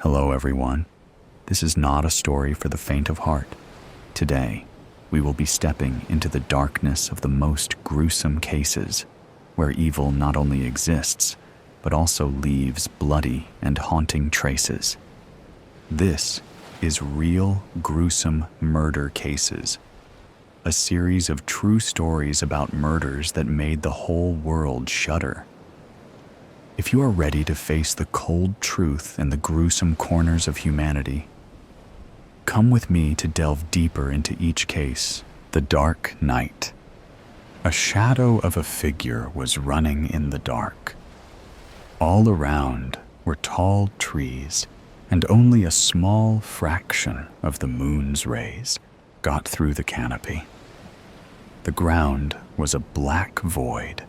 Hello, everyone. This is not a story for the faint of heart. Today, we will be stepping into the darkness of the most gruesome cases, where evil not only exists, but also leaves bloody and haunting traces. This is Real Gruesome Murder Cases, a series of true stories about murders that made the whole world shudder. If you are ready to face the cold truth and the gruesome corners of humanity, come with me to delve deeper into each case. The dark night. A shadow of a figure was running in the dark. All around were tall trees, and only a small fraction of the moon's rays got through the canopy. The ground was a black void,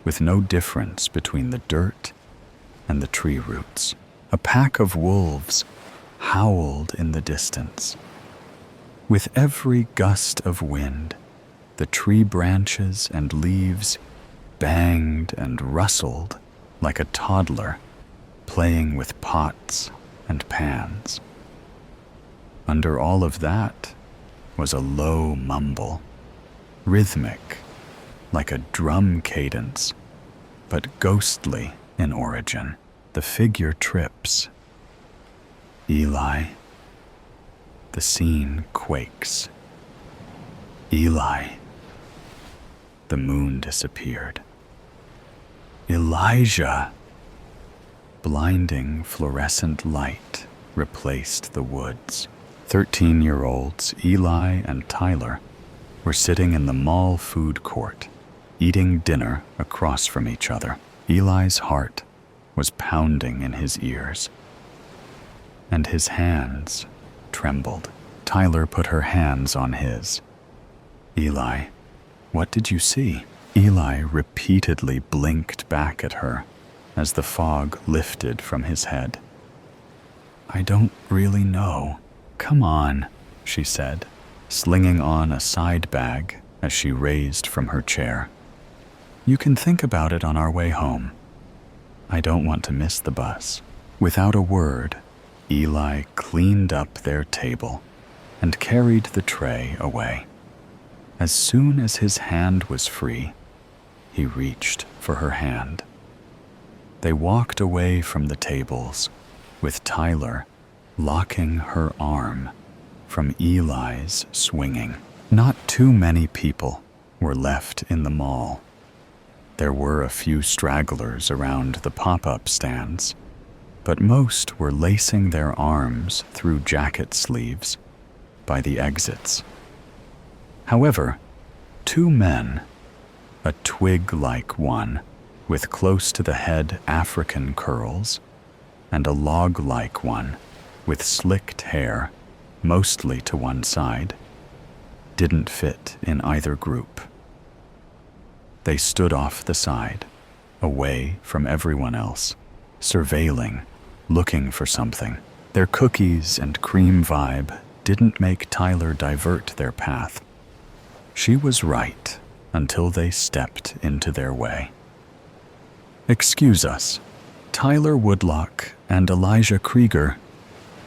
with no difference between the dirt and the tree roots. A pack of wolves howled in the distance. With every gust of wind, the tree branches and leaves banged and rustled like a toddler playing with pots and pans. Under all of that was a low mumble, rhythmic, like a drum cadence, but ghostly in origin. The figure trips. Eli. The scene quakes. Eli. The moon disappeared. Elijah. Blinding fluorescent light replaced the woods. 13-year-olds Eli and Tyler were sitting in the mall food court, eating dinner across from each other. Eli's heart was pounding in his ears, and his hands trembled. Tyler put her hands on his. Eli, what did you see? Eli repeatedly blinked back at her as the fog lifted from his head. I don't really know. Come on, she said, slinging on a side bag as she raised from her chair. You can think about it on our way home. I don't want to miss the bus. Without a word, Eli cleaned up their table and carried the tray away. As soon as his hand was free, he reached for her hand. They walked away from the tables, with Tyler locking her arm from Eli's swinging. Not too many people were left in the mall. There were a few stragglers around the pop-up stands, but most were lacing their arms through jacket sleeves by the exits. However, two men, a twig-like one with close to the head African curls, and a log-like one with slicked hair, mostly to one side, didn't fit in either group. They stood off the side, away from everyone else, surveilling, looking for something. Their cookies and cream vibe didn't make Tyler divert their path. She was right until they stepped into their way. Excuse us, Tyler Woodlock and Elijah Krieger,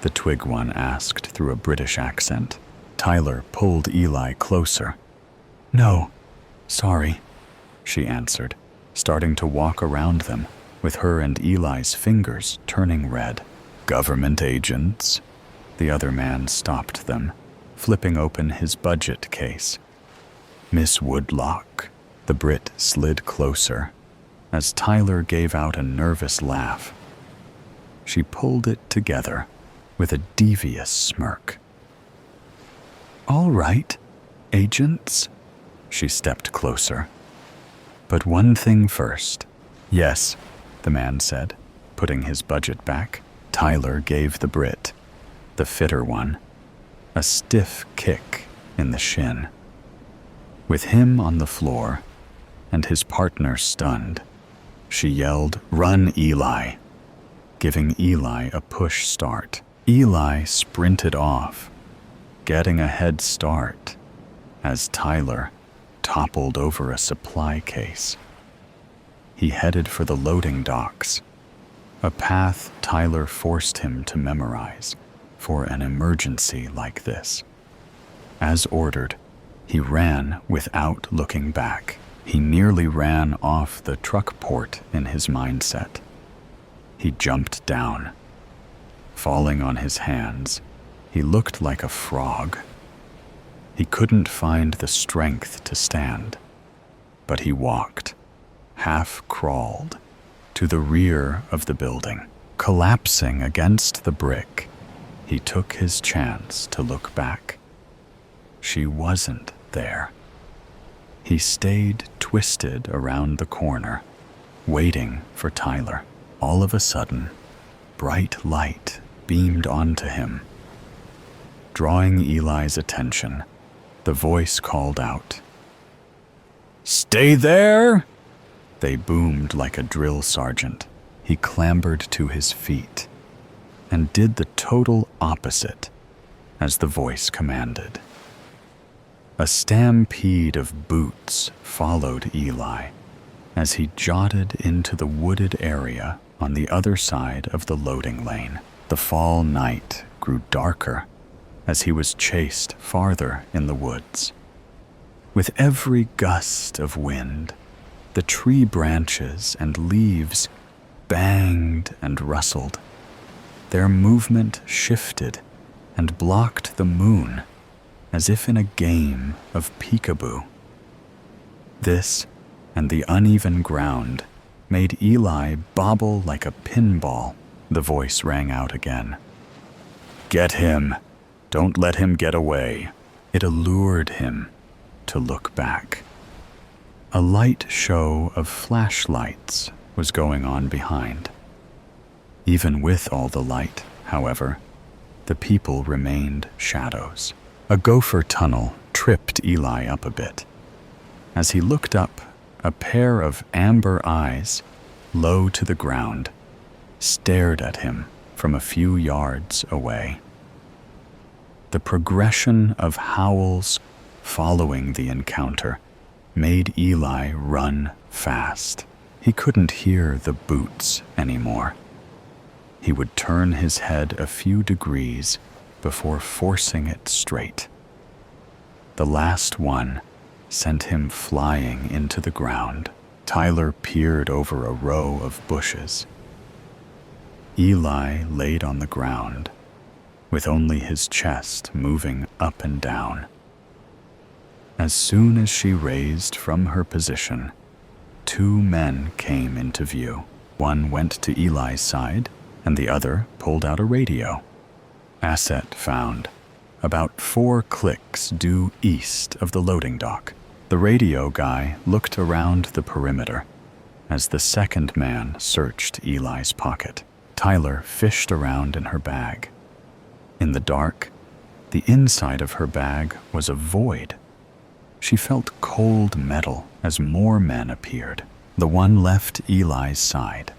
the twig one asked through a British accent. Tyler pulled Eli closer. No, sorry, she answered, starting to walk around them, with her and Eli's fingers turning red. Government agents? The other man stopped them, flipping open his budget case. Miss Woodlock. The Brit slid closer, as Tyler gave out a nervous laugh. She pulled it together with a devious smirk. All right, agents. She stepped closer. But one thing first. Yes, the man said, putting his budget back. Tyler gave the Brit, the fitter one, a stiff kick in the shin. With him on the floor and his partner stunned, she yelled, "Run, Eli," giving Eli a push start. Eli sprinted off, getting a head start as Tyler toppled over a supply case. He headed for the loading docks, a path Tyler forced him to memorize for an emergency like this. As ordered, he ran without looking back. He nearly ran off the truck port in his mindset. He jumped down. Falling on his hands, he looked like a frog. He couldn't find the strength to stand, but he walked, half crawled, to the rear of the building. Collapsing against the brick, he took his chance to look back. She wasn't there. He stayed twisted around the corner, waiting for Tyler. All of a sudden, bright light beamed onto him. Drawing Eli's attention, the voice called out, "Stay there!" They boomed like a drill sergeant. He clambered to his feet and did the total opposite as the voice commanded. A stampede of boots followed Eli as he jotted into the wooded area on the other side of the loading lane. The fall night grew darker as he was chased farther in the woods. With every gust of wind, the tree branches and leaves banged and rustled. Their movement shifted and blocked the moon as if in a game of peekaboo. This and the uneven ground made Eli bobble like a pinball. The voice rang out again. "Get him! Don't let him get away." It allured him to look back. A light show of flashlights was going on behind. Even with all the light, however, the people remained shadows. A gopher tunnel tripped Eli up a bit. As he looked up, a pair of amber eyes, low to the ground, stared at him from a few yards away. The progression of howls following the encounter made Eli run fast. He couldn't hear the boots anymore. He would turn his head a few degrees before forcing it straight. The last one sent him flying into the ground. Tyler peered over a row of bushes. Eli laid on the ground, with only his chest moving up and down. As soon as she raised from her position, two men came into view. One went to Eli's side, and the other pulled out a radio. Asset found, about 4 clicks due east of the loading dock. The radio guy looked around the perimeter as the second man searched Eli's pocket. Tyler fished around in her bag. In the dark, the inside of her bag was a void. She felt cold metal as more men appeared. The one left Eli's side.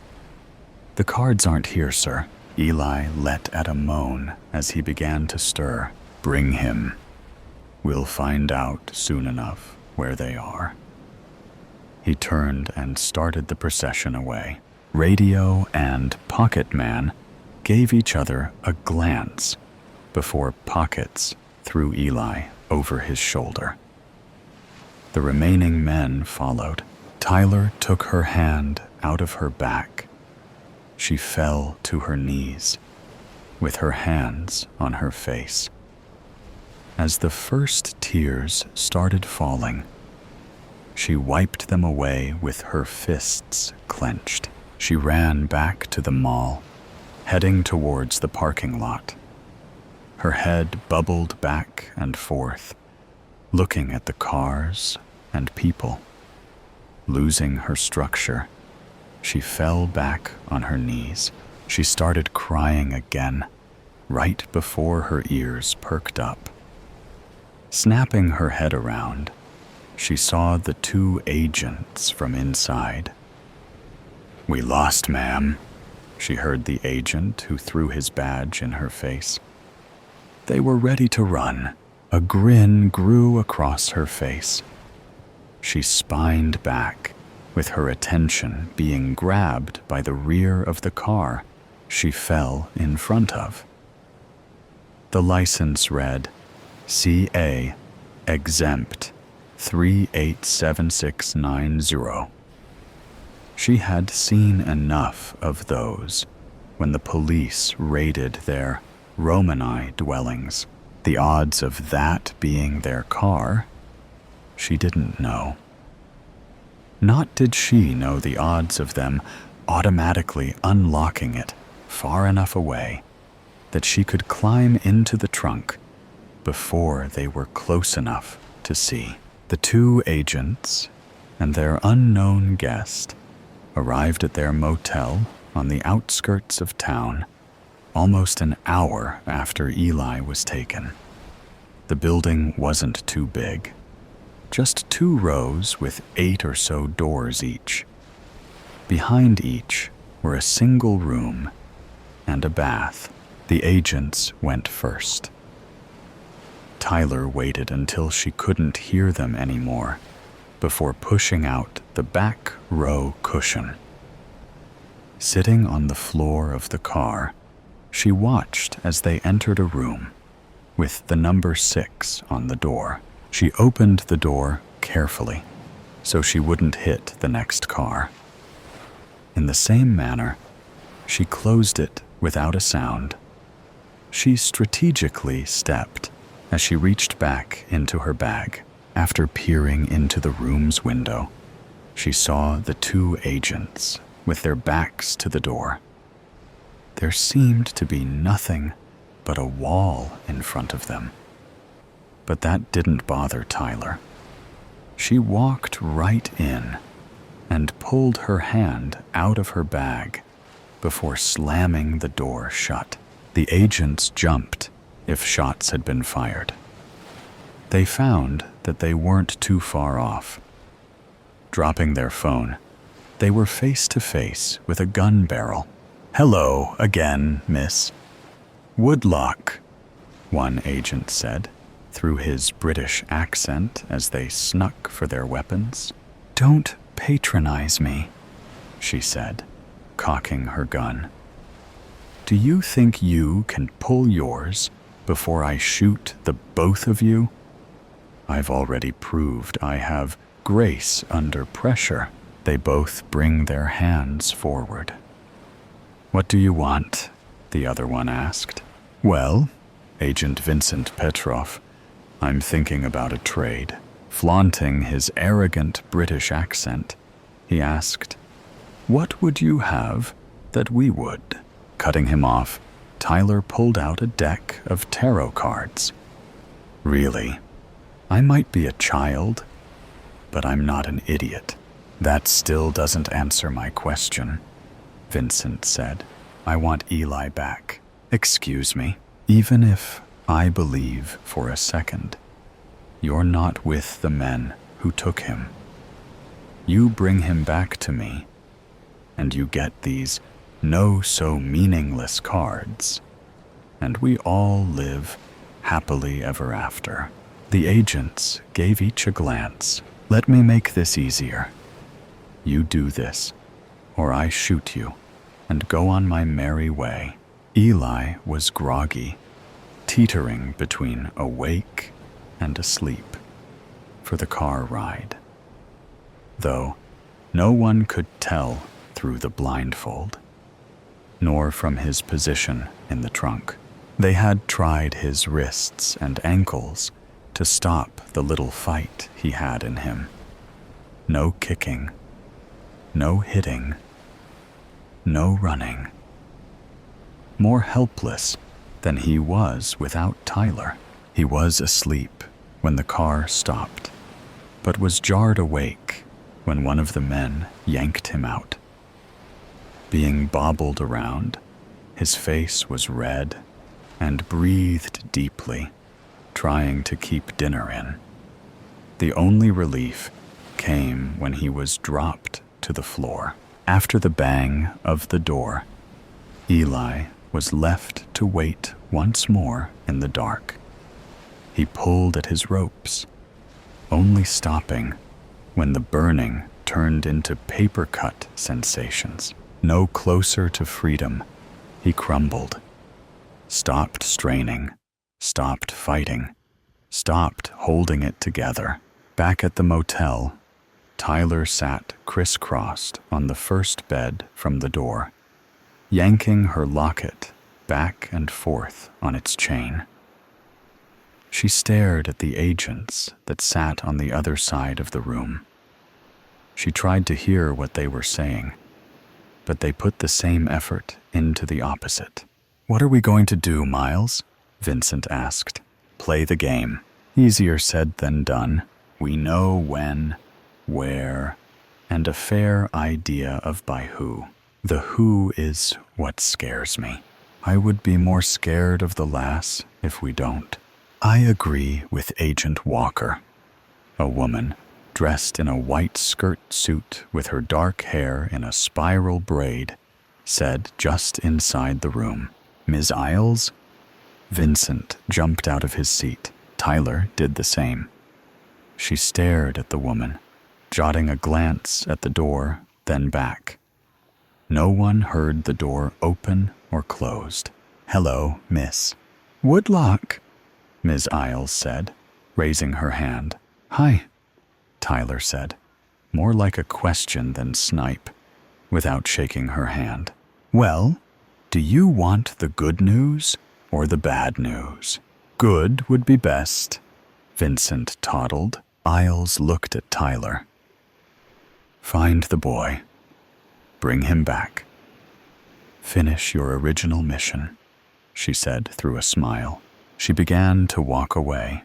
"The cards aren't here, sir." Eli let at a moan as he began to stir. "Bring him. We'll find out soon enough where they are." He turned and started the procession away. Radio and Pocket Man gave each other a glance before Pockets threw Eli over his shoulder. The remaining men followed. Tyler took her hand out of her back. She fell to her knees, with her hands on her face. As the first tears started falling, she wiped them away with her fists clenched. She ran back to the mall, heading towards the parking lot. Her head bubbled back and forth, looking at the cars and people. Losing her structure, she fell back on her knees. She started crying again, right before her ears perked up. Snapping her head around, she saw the 2 agents from inside. "We lost, ma'am," she heard the agent who threw his badge in her face. They were ready to run. A grin grew across her face. She spined back, with her attention being grabbed by the rear of the car she fell in front of. The license read, CA Exempt 387690. She had seen enough of those when the police raided their Romani dwellings. The odds of that being their car, she didn't know. Not did she know the odds of them automatically unlocking it far enough away that she could climb into the trunk before they were close enough to see. The two agents and their unknown guest arrived at their motel on the outskirts of town almost an hour after Eli was taken. The building wasn't too big, just 2 rows with 8 or so doors each. Behind each were a single room and a bath. The agents went first. Tyler waited until she couldn't hear them anymore before pushing out the back row cushion. Sitting on the floor of the car, she watched as they entered a room with the number 6 on the door. She opened the door carefully so she wouldn't hit the next car. In the same manner, she closed it without a sound. She strategically stepped as she reached back into her bag. After peering into the room's window, she saw the 2 agents with their backs to the door. There seemed to be nothing but a wall in front of them. But that didn't bother Tyler. She walked right in and pulled her hand out of her bag before slamming the door shut. The agents jumped if shots had been fired. They found that they weren't too far off. Dropping their phone, they were face to face with a gun barrel. "Hello again, miss." "Woodlock," one agent said through his British accent as they snuck for their weapons. "Don't patronize me," she said, cocking her gun. "Do you think you can pull yours before I shoot the both of you? I've already proved I have grace under pressure." They both bring their hands forward. "What do you want?" the other one asked. "Well, Agent Vincent Petrov, I'm thinking about a trade." Flaunting his arrogant British accent, he asked, "What would you have that we would?" Cutting him off, Tyler pulled out a deck of tarot cards. "Really? I might be a child, but I'm not an idiot." "That still doesn't answer my question," Vincent said. "I want Eli back." "Excuse me, even if I believe for a second you're not with the men who took him, you bring him back to me, and you get these no-so-meaningless cards, and we all live happily ever after." The agents gave each a glance. "Let me make this easier. You do this, or I shoot you and go on my merry way." Eli was groggy, teetering between awake and asleep for the car ride, though no one could tell through the blindfold, nor from his position in the trunk. They had tried his wrists and ankles to stop the little fight he had in him. No kicking, no hitting, no running. More helpless than he was without Tyler. He was asleep when the car stopped, but was jarred awake when one of the men yanked him out. Being bobbled around, his face was red and breathed deeply, trying to keep dinner in. The only relief came when he was dropped to the floor. After the bang of the door, Eli was left to wait once more in the dark. He pulled at his ropes, only stopping when the burning turned into paper-cut sensations. No closer to freedom, he crumbled. Stopped straining, stopped fighting, stopped holding it together. Back at the motel, Tyler sat crisscrossed on the first bed from the door, yanking her locket back and forth on its chain. She stared at the agents that sat on the other side of the room. She tried to hear what they were saying, but they put the same effort into the opposite. "What are we going to do, Miles?" Vincent asked. "Play the game. Easier said than done. We know when, where, and a fair idea of by who. The who is what scares me. I would be more scared of the lass if we don't." "I agree with Agent Walker." A woman, dressed in a white skirt suit with her dark hair in a spiral braid, said just inside the room. "Ms. Isles?" Vincent jumped out of his seat. Tyler did the same. She stared at the woman, jotting a glance at the door, then back. No one heard the door open or closed. "Hello, miss." "Woodlock," Ms. Isles said, raising her hand. "Hi," Tyler said, more like a question than snipe, without shaking her hand. "Well, do you want the good news or the bad news?" "Good would be best," Vincent toddled. Isles looked at Tyler. "Find the boy. Bring him back. Finish your original mission," she said through a smile. She began to walk away.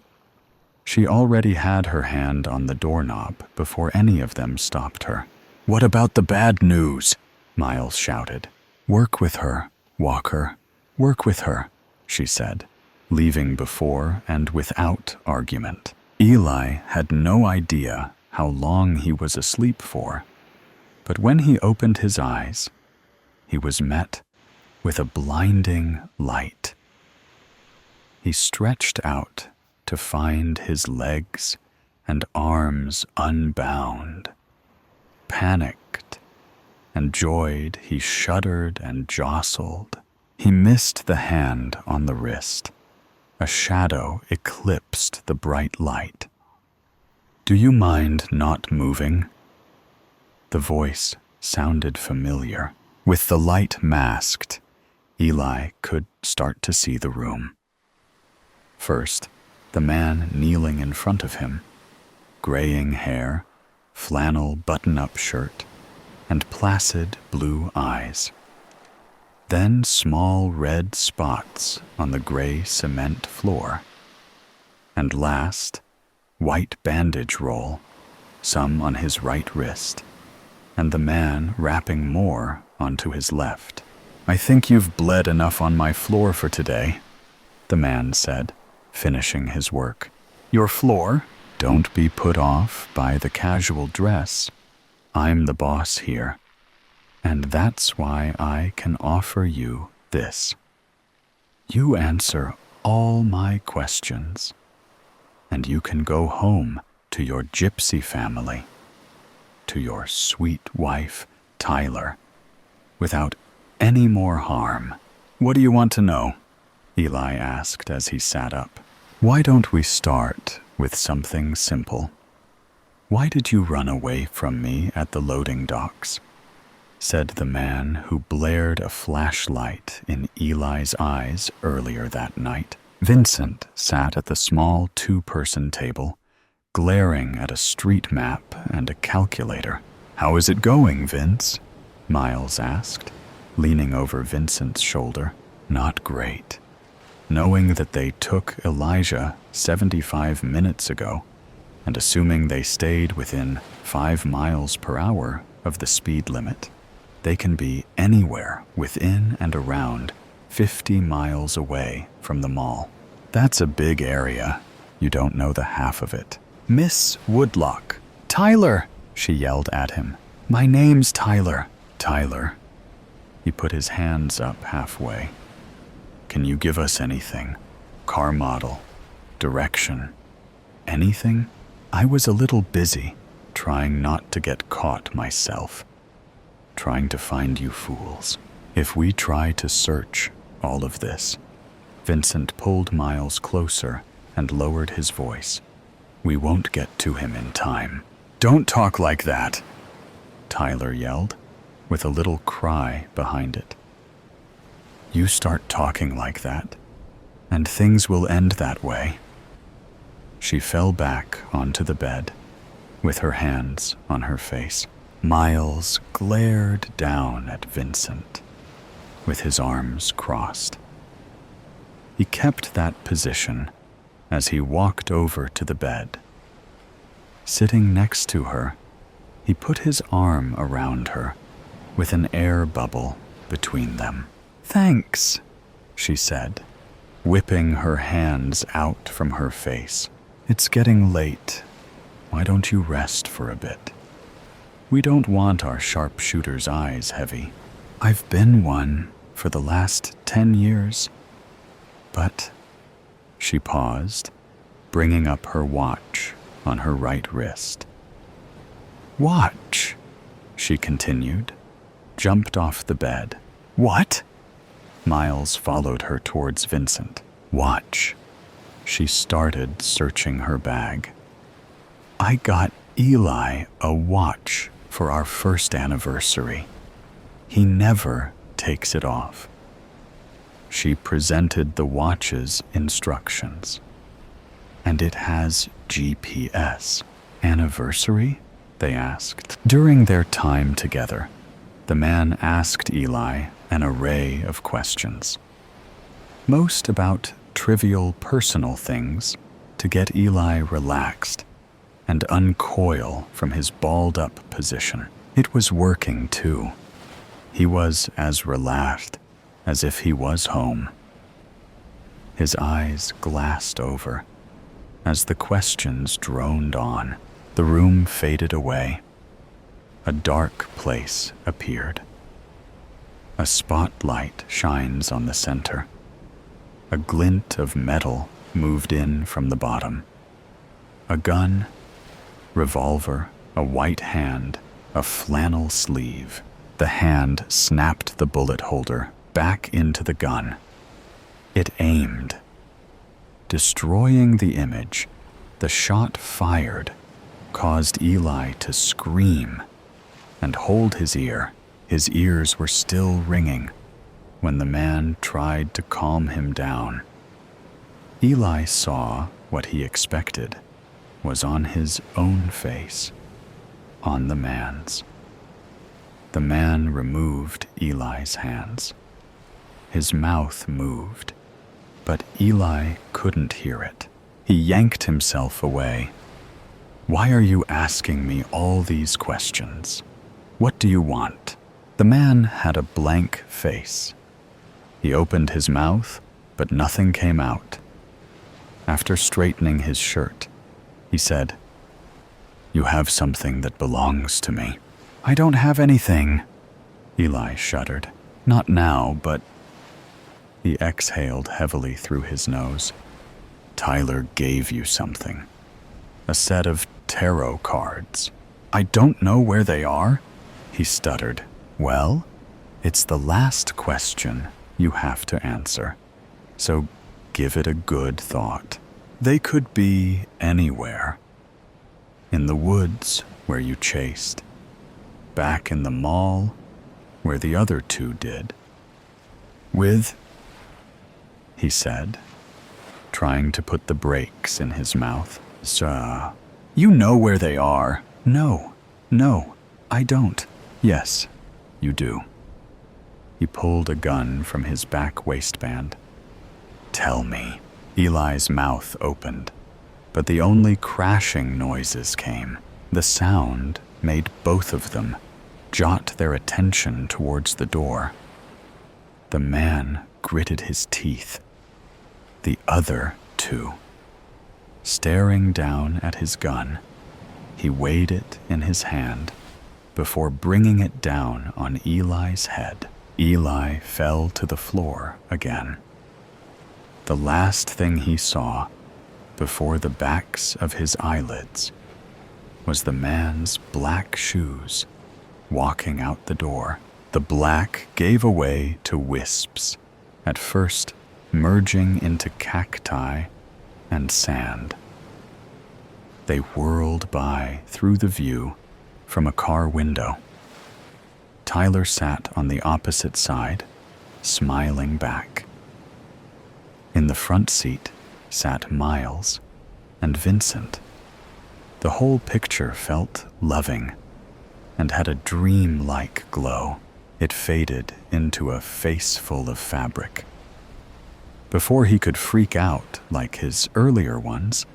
She already had her hand on the doorknob before any of them stopped her. "What about the bad news?" Miles shouted. "Work with her, Walker. Work with her," she said, leaving before and without argument. Eli had no idea how long he was asleep for, but when he opened his eyes, he was met with a blinding light. He stretched out to find his legs and arms unbound. Panicked and joyed, he shuddered and jostled. He missed the hand on the wrist. A shadow eclipsed the bright light. "Do you mind not moving?" The voice sounded familiar. With the light masked, Eli could start to see the room. First, the man kneeling in front of him, graying hair, flannel button-up shirt, and placid blue eyes. Then small red spots on the gray cement floor. And last, white bandage roll, some on his right wrist, and the man wrapping more onto his left. "I think you've bled enough on my floor for today," the man said, finishing his work. "Your floor? Don't be put off by the casual dress. I'm the boss here, and that's why I can offer you this. You answer all my questions, and you can go home to your gypsy family, to your sweet wife, Tyler, without any more harm." "What do you want to know?" Eli asked as he sat up. "Why don't we start with something simple? Why did you run away from me at the loading docks?" said the man who blared a flashlight in Eli's eyes earlier that night. Vincent sat at the small two-person table, glaring at a street map and a calculator. "How is it going, Vince?" Miles asked, leaning over Vincent's shoulder. "Not great. Knowing that they took Elijah 75 minutes ago, and assuming they stayed within 5 miles per hour of the speed limit, they can be anywhere within and around 50 miles away from the mall. That's a big area. You don't know the half of it." "Miss Woodlock." "Tyler!" she yelled at him. "My name's Tyler." "Tyler." He put his hands up halfway. "Can you give us anything? Car model? Direction? Anything?" "I was a little busy trying not to get caught myself, trying to find you fools. If we try to search all of this, Vincent pulled Miles closer and lowered his voice. We won't get to him in time. Don't talk like that, Tyler yelled, with a little cry behind it. You start talking like that, and things will end that way. She fell back onto the bed, with her hands on her face. Miles glared down at Vincent, with his arms crossed. He kept that position as he walked over to the bed. Sitting next to her, he put his arm around her, with an air bubble between them. Thanks, she said, whipping her hands out from her face. It's getting late. Why don't you rest for a bit? We don't want our sharpshooter's eyes heavy. I've been one for the last 10 years. But, she paused, bringing up her watch on her right wrist. Watch, she continued, jumped off the bed. What? Miles followed her towards Vincent. Watch. She started searching her bag. I got Eli a watch for our first anniversary. He never takes it off. She presented the watch's instructions. And it has GPS. Anniversary? They asked. During their time together, the man asked Eli an array of questions. Most about trivial personal things to get Eli relaxed and uncoil from his balled-up position. It was working, too. He was as relaxed as if he was home. His eyes glassed over as the questions droned on. The room faded away. A dark place appeared. A spotlight shines on the center. A glint of metal moved in from the bottom. A gun, revolver, a white hand, a flannel sleeve. The hand snapped the bullet holder back into the gun. It aimed. Destroying the image, the shot fired caused Eli to scream and hold his ear. His ears were still ringing when the man tried to calm him down. Eli saw what he expected was on his own face, on the man's. The man removed Eli's hands. His mouth moved, but Eli couldn't hear it. He yanked himself away. Why are you asking me all these questions? What do you want? The man had a blank face. He opened his mouth, but nothing came out. After straightening his shirt, he said, You have something that belongs to me. I don't have anything. Eli shuddered. Not now, but... He exhaled heavily through his nose. Tyler gave you something. A set of tarot cards. I don't know where they are, he stuttered. Well, it's the last question you have to answer, so give it a good thought. They could be anywhere. In the woods where you chased. Back in the mall where the other two did. With, he said, trying to put the brakes in his mouth. Sir, you know where they are. No, I don't. Yes, you do. He pulled a gun from his back waistband. Tell me. Eli's mouth opened, but the only crashing noises came. The sound made both of them jot their attention towards the door. The man gritted his teeth. The other two. Staring down at his gun, he weighed it in his hand before bringing it down on Eli's head. Eli fell to the floor again. The last thing he saw before the backs of his eyelids was the man's black shoes, walking out the door. The black gave way to wisps, at first merging into cacti and sand. They whirled by through the view from a car window. Tyler sat on the opposite side, smiling back. In the front seat sat Miles and Vincent. The whole picture felt loving and had a dream-like glow. It faded into a face full of fabric. Before he could freak out like his earlier ones,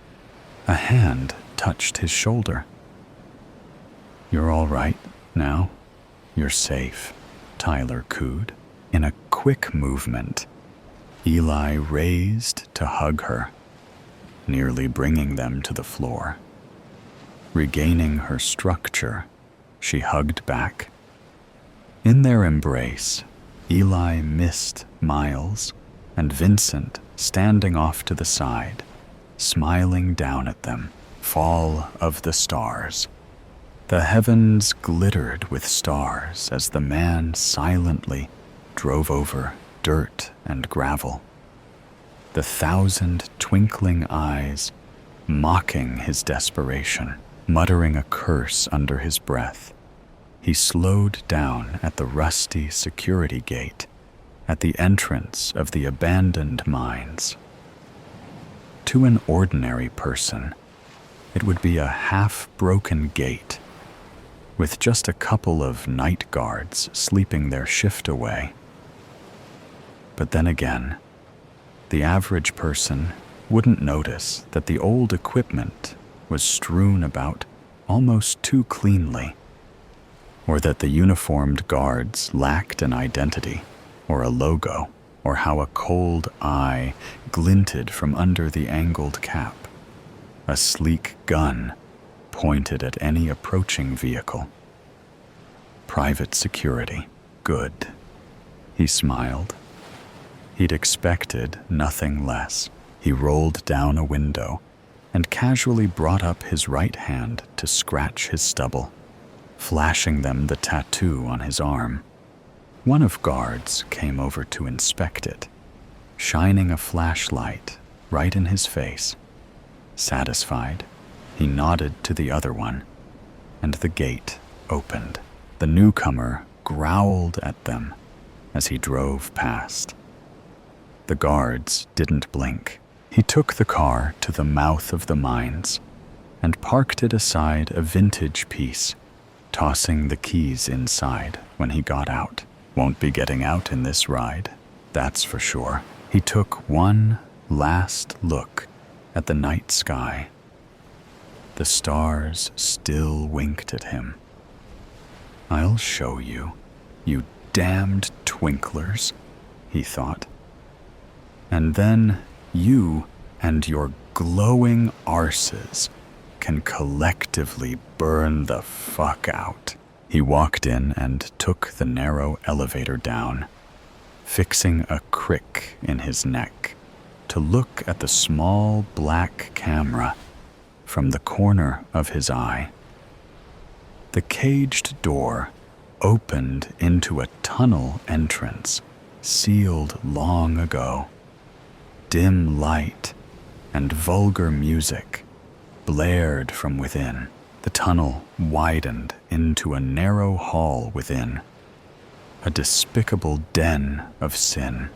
a hand touched his shoulder. "You're all right now? You're safe," Tyler cooed. In a quick movement, Eli raised to hug her, nearly bringing them to the floor. Regaining her structure, she hugged back. In their embrace, Eli missed Miles and Vincent standing off to the side, smiling down at them. Fall of the stars. The heavens glittered with stars as the man silently drove over dirt and gravel. The 1,000 twinkling eyes mocking his desperation. Muttering a curse under his breath, he slowed down at the rusty security gate at the entrance of the abandoned mines. To an ordinary person, it would be a half-broken gate, with just a couple of night guards sleeping their shift away. But then again, the average person wouldn't notice that the old equipment was strewn about almost too cleanly, or that the uniformed guards lacked an identity or a logo, or how a cold eye glinted from under the angled cap. A sleek gun pointed at any approaching vehicle. Private security. Good. He smiled. He'd expected nothing less. He rolled down a window and casually brought up his right hand to scratch his stubble, flashing them the tattoo on his arm. One of guards came over to inspect it, shining a flashlight right in his face. Satisfied, he nodded to the other one, and the gate opened. The newcomer growled at them as he drove past. The guards didn't blink. He took the car to the mouth of the mines and parked it aside a vintage piece, tossing the keys inside when he got out. Won't be getting out in this ride, that's for sure. He took one last look at the night sky. The stars still winked at him. "I'll show you, you damned twinklers," he thought. "And then you and your glowing arses can collectively burn the fuck out." He walked in and took the narrow elevator down, fixing a crick in his neck to look at the small black camera from the corner of his eye. The caged door opened into a tunnel entrance sealed long ago. Dim light and vulgar music blared from within. The tunnel widened into a narrow hall within, a despicable den of sin.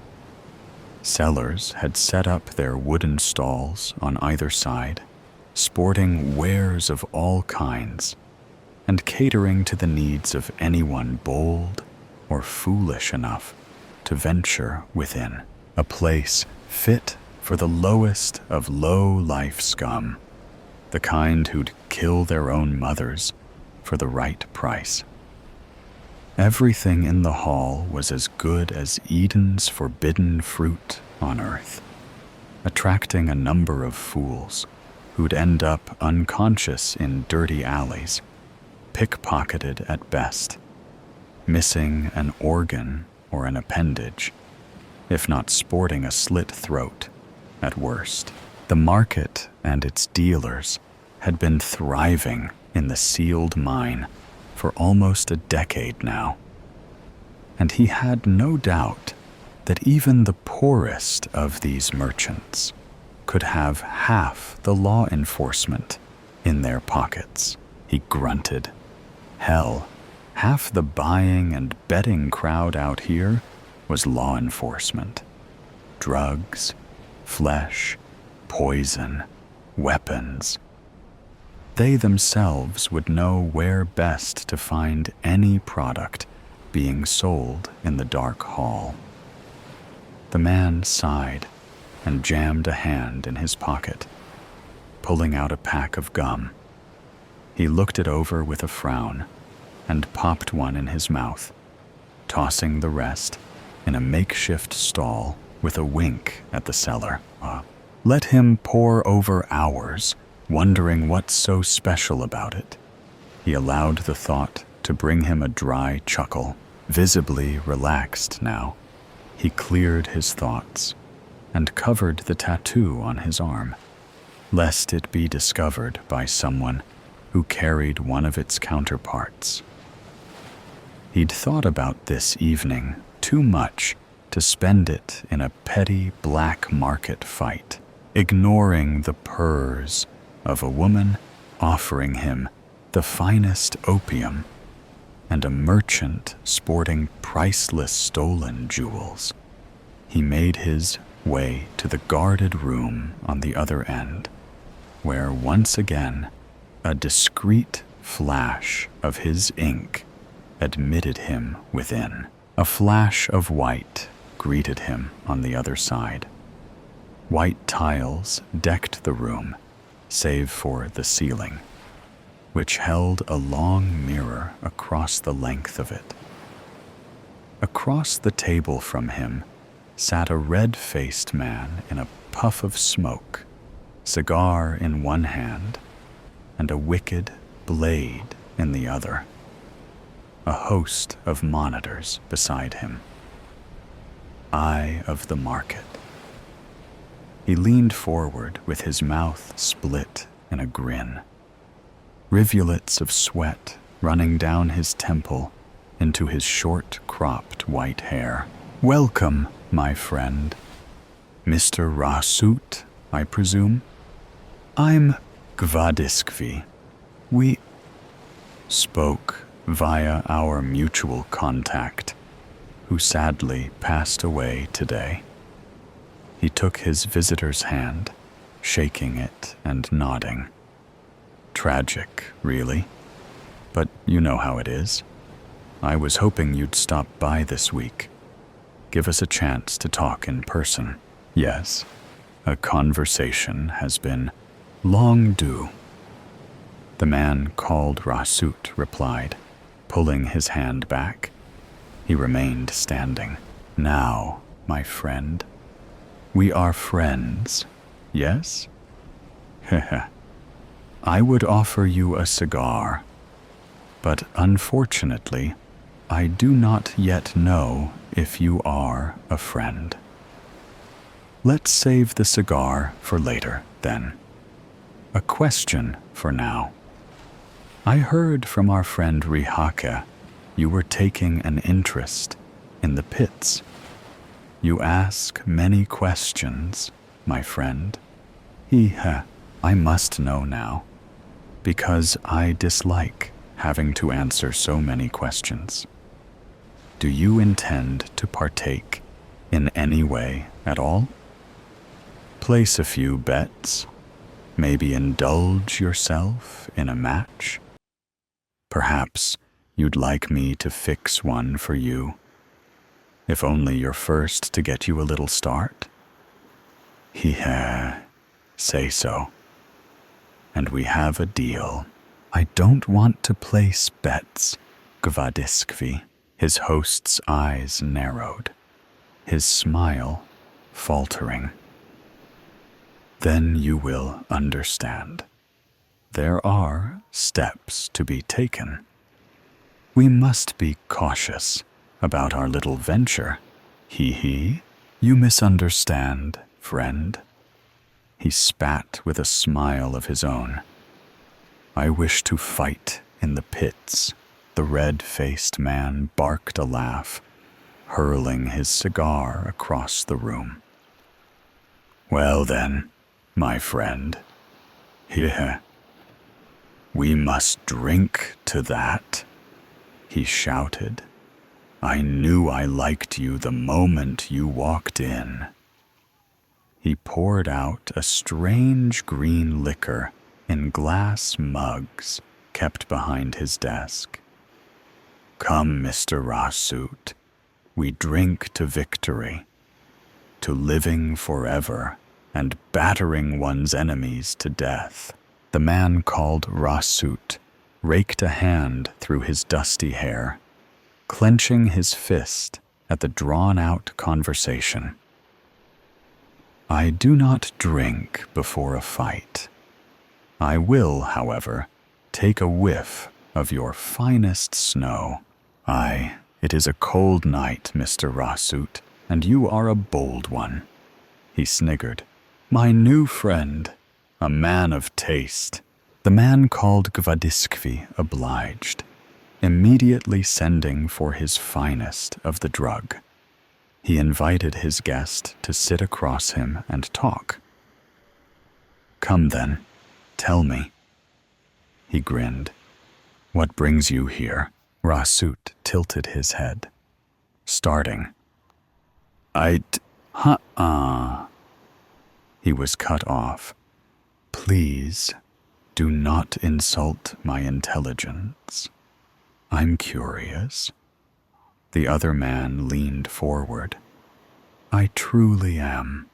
Sellers had set up their wooden stalls on either side, sporting wares of all kinds, and catering to the needs of anyone bold or foolish enough to venture within. A place fit for the lowest of low-life scum, the kind who'd kill their own mothers for the right price. Everything in the hall was as good as Eden's forbidden fruit on earth, attracting a number of fools who'd end up unconscious in dirty alleys, pickpocketed at best, missing an organ or an appendage, if not sporting a slit throat at worst. The market and its dealers had been thriving in the sealed mine for almost a decade now. And he had no doubt that even the poorest of these merchants could have half the law enforcement in their pockets. He grunted. Hell, half the buying and betting crowd out here was law enforcement. Drugs, flesh, poison, weapons. They themselves would know where best to find any product being sold in the dark hall. The man sighed and jammed a hand in his pocket, pulling out a pack of gum. He looked it over with a frown and popped one in his mouth, tossing the rest in a makeshift stall with a wink at the seller. Let him pore over hours, wondering what's so special about it. He allowed the thought to bring him a dry chuckle. Visibly relaxed now, he cleared his thoughts and covered the tattoo on his arm, lest it be discovered by someone who carried one of its counterparts. He'd thought about this evening too much to spend it in a petty black market fight, ignoring the purrs of a woman offering him the finest opium and a merchant sporting priceless stolen jewels. He made his way to the guarded room on the other end, where once again a discreet flash of his ink admitted him within. A flash of white greeted him on the other side. White tiles decked the room, save for the ceiling, which held a long mirror across the length of it. Across the table from him sat a red-faced man in a puff of smoke, cigar in one hand and a wicked blade in the other. A host of monitors beside him. Eye of the market. He leaned forward with his mouth split in a grin, rivulets of sweat running down his temple into his short-cropped white hair. Welcome, my friend. Mr. Rasut, I presume? I'm Gwadiskvi. We spoke via our mutual contact, who sadly passed away today. He took his visitor's hand, shaking it and nodding. Tragic, really. But you know how it is. I was hoping you'd stop by this week. Give us a chance to talk in person. Yes, a conversation has been long due. The man called Rasut replied, pulling his hand back. He remained standing. Now, my friend, we are friends, yes? Heh. I would offer you a cigar, but unfortunately, I do not yet know if you are a friend. Let's save the cigar for later, then. A question for now. I heard from our friend Rihake you were taking an interest in the pits. You ask many questions, my friend. I must know now, because I dislike having to answer so many questions. Do you intend to partake in any way at all? Place a few bets, maybe indulge yourself in a match? Perhaps you'd like me to fix one for you, if only you're first to get you a little start? Say so. And we have a deal. I don't want to place bets, Gwadiskvi. His host's eyes narrowed, his smile faltering. Then you will understand. There are steps to be taken. We must be cautious about our little venture. You misunderstand, friend. He spat with a smile of his own. I wish to fight in the pits. The red-faced man barked a laugh, hurling his cigar across the room. Well then, my friend, here, we must drink to that, he shouted. I knew I liked you the moment you walked in. He poured out a strange green liquor in glass mugs kept behind his desk. Come, Mr. Rasut, we drink to victory, to living forever and battering one's enemies to death. The man called Rasut raked a hand through his dusty hair, clenching his fist at the drawn-out conversation. I do not drink before a fight. I will, however, take a whiff of your finest snow. Aye, it is a cold night, Mr. Rasut, and you are a bold one. He sniggered. My new friend, a man of taste. The man called Gwadiskvi obliged, immediately sending for his finest of the drug. He invited his guest to sit across him and talk. Come then, tell me. He grinned. What brings you here? Rasut tilted his head. Starting. He was cut off. Please, do not insult my intelligence. I'm curious. The other man leaned forward. I truly am.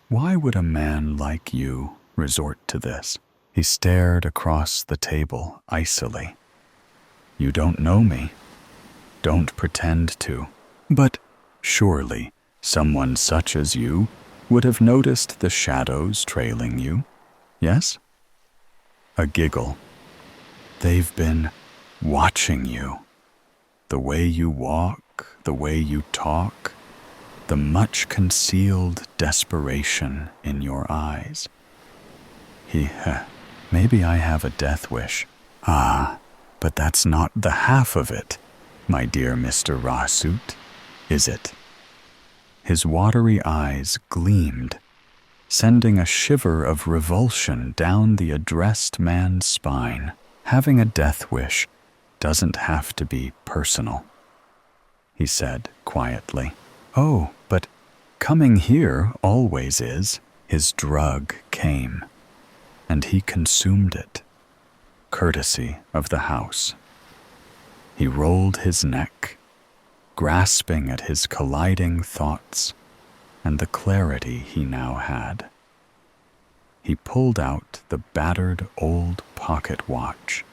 Why would a man like you resort to this? He stared across the table icily. You don't know me. Don't pretend to. But surely someone such as you would have noticed the shadows trailing you, yes? A giggle. They've been watching you. The way you walk, the way you talk, the much concealed desperation in your eyes. Maybe I have a death wish. But that's not the half of it, my dear Mr. Rasut, is it? His watery eyes gleamed, sending a shiver of revulsion down the addressed man's spine. Having a death wish doesn't have to be personal, he said quietly. Oh, but coming here always is. His drug came, and he consumed it, courtesy of the house. He rolled his neck, grasping at his colliding thoughts and the clarity he now had. He pulled out the battered old pocket watch.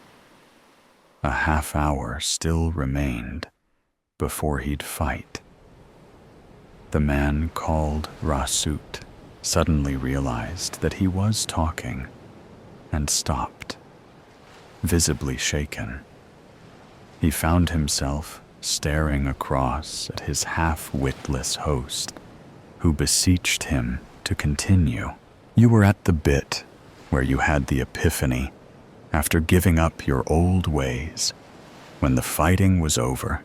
A half hour still remained before he'd fight. The man called Rasut suddenly realized that he was talking and stopped, visibly shaken. He found himself staring across at his half-witless host, who beseeched him to continue. You were at the bit where you had the epiphany after giving up your old ways, when the fighting was over.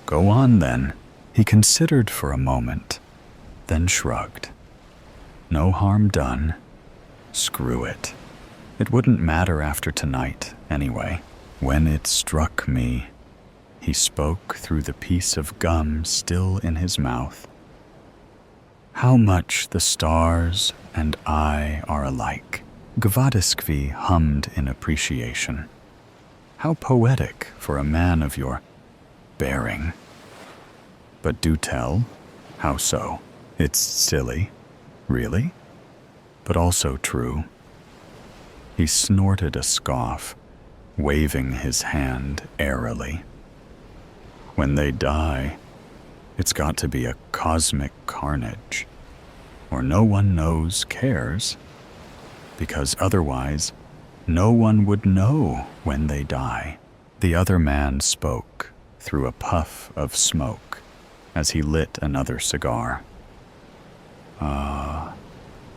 Go on then. He considered for a moment, then shrugged. No harm done. Screw it. It wouldn't matter after tonight, anyway. When it struck me, he spoke through the piece of gum still in his mouth, how much the stars and I are alike. Gwadiskvi hummed in appreciation. How poetic for a man of your bearing. But do tell, how so? It's silly, really, but also true. He snorted a scoff, waving his hand airily. When they die, it's got to be a cosmic carnage, or no one knows cares, because otherwise no one would know when they die. The other man spoke through a puff of smoke as he lit another cigar.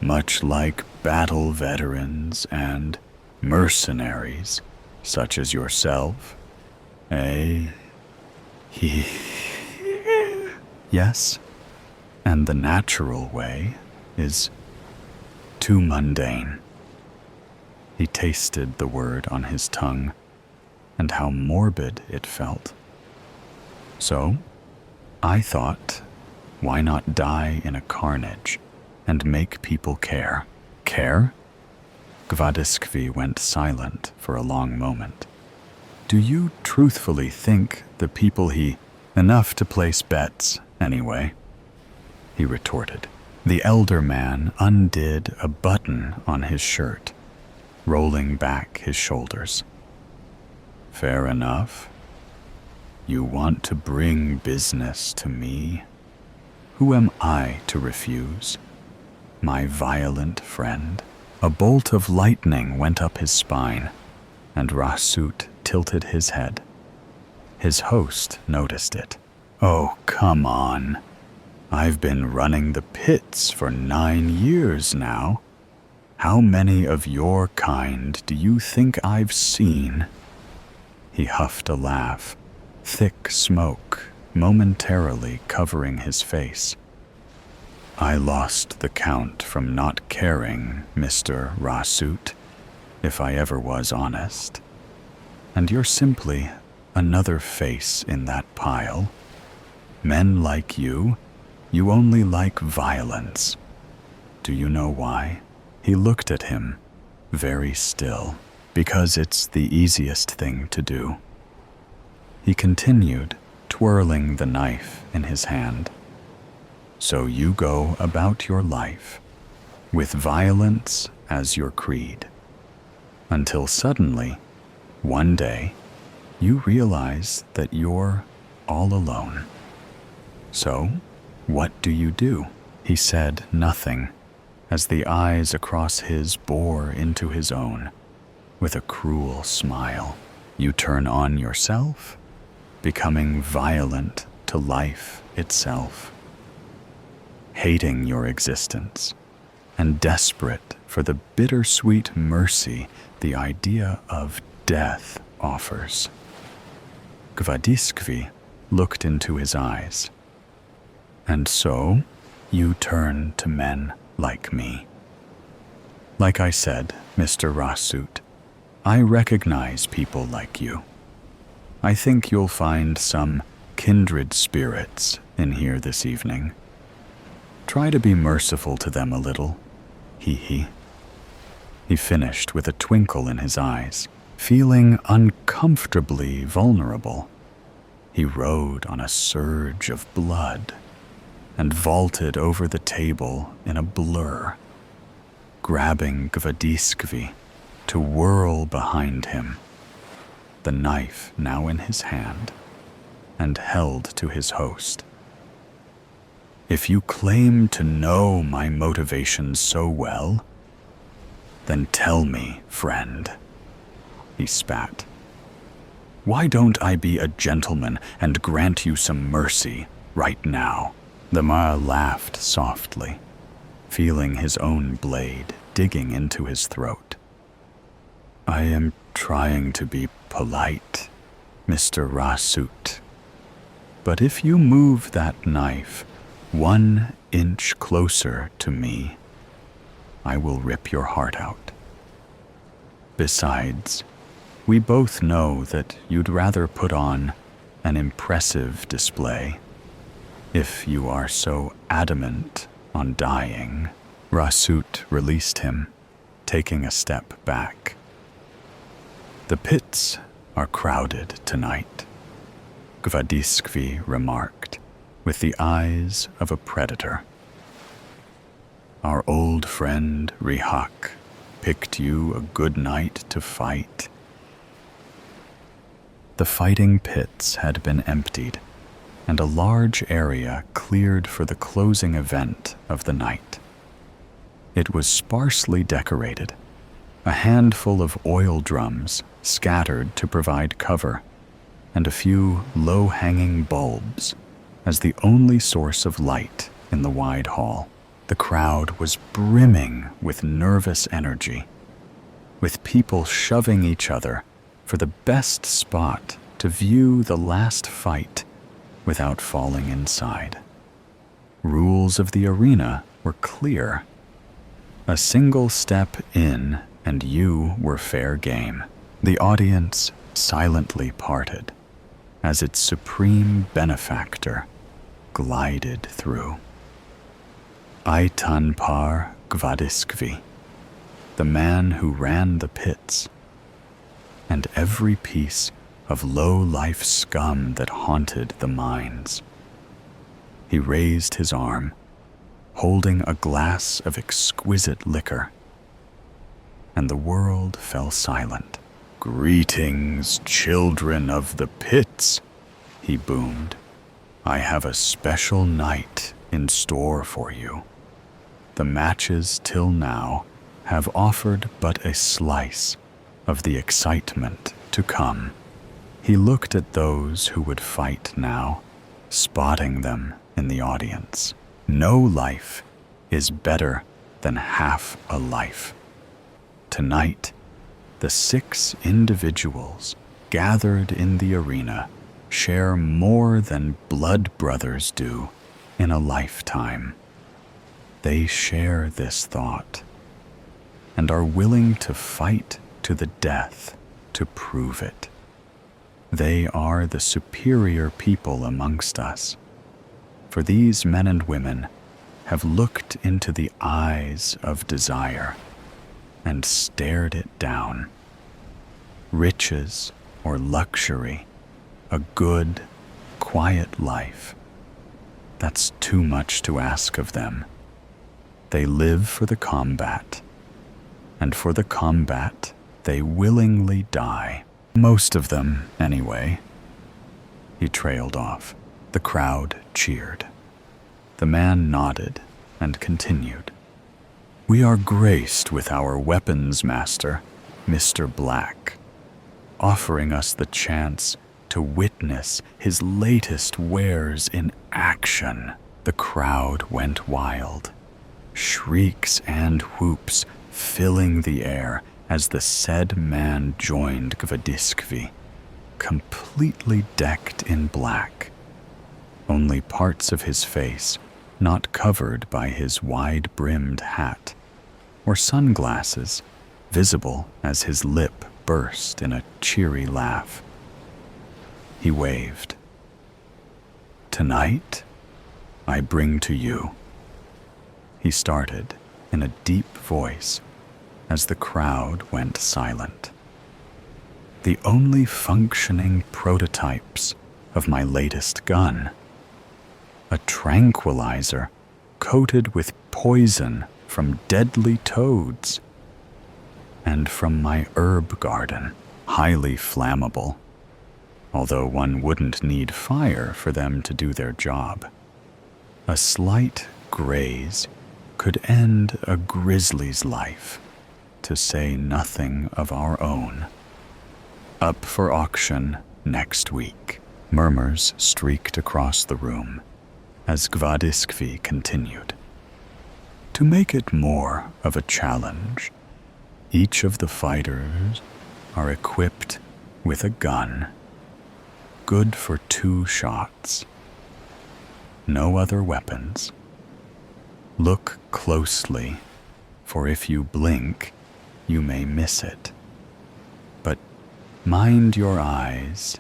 Much like battle veterans and Mercenaries, such as yourself, eh? He. Yes, and the natural way is too mundane. He tasted the word on his tongue, and how morbid it felt. So, I thought, why not die in a carnage and make people care? Care? Gwadiskvi went silent for a long moment. Do you truthfully think the people he... Enough to place bets, anyway, he retorted. The elder man undid a button on his shirt, rolling back his shoulders. Fair enough. You want to bring business to me? Who am I to refuse? My violent friend? A bolt of lightning went up his spine, and Rasut tilted his head. His host noticed it. Oh, come on. I've been running the pits for 9 years now. How many of your kind do you think I've seen? He huffed a laugh, thick smoke momentarily covering his face. I lost the count from not caring, Mr. Rasut, if I ever was honest. And you're simply another face in that pile. Men like you only like violence. Do you know why? He looked at him, very still, because it's the easiest thing to do. He continued, twirling the knife in his hand. So you go about your life, with violence as your creed, until suddenly, one day, you realize that you're all alone. So, what do? He said nothing, as the eyes across his bore into his own, with a cruel smile. You turn on yourself, becoming violent to life itself, hating your existence, and desperate for the bittersweet mercy the idea of death offers. Gwadiskvi looked into his eyes. And so, you turn to men like me. Like I said, Mr. Rasut, I recognize people like you. I think you'll find some kindred spirits in here this evening. Try to be merciful to them a little. He finished with a twinkle in his eyes, feeling uncomfortably vulnerable. He rode on a surge of blood and vaulted over the table in a blur, grabbing Gwadiskvi to whirl behind him, the knife now in his hand and held to his host. If you claim to know my motivations so well, then tell me, friend, he spat. Why don't I be a gentleman and grant you some mercy right now? The Mara laughed softly, feeling his own blade digging into his throat. I am trying to be polite, Mr. Rasut. But if you move that knife 1 inch closer to me, I will rip your heart out. Besides, we both know that you'd rather put on an impressive display. If you are so adamant on dying, Rasut released him, taking a step back. The pits are crowded tonight, Gwadiskvi remarked, with the eyes of a predator. Our old friend Rihak picked you a good night to fight. The fighting pits had been emptied, and a large area cleared for the closing event of the night. It was sparsely decorated, a handful of oil drums scattered to provide cover, and a few low-hanging bulbs as the only source of light in the wide hall. The crowd was brimming with nervous energy. with people shoving each other for the best spot to view the last fight without falling inside. Rules of the arena were clear. A single step in and you were fair game. The audience silently parted as its supreme benefactor glided through. Aitan par Gwadiskvi, the man who ran the pits, and every piece of low-life scum that haunted the mines. He raised his arm, holding a glass of exquisite liquor, and the world fell silent. "Greetings, children of the pits," he boomed. "I have a special night in store for you. The matches till now have offered but a slice of the excitement to come." He looked at those who would fight now, spotting them in the audience. No life is better than half a life. Tonight, the 6 individuals gathered in the arena share more than blood brothers do in a lifetime. They share this thought and are willing to fight to the death to prove it. They are the superior people amongst us, for these men and women have looked into the eyes of desire and stared it down. Riches or luxury, a good, quiet life, that's too much to ask of them. They live for the combat, and for the combat they willingly die. Most of them, anyway. He trailed off. The crowd cheered. The man nodded and continued. "We are graced with our weapons master, Mr. Black, offering us the chance to witness his latest wares in action." The crowd went wild, shrieks and whoops filling the air as the said man joined Gwadiskvi, completely decked in black, only parts of his face not covered by his wide-brimmed hat or sunglasses visible as his lip burst in a cheery laugh. He waved. "Tonight, I bring to you," he started in a deep voice as the crowd went silent, "the only functioning prototypes of my latest gun. A tranquilizer coated with poison from deadly toads, and from my herb garden, highly flammable, although one wouldn't need fire for them to do their job. A slight graze could end a grizzly's life, to say nothing of our own. Up for auction next week." Murmurs streaked across the room as Gwadiskvi continued. "To make it more of a challenge, each of the fighters are equipped with a gun, good for 2 shots. No other weapons. Look closely, for if you blink, you may miss it. But mind your eyes."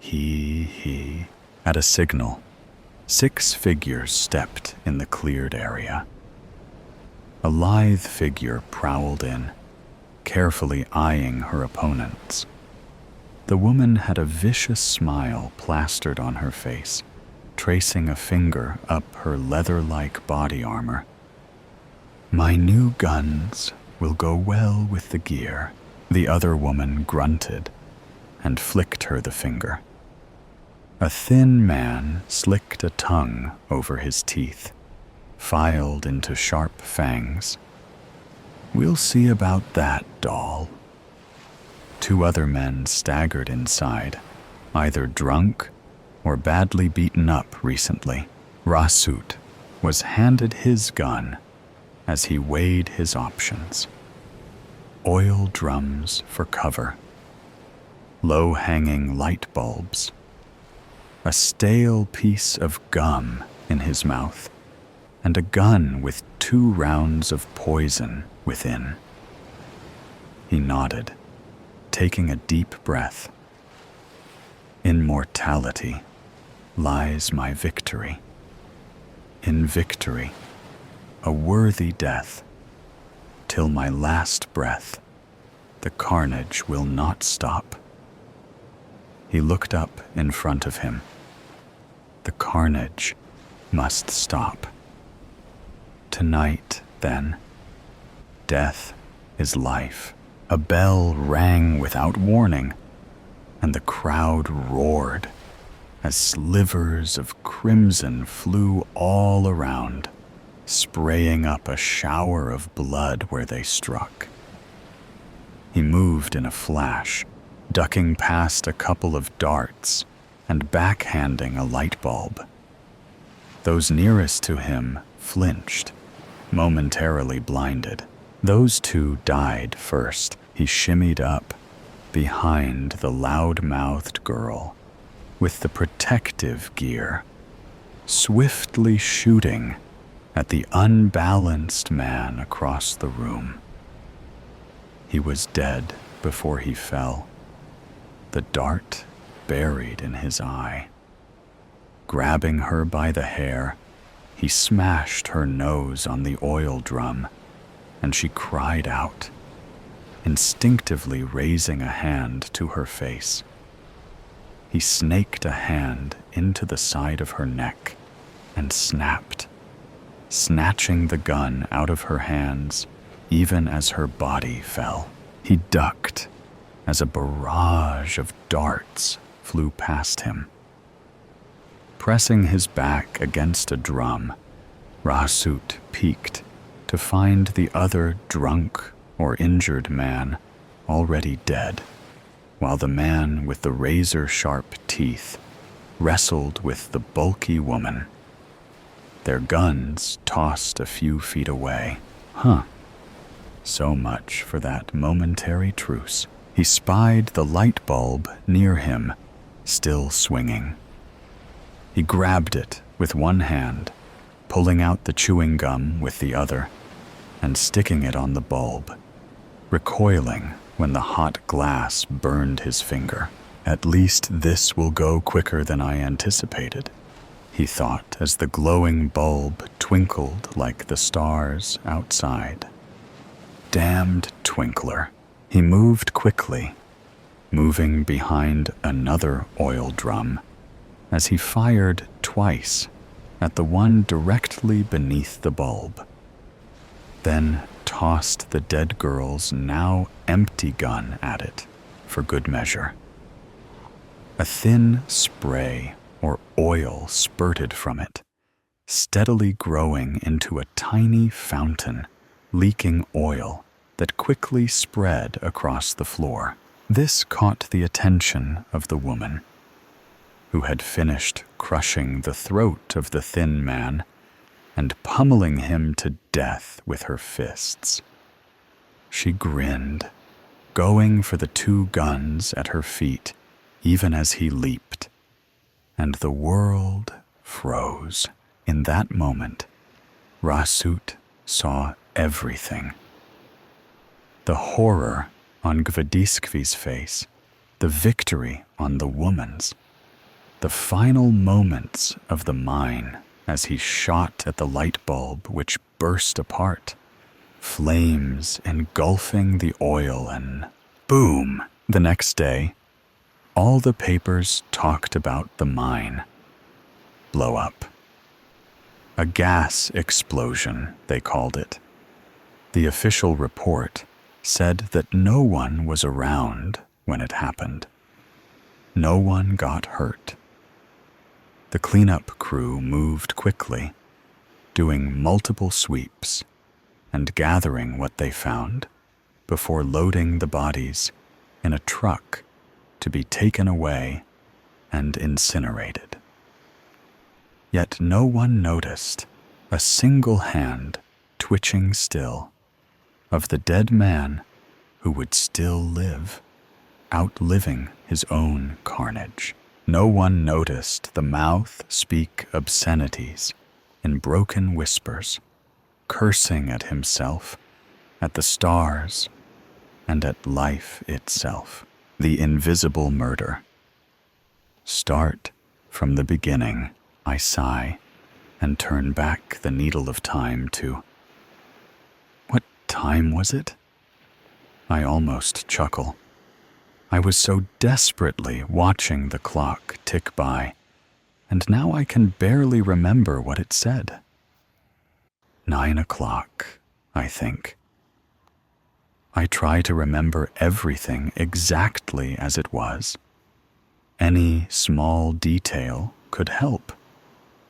He. At a signal, 6 figures stepped in the cleared area. A lithe figure prowled in, carefully eyeing her opponents. The woman had a vicious smile plastered on her face, tracing a finger up her leather-like body armor. "My new guns will go well with the gear," the other woman grunted and flicked her the finger. A thin man slicked a tongue over his teeth, filed into sharp fangs. "We'll see about that, doll." 2 other men staggered inside, either drunk or badly beaten up recently. Rasut was handed his gun as he weighed his options. oil drums for cover, low-hanging light bulbs, a stale piece of gum in his mouth, and a gun with 2 rounds of poison within. He nodded, taking a deep breath. In mortality lies my victory. In victory, a worthy death. Till my last breath, the carnage will not stop. He looked up in front of him. The carnage must stop. Tonight, then, death is life. A bell rang without warning, and the crowd roared as slivers of crimson flew all around, spraying up a shower of blood where they struck. He moved in a flash, ducking past a couple of darts and backhanding a light bulb. Those nearest to him flinched, momentarily blinded. Those 2 died first. He shimmied up behind the loud-mouthed girl with the protective gear, swiftly shooting at the unbalanced man across the room. He was dead before he fell, the dart buried in his eye. Grabbing her by the hair, he smashed her nose on the oil drum, and she cried out, instinctively raising a hand to her face. He snaked a hand into the side of her neck and snapped, snatching the gun out of her hands even as her body fell. He ducked as a barrage of darts flew past him. Pressing his back against a drum, Rasut peeked to find the other drunk or injured man already dead, while the man with the razor-sharp teeth wrestled with the bulky woman. Their guns tossed a few feet away. So much for that momentary truce. He spied the light bulb near him, still swinging. He grabbed it with one hand, pulling out the chewing gum with the other, and sticking it on the bulb, recoiling when the hot glass burned his finger. At least this will go quicker than I anticipated, he thought as the glowing bulb twinkled like the stars outside. Damned twinkler. He moved quickly, moving behind another oil drum, as he fired twice at the one directly beneath the bulb, then tossed the dead girl's now empty gun at it for good measure. A thin spray or oil spurted from it, steadily growing into a tiny fountain, leaking oil that quickly spread across the floor. This caught the attention of the woman, who had finished crushing the throat of the thin man and pummeling him to death with her fists. She grinned, going for the 2 guns at her feet even as he leaped, and the world froze. In that moment, Rasut saw everything. The horror on Gvadiskvi's face, the victory on the woman's, the final moments of the mine as he shot at the light bulb which burst apart, flames engulfing the oil, and boom! The next day, all the papers talked about the mine. Blow up. A gas explosion, they called it. The official report said that no one was around when it happened. No one got hurt. The cleanup crew moved quickly, doing multiple sweeps and gathering what they found before loading the bodies in a truck to be taken away and incinerated. Yet no one noticed a single hand twitching still of the dead man who would still live, outliving his own carnage. No one noticed the mouth speak obscenities in broken whispers, cursing at himself, at the stars, and at life itself. The invisible murder. Start from the beginning, I sigh, and turn back the needle of time to... What time was it? I almost chuckle. I was so desperately watching the clock tick by, and now I can barely remember what it said. 9 o'clock, I think. I try to remember everything exactly as it was. Any small detail could help.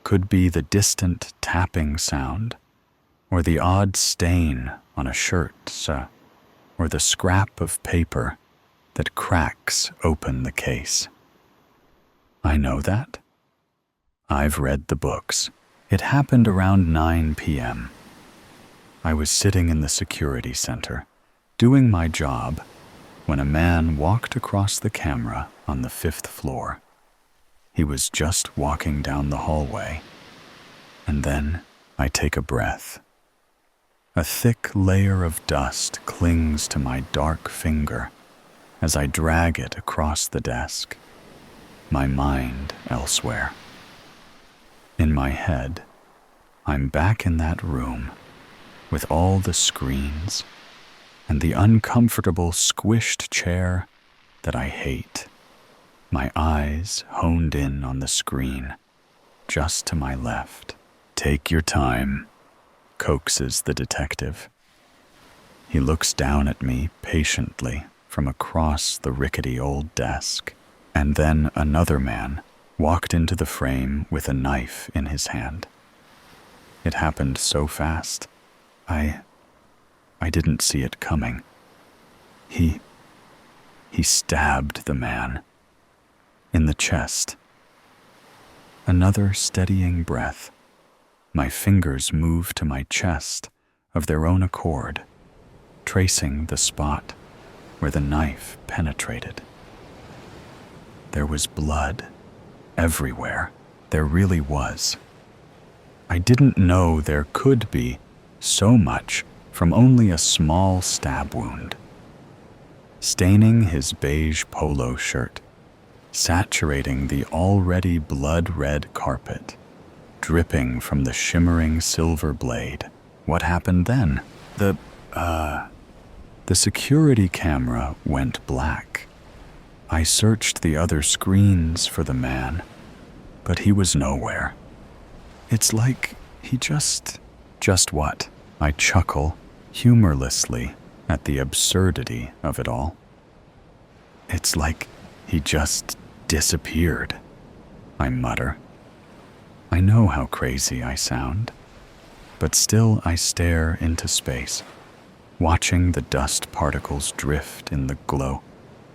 Could be the distant tapping sound, or the odd stain on a shirt, or the scrap of paper that cracks open the case. I know that. I've read the books. It happened around 9 p.m. I was sitting in the security center, doing my job, when a man walked across the camera on the 5th floor. He was just walking down the hallway, and then I take a breath. A thick layer of dust clings to my dark finger as I drag it across the desk, my mind elsewhere. In my head, I'm back in that room with all the screens and the uncomfortable squished chair that I hate, my eyes honed in on the screen just to my left. Take your time, coaxes the detective. He looks down at me patiently from across the rickety old desk, and then another man walked into the frame with a knife in his hand. It happened so fast, I didn't see it coming. He stabbed the man in the chest. Another steadying breath. My fingers move to my chest of their own accord, tracing the spot where the knife penetrated. There was blood everywhere. There really was. I didn't know there could be so much from only a small stab wound. Staining his beige polo shirt, saturating the already blood-red carpet, dripping from the shimmering silver blade. What happened then? The security camera went black. I searched the other screens for the man, but he was nowhere. It's like he just what? I chuckle humorlessly at the absurdity of it all. It's like he just disappeared, I mutter. I know how crazy I sound, but still I stare into space, watching the dust particles drift in the glow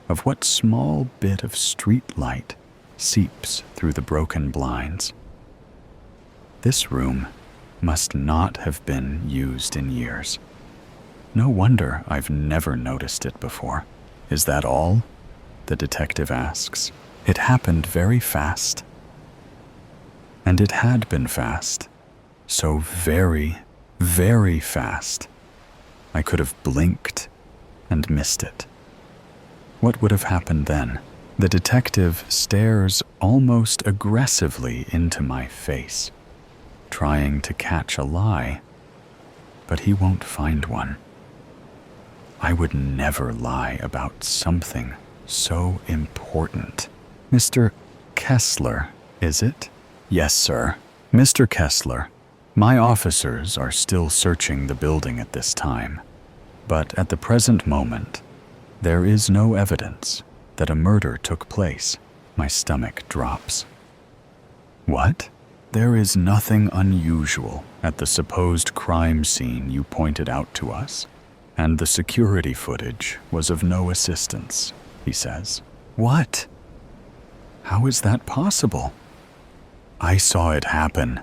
of what small bit of street light seeps through the broken blinds. This room must not have been used in years. No wonder I've never noticed it before. Is that all? The detective asks. It happened very fast. And it had been fast. So very, very fast. I could have blinked and missed it. What would have happened then? The detective stares almost aggressively into my face, trying to catch a lie, but he won't find one. I would never lie about something so important. Mr. Kessler, is it? Yes, sir. Mr. Kessler, my officers are still searching the building at this time, but at the present moment, there is no evidence that a murder took place. My stomach drops. What? There is nothing unusual at the supposed crime scene you pointed out to us, and the security footage was of no assistance, he says. What? How is that possible? I saw it happen,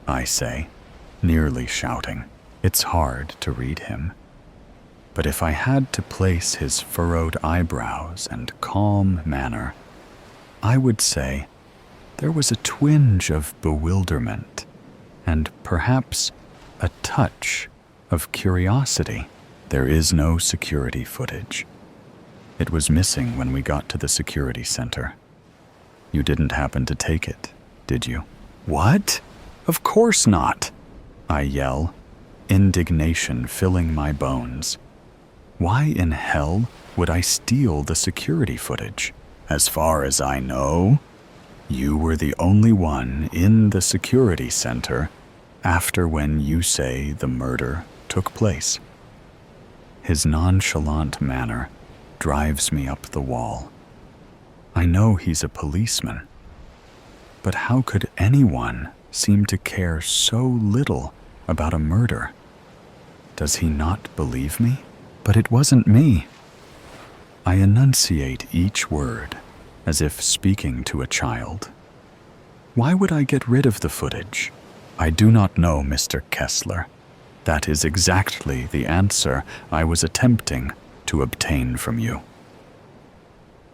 I say, nearly shouting. It's hard to read him. But if I had to place his furrowed eyebrows and calm manner, I would say there was a twinge of bewilderment and perhaps a touch of curiosity. There is no security footage. It was missing when we got to the security center. You didn't happen to take it, did you? What? Of course not, I yell, indignation filling my bones. Why in hell would I steal the security footage? As far as I know, you were the only one in the security center after when you say the murder took place. His nonchalant manner drives me up the wall. I know he's a policeman, but how could anyone seem to care so little about a murder? Does he not believe me? But it wasn't me. I enunciate each word as if speaking to a child. Why would I get rid of the footage? I do not know, Mr. Kessler. That is exactly the answer I was attempting to obtain from you.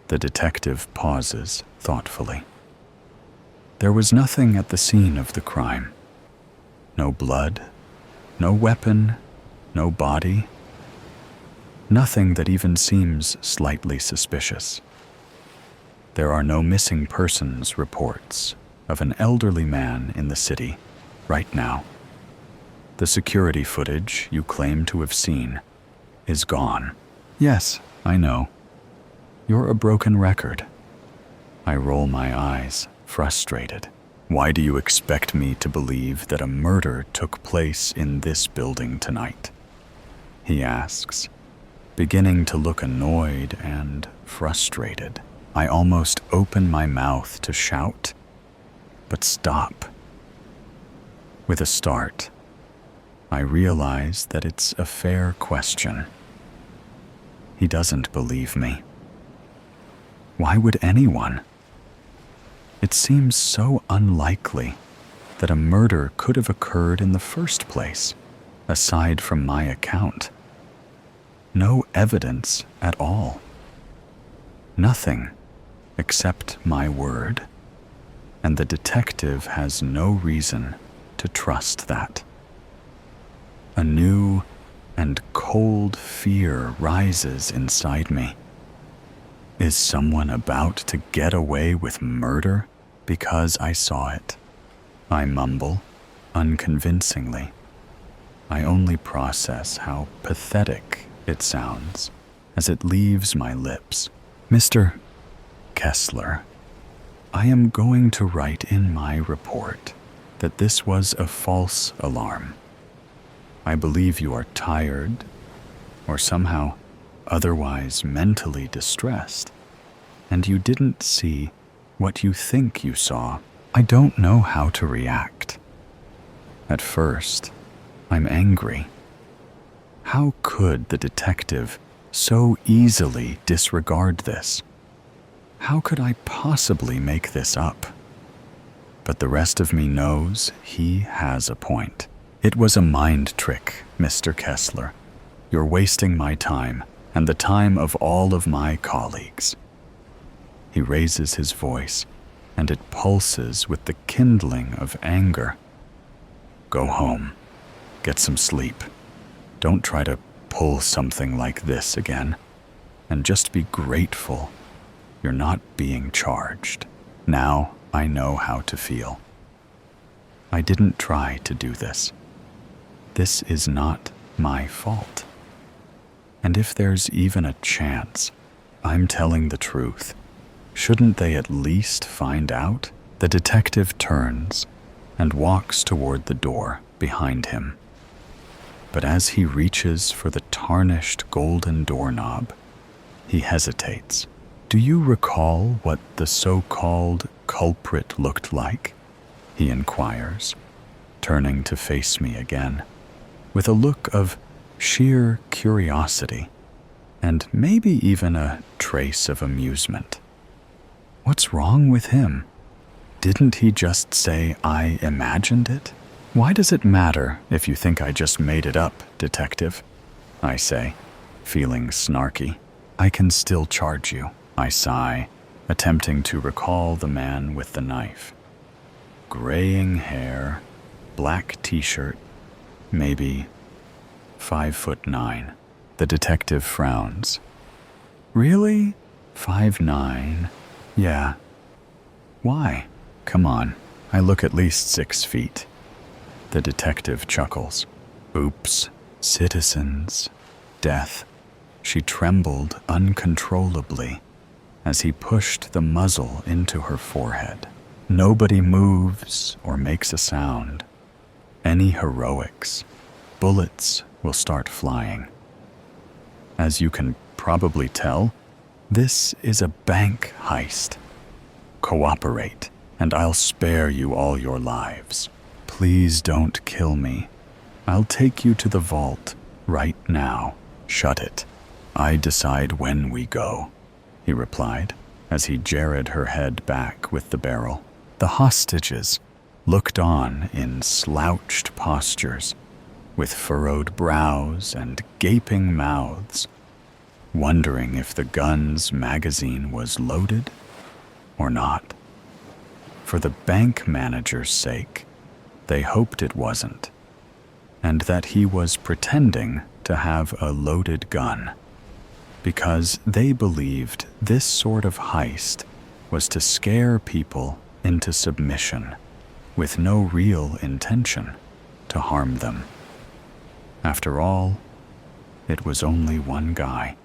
The detective pauses thoughtfully. There was nothing at the scene of the crime. No blood, no weapon, no body. Nothing that even seems slightly suspicious. There are no missing persons reports of an elderly man in the city right now. The security footage you claim to have seen is gone. Yes, I know. You're a broken record. I roll my eyes, frustrated. Why do you expect me to believe that a murder took place in this building tonight? He asks, beginning to look annoyed and frustrated. I almost open my mouth to shout, but stop. With a start, I realize that it's a fair question. He doesn't believe me. Why would anyone? It seems so unlikely that a murder could have occurred in the first place, aside from my account. No evidence at all. Nothing except my word, and the detective has no reason to trust that. A new and cold fear rises inside me. Is someone about to get away with murder because I saw it? I mumble, unconvincingly. I only process how pathetic it sounds as it leaves my lips. Mr. Kessler, I am going to write in my report that this was a false alarm. I believe you are tired or somehow otherwise mentally distressed, and you didn't see what you think you saw. I don't know how to react. At first, I'm angry. How could the detective so easily disregard this? How could I possibly make this up? But the rest of me knows he has a point. It was a mind trick, Mr. Kessler. You're wasting my time and the time of all of my colleagues. He raises his voice, and it pulses with the kindling of anger. Go home. Get some sleep. Don't try to pull something like this again. And just be grateful you're not being charged. Now I know how to feel. I didn't try to do this. This is not my fault. And if there's even a chance I'm telling the truth, shouldn't they at least find out? The detective turns and walks toward the door behind him. But as he reaches for the tarnished golden doorknob, he hesitates. Do you recall what the so-called culprit looked like? He inquires, turning to face me again, with a look of sheer curiosity and maybe even a trace of amusement. What's wrong with him? Didn't he just say I imagined it? Why does it matter if you think I just made it up, detective? I say, feeling snarky. I can still charge you, I sigh, attempting to recall the man with the knife. Graying hair, black t-shirt, maybe 5'9". The detective frowns. Really? 5'9"? Yeah. Why? Come on, I look at least 6 feet. The detective chuckles. Oops, citizens, death. She trembled uncontrollably as he pushed the muzzle into her forehead. Nobody moves or makes a sound. Any heroics, bullets will start flying. As you can probably tell, this is a bank heist. Cooperate, and I'll spare you all your lives. Please don't kill me. I'll take you to the vault right now. Shut it. I decide when we go, he replied as he jarred her head back with the barrel. The hostages looked on in slouched postures, with furrowed brows and gaping mouths, wondering if the gun's magazine was loaded or not. For the bank manager's sake, they hoped it wasn't, and that he was pretending to have a loaded gun, because they believed this sort of heist was to scare people into submission, with no real intention to harm them. After all, it was only one guy,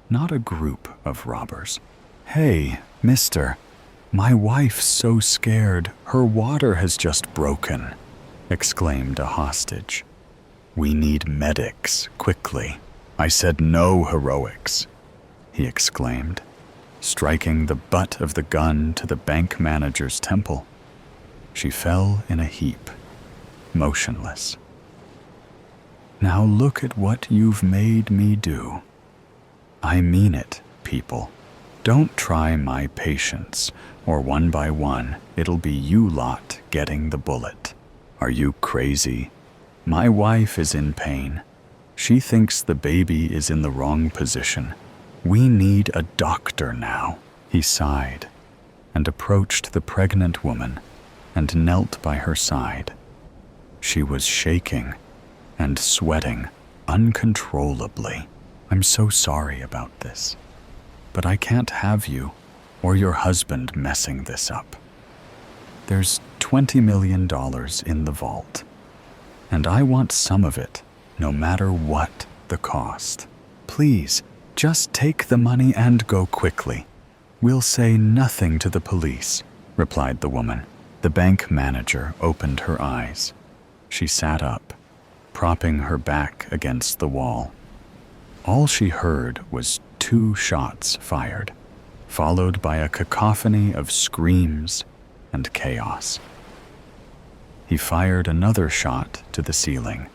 not a group of robbers. Hey, mister, my wife's so scared her water has just broken, exclaimed a hostage. We need medics, quickly. I said no heroics, he exclaimed, striking the butt of the gun to the bank manager's temple. She fell in a heap, motionless. Now look at what you've made me do. I mean it, people. Don't try my patience, or one by one, it'll be you lot getting the bullet. Are you crazy? My wife is in pain. She thinks the baby is in the wrong position. We need a doctor now. He sighed and approached the pregnant woman and knelt by her side. She was shaking and sweating uncontrollably. I'm so sorry about this, but I can't have you or your husband messing this up. There's $20 million in the vault, and I want some of it, no matter what the cost. Please, just take the money and go quickly. We'll say nothing to the police, replied the woman. The bank manager opened her eyes. She sat up, propping her back against the wall. All she heard was 2 shots fired, followed by a cacophony of screams and chaos. He fired another shot to the ceiling,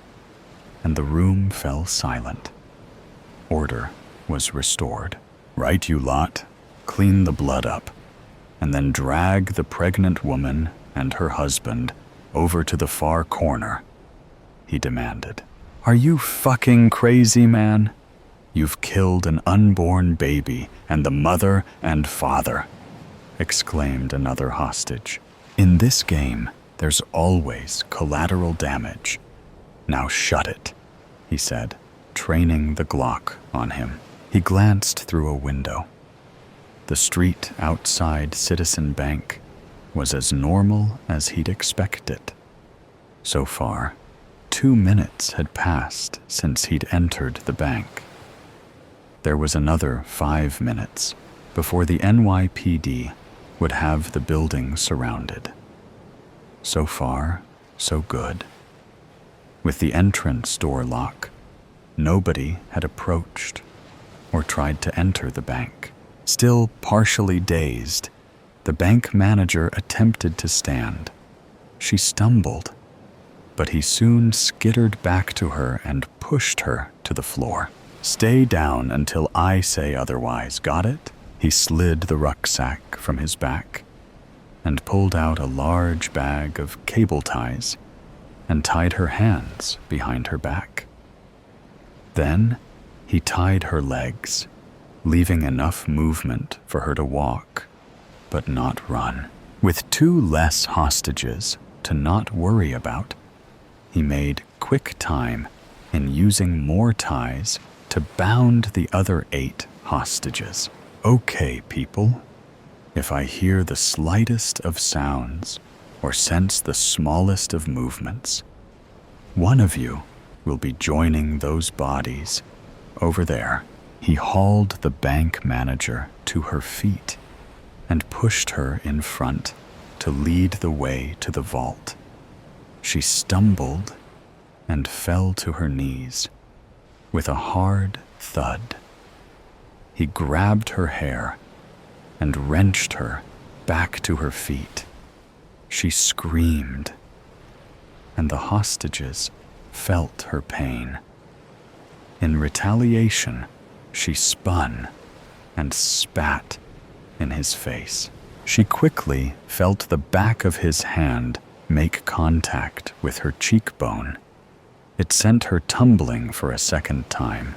and the room fell silent. Order was restored. Right, you lot, clean the blood up, and then drag the pregnant woman and her husband over to the far corner, he demanded. Are you fucking crazy, man? You've killed an unborn baby and the mother and father, exclaimed another hostage. In this game, there's always collateral damage. Now shut it, he said, training the Glock on him. He glanced through a window. The street outside Citizen Bank was as normal as he'd expect it. So far, 2 minutes had passed since he'd entered the bank. There was another 5 minutes before the NYPD would have the building surrounded. So far, so good. With the entrance door lock, nobody had approached or tried to enter the bank. Still partially dazed, the bank manager attempted to stand. She stumbled, but he soon skittered back to her and pushed her to the floor. Stay down until I say otherwise, got it? He slid the rucksack from his back and pulled out a large bag of cable ties and tied her hands behind her back. Then He tied her legs, leaving enough movement for her to walk, but not run. With 2 less hostages to not worry about, he made quick time in using more ties to bound the other 8 hostages. Okay, people, if I hear the slightest of sounds or sense the smallest of movements, one of you will be joining those bodies over there. He hauled the bank manager to her feet and pushed her in front to lead the way to the vault. She stumbled and fell to her knees with a hard thud. He grabbed her hair and wrenched her back to her feet. She screamed, and the hostages felt her pain. In retaliation, she spun and spat in his face. She quickly felt the back of his hand make contact with her cheekbone. It sent her tumbling for a second time,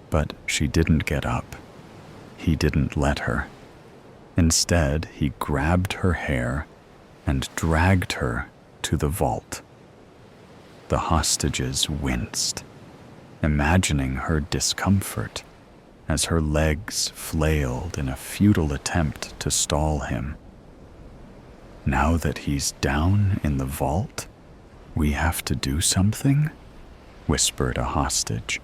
but she didn't get up. He didn't let her. Instead, he grabbed her hair and dragged her to the vault. The hostages winced, imagining her discomfort as her legs flailed in a futile attempt to stall him. Now that he's down in the vault, we have to do something, whispered a hostage.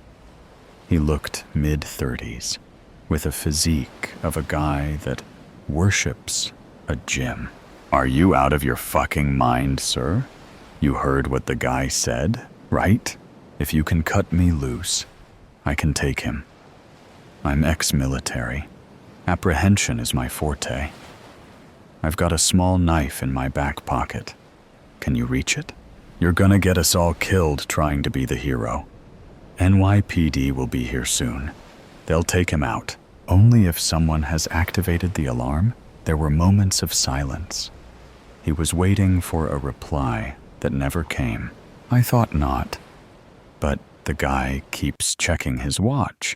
He looked mid-30s, with a physique of a guy that worships a gym. Are you out of your fucking mind, sir? You heard what the guy said, right? If you can cut me loose, I can take him. I'm ex-military. Apprehension is my forte. I've got a small knife in my back pocket. Can you reach it? You're gonna get us all killed trying to be the hero. NYPD will be here soon. They'll take him out. Only if someone has activated the alarm. There were moments of silence. He was waiting for a reply that never came. I thought not. But the guy keeps checking his watch,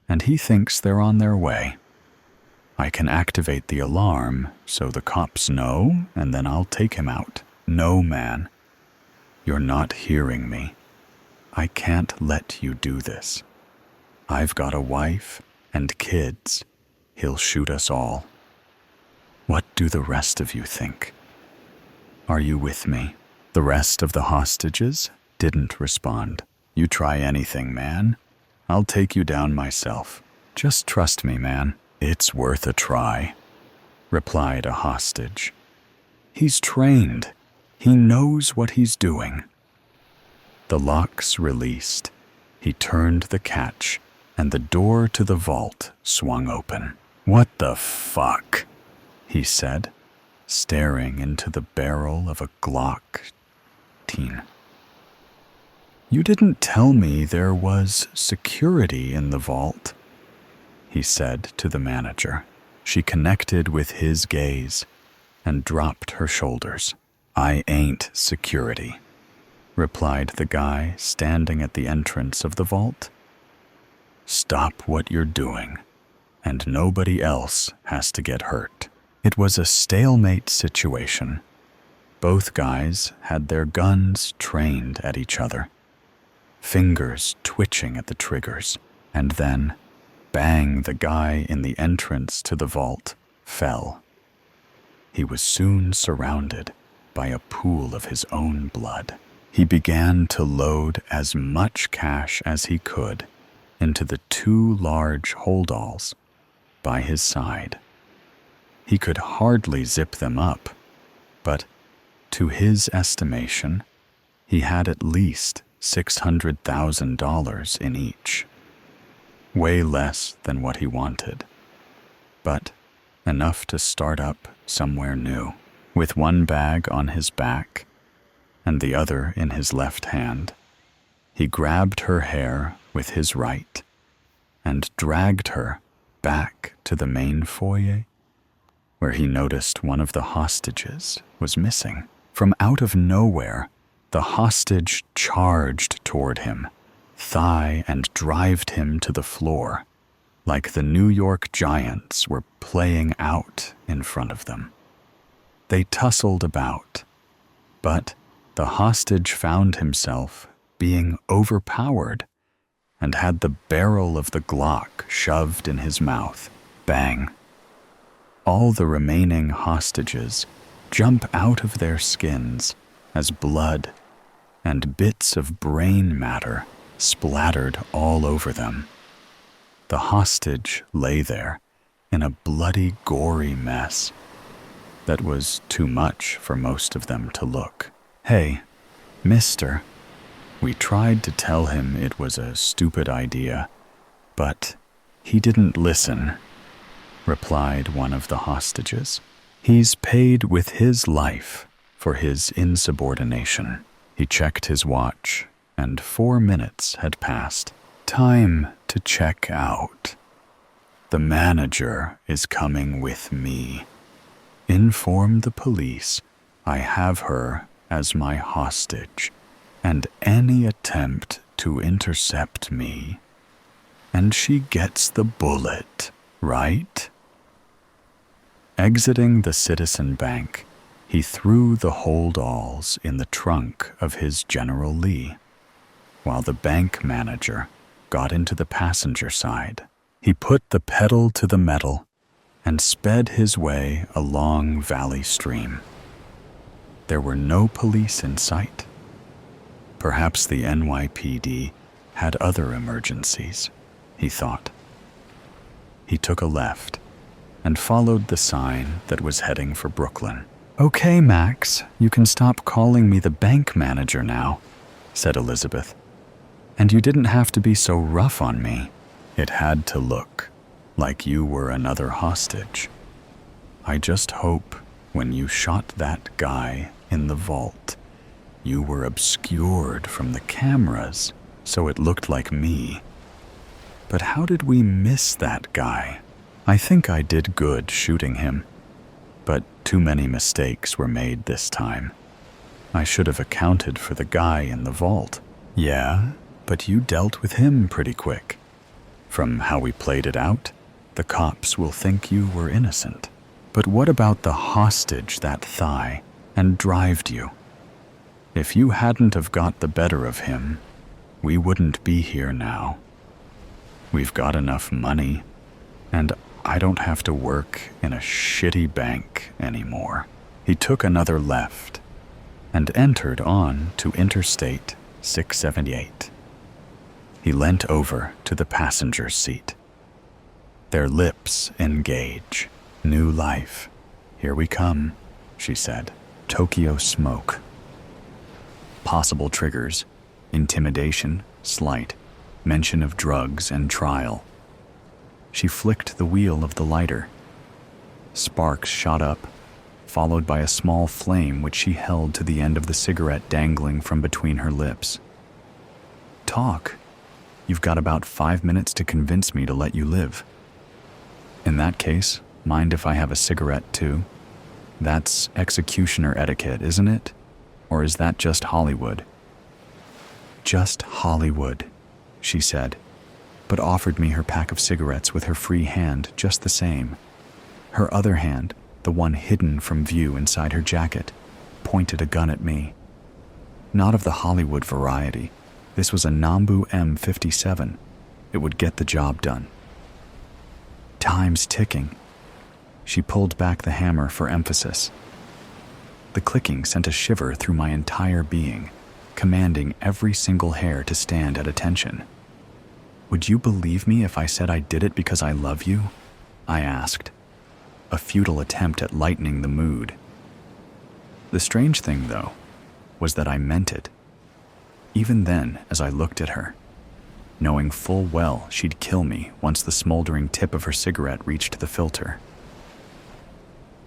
and he thinks they're on their way. I can activate the alarm so the cops know, and then I'll take him out. No, man. You're not hearing me. I can't let you do this. I've got a wife and kids. He'll shoot us all. What do the rest of you think? Are you with me? The rest of the hostages didn't respond. You try anything, man. I'll take you down myself. Just trust me, man. It's worth a try, replied a hostage. He's trained. He knows what he's doing. The locks released. He turned the catch, and the door to the vault swung open. What the fuck? He said, staring into the barrel of a Glock 19. You didn't tell me there was security in the vault, he said to the manager. She connected with his gaze and dropped her shoulders. I ain't security, replied the guy standing at the entrance of the vault. Stop what you're doing, and nobody else has to get hurt. It was a stalemate situation. Both guys had their guns trained at each other, fingers twitching at the triggers, and then, bang, the guy in the entrance to the vault fell. He was soon surrounded by a pool of his own blood. He began to load as much cash as he could into the 2 large holdalls by his side. He could hardly zip them up, but to his estimation, he had at least $600,000 in each. Way less than what he wanted, but enough to start up somewhere new. With one bag on his back and the other in his left hand, he grabbed her hair with his right and dragged her back to the main foyer, where he noticed one of the hostages was missing. From out of nowhere, the hostage charged toward him, thigh and drived him to the floor, like the New York Giants were playing out in front of them. They tussled about, but the hostage found himself being overpowered and had the barrel of the Glock shoved in his mouth. Bang! All the remaining hostages jump out of their skins as blood and bits of brain matter splattered all over them. The hostage lay there in a bloody, gory mess that was too much for most of them to look. "Hey, mister," we tried to tell him it was a stupid idea, but he didn't listen, replied one of the hostages. "He's paid with his life for his insubordination." He checked his watch, and 4 minutes had passed. "Time to check out. The manager is coming with me. Inform the police I have her as my hostage, and any attempt to intercept me, and she gets the bullet, right?" Exiting the Citizen Bank, he threw the holdalls in the trunk of his General Lee, while the bank manager got into the passenger side. He put the pedal to the metal and sped his way along Valley Stream. There were no police in sight. Perhaps the NYPD had other emergencies, he thought. He took a left and followed the sign that was heading for Brooklyn. "Okay, Max, you can stop calling me the bank manager now," said Elizabeth. "And you didn't have to be so rough on me. It had to look like you were another hostage. I just hope when you shot that guy in the vault, you were obscured from the cameras so it looked like me. But how did we miss that guy? I think I did good shooting him, but too many mistakes were made this time. I should have accounted for the guy in the vault." "Yeah, but you dealt with him pretty quick. From how we played it out, the cops will think you were innocent. But what about the hostage that thigh and drived you? If you hadn't have got the better of him, we wouldn't be here now. We've got enough money, and I don't have to work in a shitty bank anymore." He took another left and entered on to Interstate 678. He leant over to the passenger's seat. Their lips engage. "New life. Here we come," she said. "Tokyo smoke. Possible triggers: intimidation, slight, mention of drugs, and trial." She flicked the wheel of the lighter. Sparks shot up, followed by a small flame which she held to the end of the cigarette dangling from between her lips. "Talk. You've got about 5 minutes to convince me to let you live." "In that case, mind if I have a cigarette too? That's executioner etiquette, isn't it? Or is that just Hollywood?" "Just Hollywood," she said, but offered me her pack of cigarettes with her free hand just the same. Her other hand, the one hidden from view inside her jacket, pointed a gun at me. Not of the Hollywood variety. This was a Nambu M57. It would get the job done. Time's ticking. She pulled back the hammer for emphasis. The clicking sent a shiver through my entire being, commanding every single hair to stand at attention. "Would you believe me if I said I did it because I love you?" I asked, a futile attempt at lightening the mood. The strange thing, though, was that I meant it. Even then, as I looked at her, knowing full well she'd kill me once the smoldering tip of her cigarette reached the filter.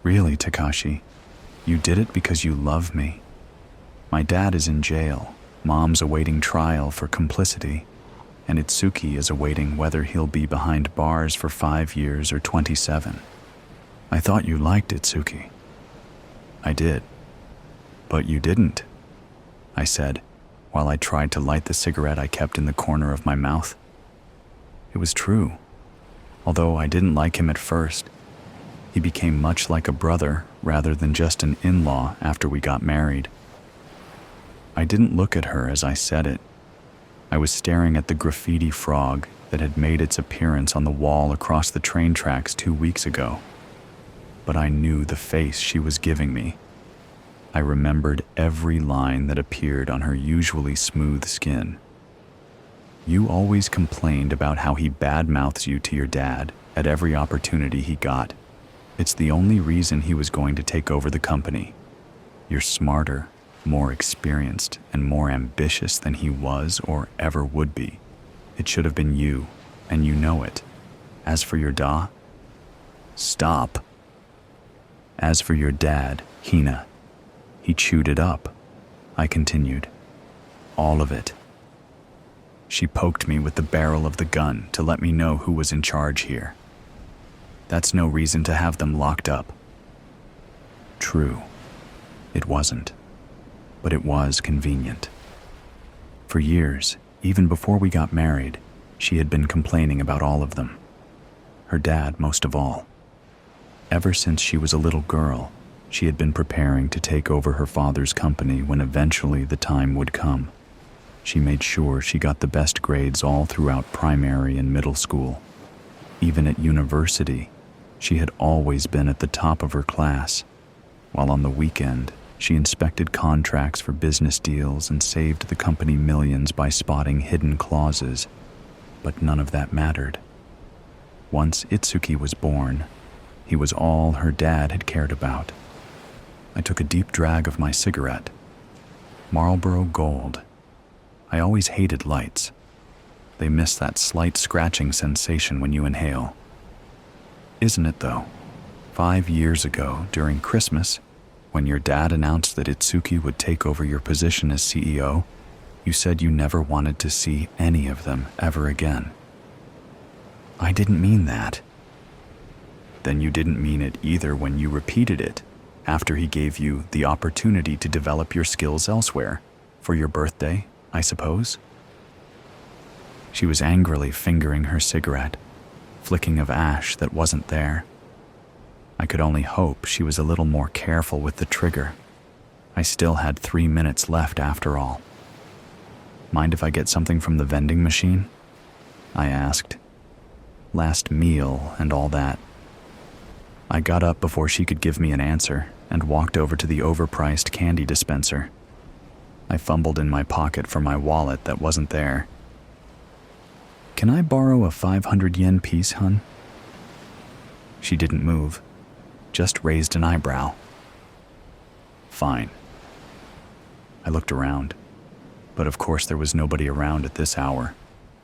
"Really, Takashi, you did it because you love me. My dad is in jail, Mom's awaiting trial for complicity, and Itsuki is awaiting whether he'll be behind bars for 5 years or 27. I thought you liked Itsuki." "I did. But you didn't," I said, while I tried to light the cigarette I kept in the corner of my mouth. It was true. Although I didn't like him at first, he became much like a brother rather than just an in-law after we got married. I didn't look at her as I said it. I was staring at the graffiti frog that had made its appearance on the wall across the train tracks 2 weeks ago. But I knew the face she was giving me. I remembered every line that appeared on her usually smooth skin. You always complained about how he badmouths you to your dad at every opportunity he got. It's the only reason he was going to take over the company. You're smarter, more experienced, and more ambitious than he was or ever would be. It should have been you, and you know it. As for your da, stop. As for your dad, Hina, he chewed it up. I continued. All of it. She poked me with the barrel of the gun to let me know who was in charge here. That's no reason to have them locked up. True, it wasn't, but it was convenient. For years, even before we got married, she had been complaining about all of them. Her dad most of all. Ever since she was a little girl, she had been preparing to take over her father's company when eventually the time would come. She made sure she got the best grades all throughout primary and middle school. Even at university, she had always been at the top of her class, while on the weekend, she inspected contracts for business deals and saved the company millions by spotting hidden clauses. But none of that mattered. Once Itsuki was born, he was all her dad had cared about. I took a deep drag of my cigarette. Marlboro Gold. I always hated lights. They miss that slight scratching sensation when you inhale. Isn't it though? 5 years ago, during Christmas, when your dad announced that Itsuki would take over your position as CEO, you said you never wanted to see any of them ever again. I didn't mean that. Then you didn't mean it either when you repeated it after he gave you the opportunity to develop your skills elsewhere, for your birthday, I suppose? She was angrily fingering her cigarette, flicking of ash that wasn't there. I could only hope she was a little more careful with the trigger. I still had 3 minutes left after all. Mind if I get something from the vending machine? I asked. Last meal and all that. I got up before she could give me an answer and walked over to the overpriced candy dispenser. I fumbled in my pocket for my wallet that wasn't there. Can I borrow a 500 yen piece, hun? She didn't move, just raised an eyebrow. Fine. I looked around, but of course there was nobody around at this hour.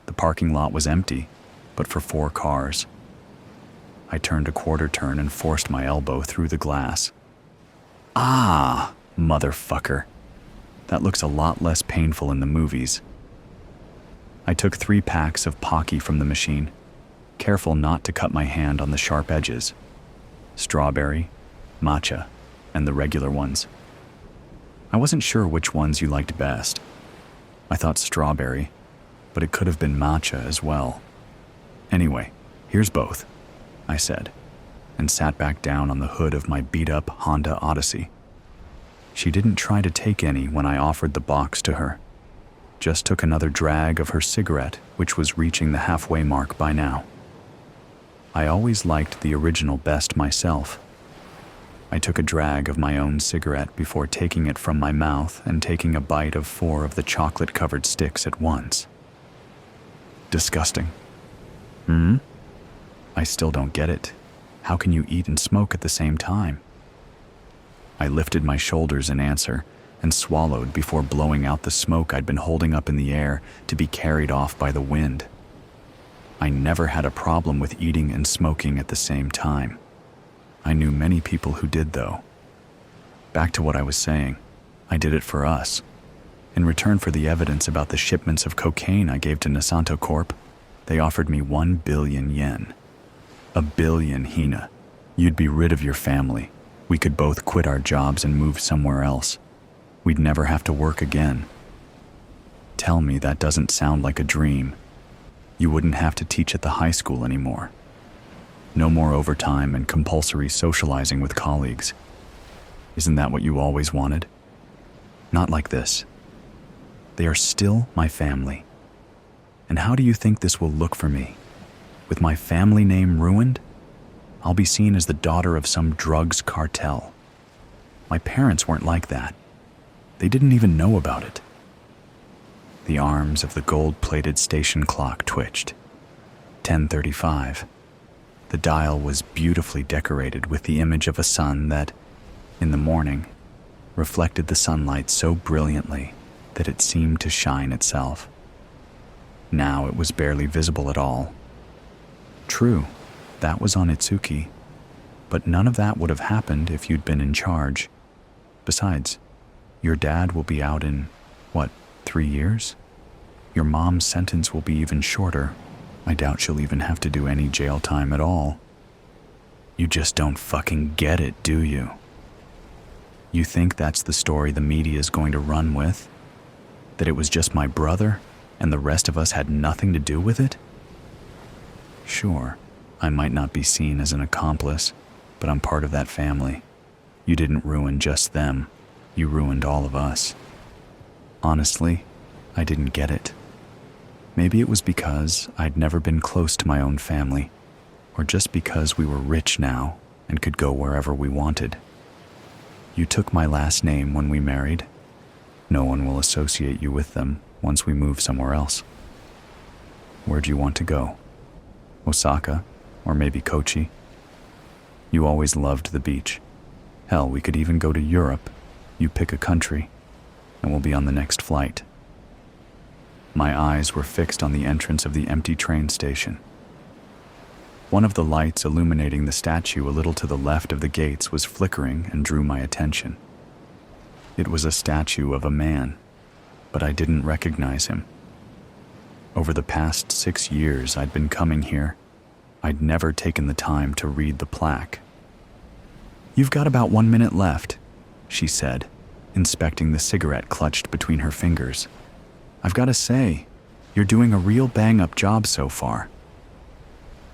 The parking lot was empty, but for 4 cars. I turned a quarter turn and forced my elbow through the glass. Ah, motherfucker. That looks a lot less painful in the movies. I took 3 packs of Pocky from the machine, careful not to cut my hand on the sharp edges. Strawberry, matcha, and the regular ones. I wasn't sure which ones you liked best. I thought strawberry, but it could have been matcha as well. Anyway, here's both, I said, and sat back down on the hood of my beat-up Honda Odyssey. She didn't try to take any when I offered the box to her. Just took another drag of her cigarette, which was reaching the halfway mark by now. I always liked the original best myself. I took a drag of my own cigarette before taking it from my mouth and taking a bite of 4 of the chocolate-covered sticks at once. Disgusting. I still don't get it. How can you eat and smoke at the same time? I lifted my shoulders in answer and swallowed before blowing out the smoke I'd been holding up in the air to be carried off by the wind. I never had a problem with eating and smoking at the same time. I knew many people who did, though. Back to what I was saying, I did it for us. In return for the evidence about the shipments of cocaine I gave to Nisanto Corp., they offered me 1 billion yen. 1 billion hina. You'd be rid of your family. We could both quit our jobs and move somewhere else. We'd never have to work again. Tell me that doesn't sound like a dream. You wouldn't have to teach at the high school anymore. No more overtime and compulsory socializing with colleagues. Isn't that what you always wanted? Not like this. They are still my family. And how do you think this will look for me? With my family name ruined? I'll be seen as the daughter of some drugs cartel. My parents weren't like that. They didn't even know about it. The arms of the gold-plated station clock twitched. 10:35. The dial was beautifully decorated with the image of a sun that, in the morning, reflected the sunlight so brilliantly that it seemed to shine itself. Now it was barely visible at all. True, that was on Itsuki, but none of that would have happened if you'd been in charge. Besides, your dad will be out in, 3 years? Your mom's sentence will be even shorter. I doubt she'll even have to do any jail time at all. You just don't fucking get it, do you? You think that's the story the media is going to run with? That it was just my brother and the rest of us had nothing to do with it? Sure, I might not be seen as an accomplice, but I'm part of that family. You didn't ruin just them. You ruined all of us. Honestly, I didn't get it. Maybe it was because I'd never been close to my own family, or just because we were rich now and could go wherever we wanted. You took my last name when we married. No one will associate you with them once we move somewhere else. Where do you want to go? Osaka, or maybe Kochi? You always loved the beach. Hell, we could even go to Europe. You pick a country, and we'll be on the next flight. My eyes were fixed on the entrance of the empty train station. One of the lights illuminating the statue a little to the left of the gates was flickering and drew my attention. It was a statue of a man, but I didn't recognize him. Over the past 6 years I'd been coming here, I'd never taken the time to read the plaque. "You've got about 1 minute left," she said, inspecting the cigarette clutched between her fingers. "I've got to say, you're doing a real bang-up job so far."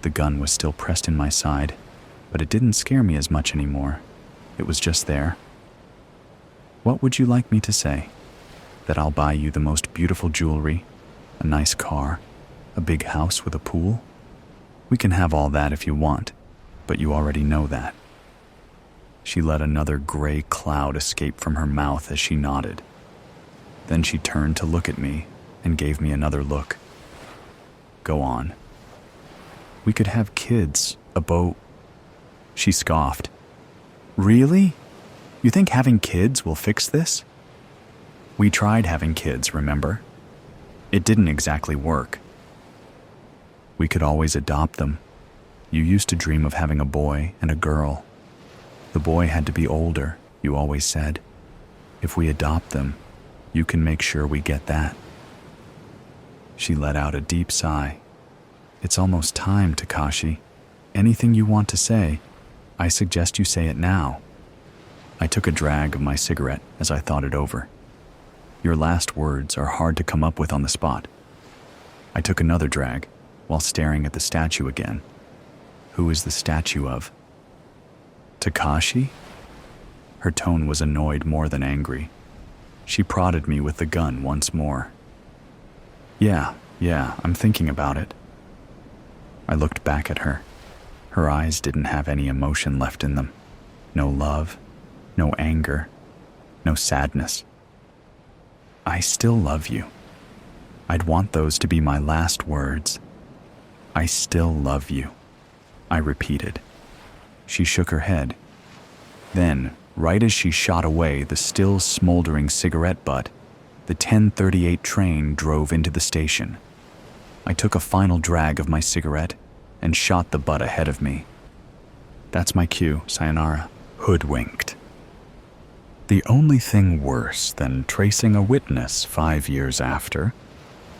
The gun was still pressed in my side, but it didn't scare me as much anymore. It was just there. "What would you like me to say? That I'll buy you the most beautiful jewelry, a nice car, a big house with a pool? We can have all that if you want, but you already know that." She let another gray cloud escape from her mouth as she nodded. Then she turned to look at me and gave me another look. "Go on." "We could have kids, a boat." She scoffed. "Really? You think having kids will fix this?" "We tried having kids, remember? It didn't exactly work." "We could always adopt them. You used to dream of having a boy and a girl. The boy had to be older, you always said. If we adopt them, you can make sure we get that." She let out a deep sigh. "It's almost time, Takashi. Anything you want to say, I suggest you say it now." I took a drag of my cigarette as I thought it over. Your last words are hard to come up with on the spot. I took another drag while staring at the statue again. Who is the statue of? Takashi? Her tone was annoyed more than angry. She prodded me with the gun once more. Yeah, I'm thinking about it." I looked back at her. Her eyes didn't have any emotion left in them. No love, no anger, no sadness. "I still love you. I'd want those to be my last words. I still love you," I repeated. She shook her head. Then, right as she shot away the still smoldering cigarette butt, the 10:38 train drove into the station. I took a final drag of my cigarette and shot the butt ahead of me. "That's my cue, sayonara." Hoodwinked. The only thing worse than tracing a witness 5 years after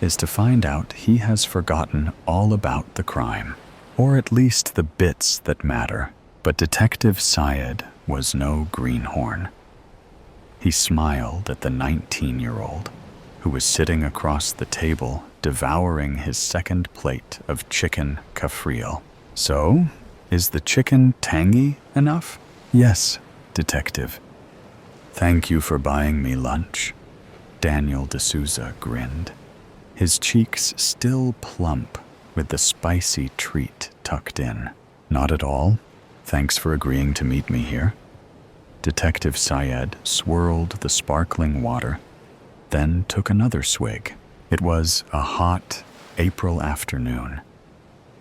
is to find out he has forgotten all about the crime, or at least the bits that matter. But Detective Syed was no greenhorn. He smiled at the 19-year-old. who was sitting across the table devouring his second plate of chicken kafriel. So, is the chicken tangy enough? Yes, detective. Thank you for buying me lunch. Daniel D'Souza grinned, his cheeks still plump with the spicy treat tucked in. Not at all. Thanks for agreeing to meet me here. Detective Syed swirled the sparkling water, then took another swig. It was a hot April afternoon,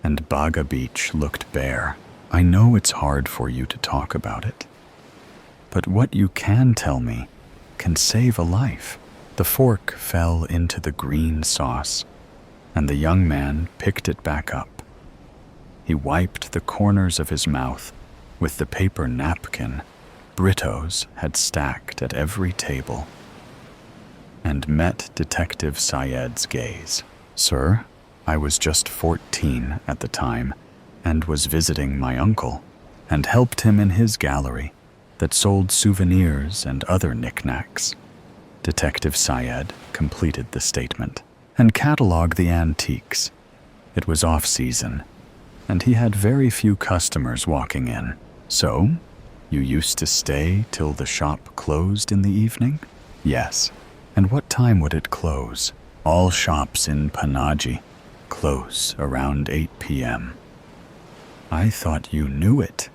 and Baga Beach looked bare. I know it's hard for you to talk about it, but what you can tell me can save a life. The fork fell into the green sauce, and the young man picked it back up. He wiped the corners of his mouth with the paper napkin Britos had stacked at every table, and met Detective Syed's gaze. Sir, I was just 14 at the time and was visiting my uncle and helped him in his gallery that sold souvenirs and other knickknacks. Detective Syed completed the statement and cataloged the antiques. It was off-season, and he had very few customers walking in. So, you used to stay till the shop closed in the evening? Yes. And what time would it close? All shops in Panaji close around 8 p.m. I thought you knew it,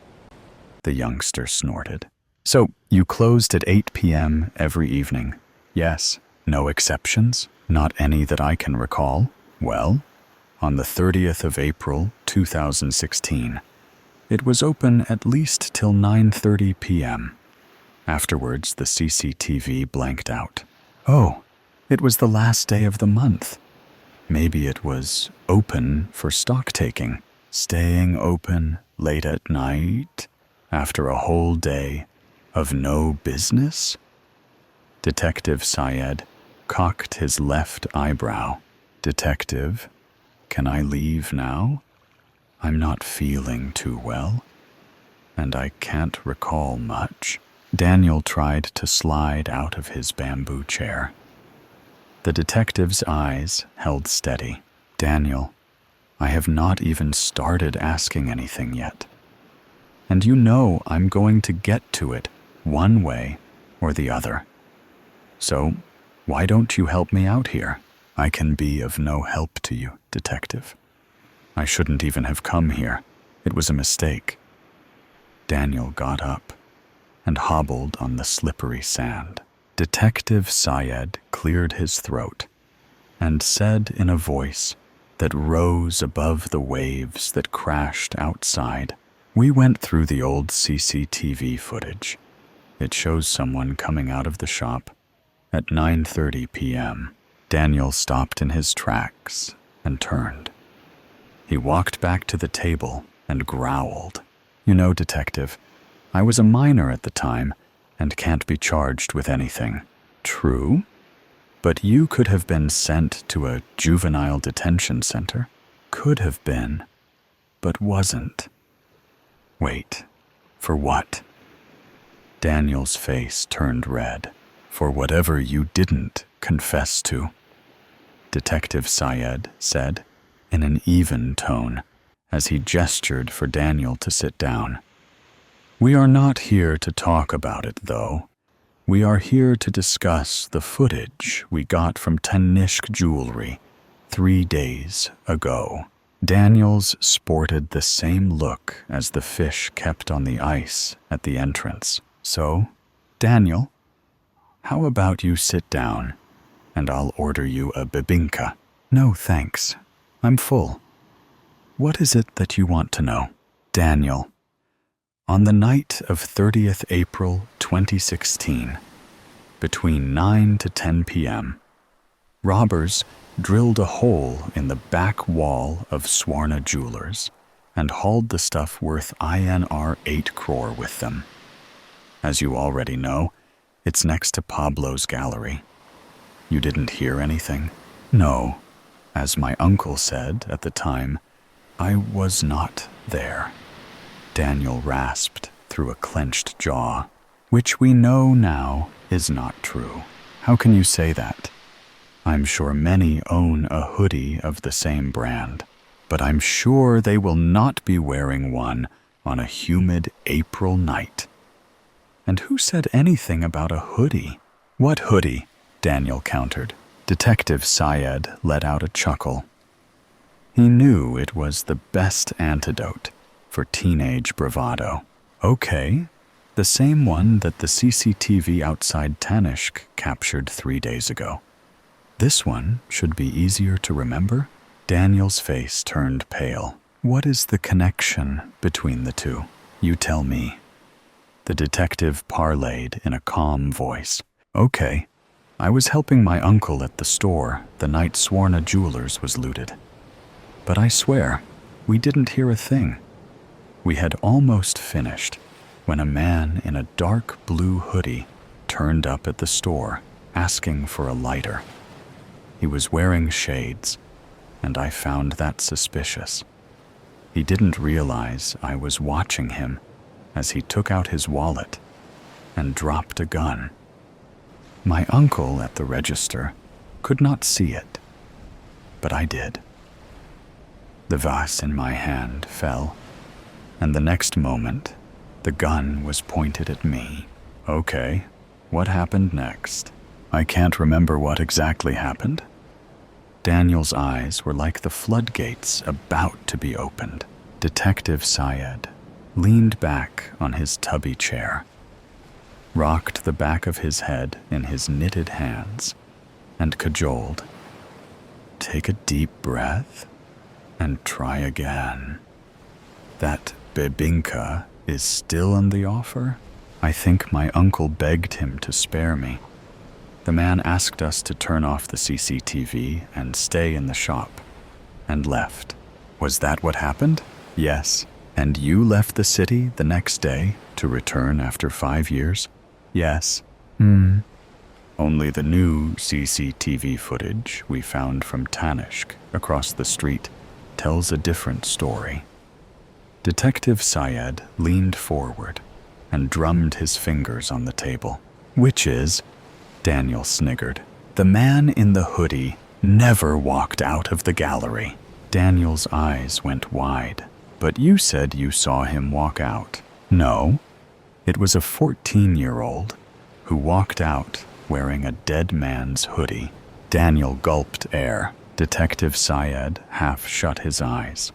the youngster snorted. So, you closed at 8 p.m. every evening? Yes. No exceptions? Not any that I can recall? Well, on the 30th of April, 2016, it was open at least till 9:30 p.m. Afterwards, the CCTV blanked out. Oh, it was the last day of the month. Maybe it was open for stock-taking, staying open late at night after a whole day of no business? Detective Syed cocked his left eyebrow. Detective, can I leave now? I'm not feeling too well, and I can't recall much. Daniel tried to slide out of his bamboo chair. The detective's eyes held steady. Daniel, I have not even started asking anything yet. And you know I'm going to get to it one way or the other. So, why don't you help me out here? I can be of no help to you, detective. I shouldn't even have come here. It was a mistake. Daniel got up and hobbled on the slippery sand. Detective Syed cleared his throat and said in a voice that rose above the waves that crashed outside, we went through the old CCTV footage. It shows someone coming out of the shop at 9:30 p.m. Daniel stopped in his tracks and turned. He walked back to the table and growled. You know, detective, I was a minor at the time and can't be charged with anything. True, but you could have been sent to a juvenile detention center. Could have been, but wasn't. Wait, for what? Daniel's face turned red. For whatever you didn't confess to, Detective Syed said in an even tone as he gestured for Daniel to sit down. We are not here to talk about it, though. We are here to discuss the footage we got from Tanishq Jewelry 3 days ago. Daniel's sported the same look as the fish kept on the ice at the entrance. So, Daniel, how about you sit down and I'll order you a bibinka? No, thanks. I'm full. What is it that you want to know? Daniel, on the night of 30th April 2016, between 9 to 10 p.m., robbers drilled a hole in the back wall of Swarna Jewelers and hauled the stuff worth INR 8 crore with them. As you already know, it's next to Pablo's gallery. You didn't hear anything? No. As my uncle said at the time, I was not there. Daniel rasped through a clenched jaw, which we know now is not true. How can you say that? I'm sure many own a hoodie of the same brand, but I'm sure they will not be wearing one on a humid April night. And who said anything about a hoodie? What hoodie? Daniel countered. Detective Syed let out a chuckle. He knew it was the best antidote for teenage bravado. Okay, the same one that the CCTV outside Tanishq captured 3 days ago. This one should be easier to remember. Daniel's face turned pale. What is the connection between the two? You tell me. The detective parleyed in a calm voice. Okay, I was helping my uncle at the store the night Swarna Jewelers was looted. But I swear, we didn't hear a thing. We had almost finished when a man in a dark blue hoodie turned up at the store asking for a lighter. He was wearing shades, and I found that suspicious. He didn't realize I was watching him as he took out his wallet and dropped a gun. My uncle at the register could not see it, but I did. The vase in my hand fell, and the next moment, the gun was pointed at me. Okay, what happened next? I can't remember what exactly happened. Daniel's eyes were like the floodgates about to be opened. Detective Syed leaned back on his tubby chair, rocked the back of his head in his knitted hands, and cajoled. Take a deep breath and try again. That bebinka is still on the offer? I think my uncle begged him to spare me. The man asked us to turn off the CCTV and stay in the shop, and left. Was that what happened? Yes. And you left the city the next day to return after 5 years? Yes. Only the new CCTV footage we found from Tanishq across the street tells a different story. Detective Syed leaned forward and drummed his fingers on the table. Which is? Daniel sniggered. The man in the hoodie never walked out of the gallery. Daniel's eyes went wide. But you said you saw him walk out. No, it was a 14-year-old who walked out wearing a dead man's hoodie. Daniel gulped air. Detective Syed half shut his eyes,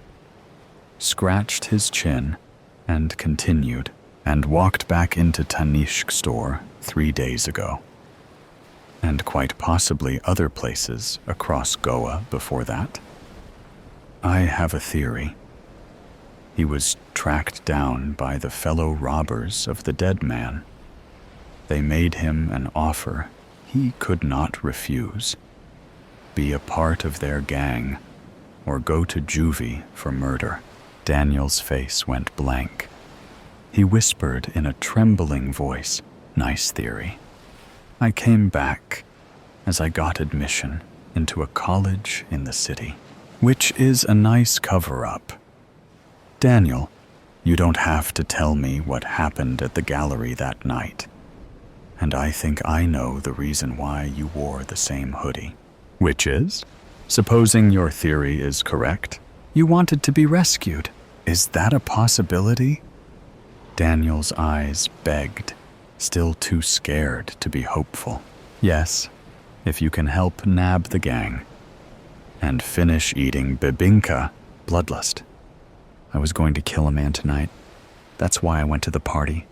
scratched his chin, and continued, and walked back into Tanishq store 3 days ago. And quite possibly other places across Goa before that. I have a theory. He was tracked down by the fellow robbers of the dead man. They made him an offer he could not refuse. Be a part of their gang, or go to juvie for murder. Daniel's face went blank. He whispered in a trembling voice, nice theory. I came back as I got admission into a college in the city, which is a nice cover-up. Daniel, you don't have to tell me what happened at the gallery that night. And I think I know the reason why you wore the same hoodie. Which is? Supposing your theory is correct, you wanted to be rescued. Is that a possibility? Daniel's eyes begged, still too scared to be hopeful. Yes, if you can help nab the gang and finish eating bebinka, bloodlust. I was going to kill a man tonight. That's why I went to the party.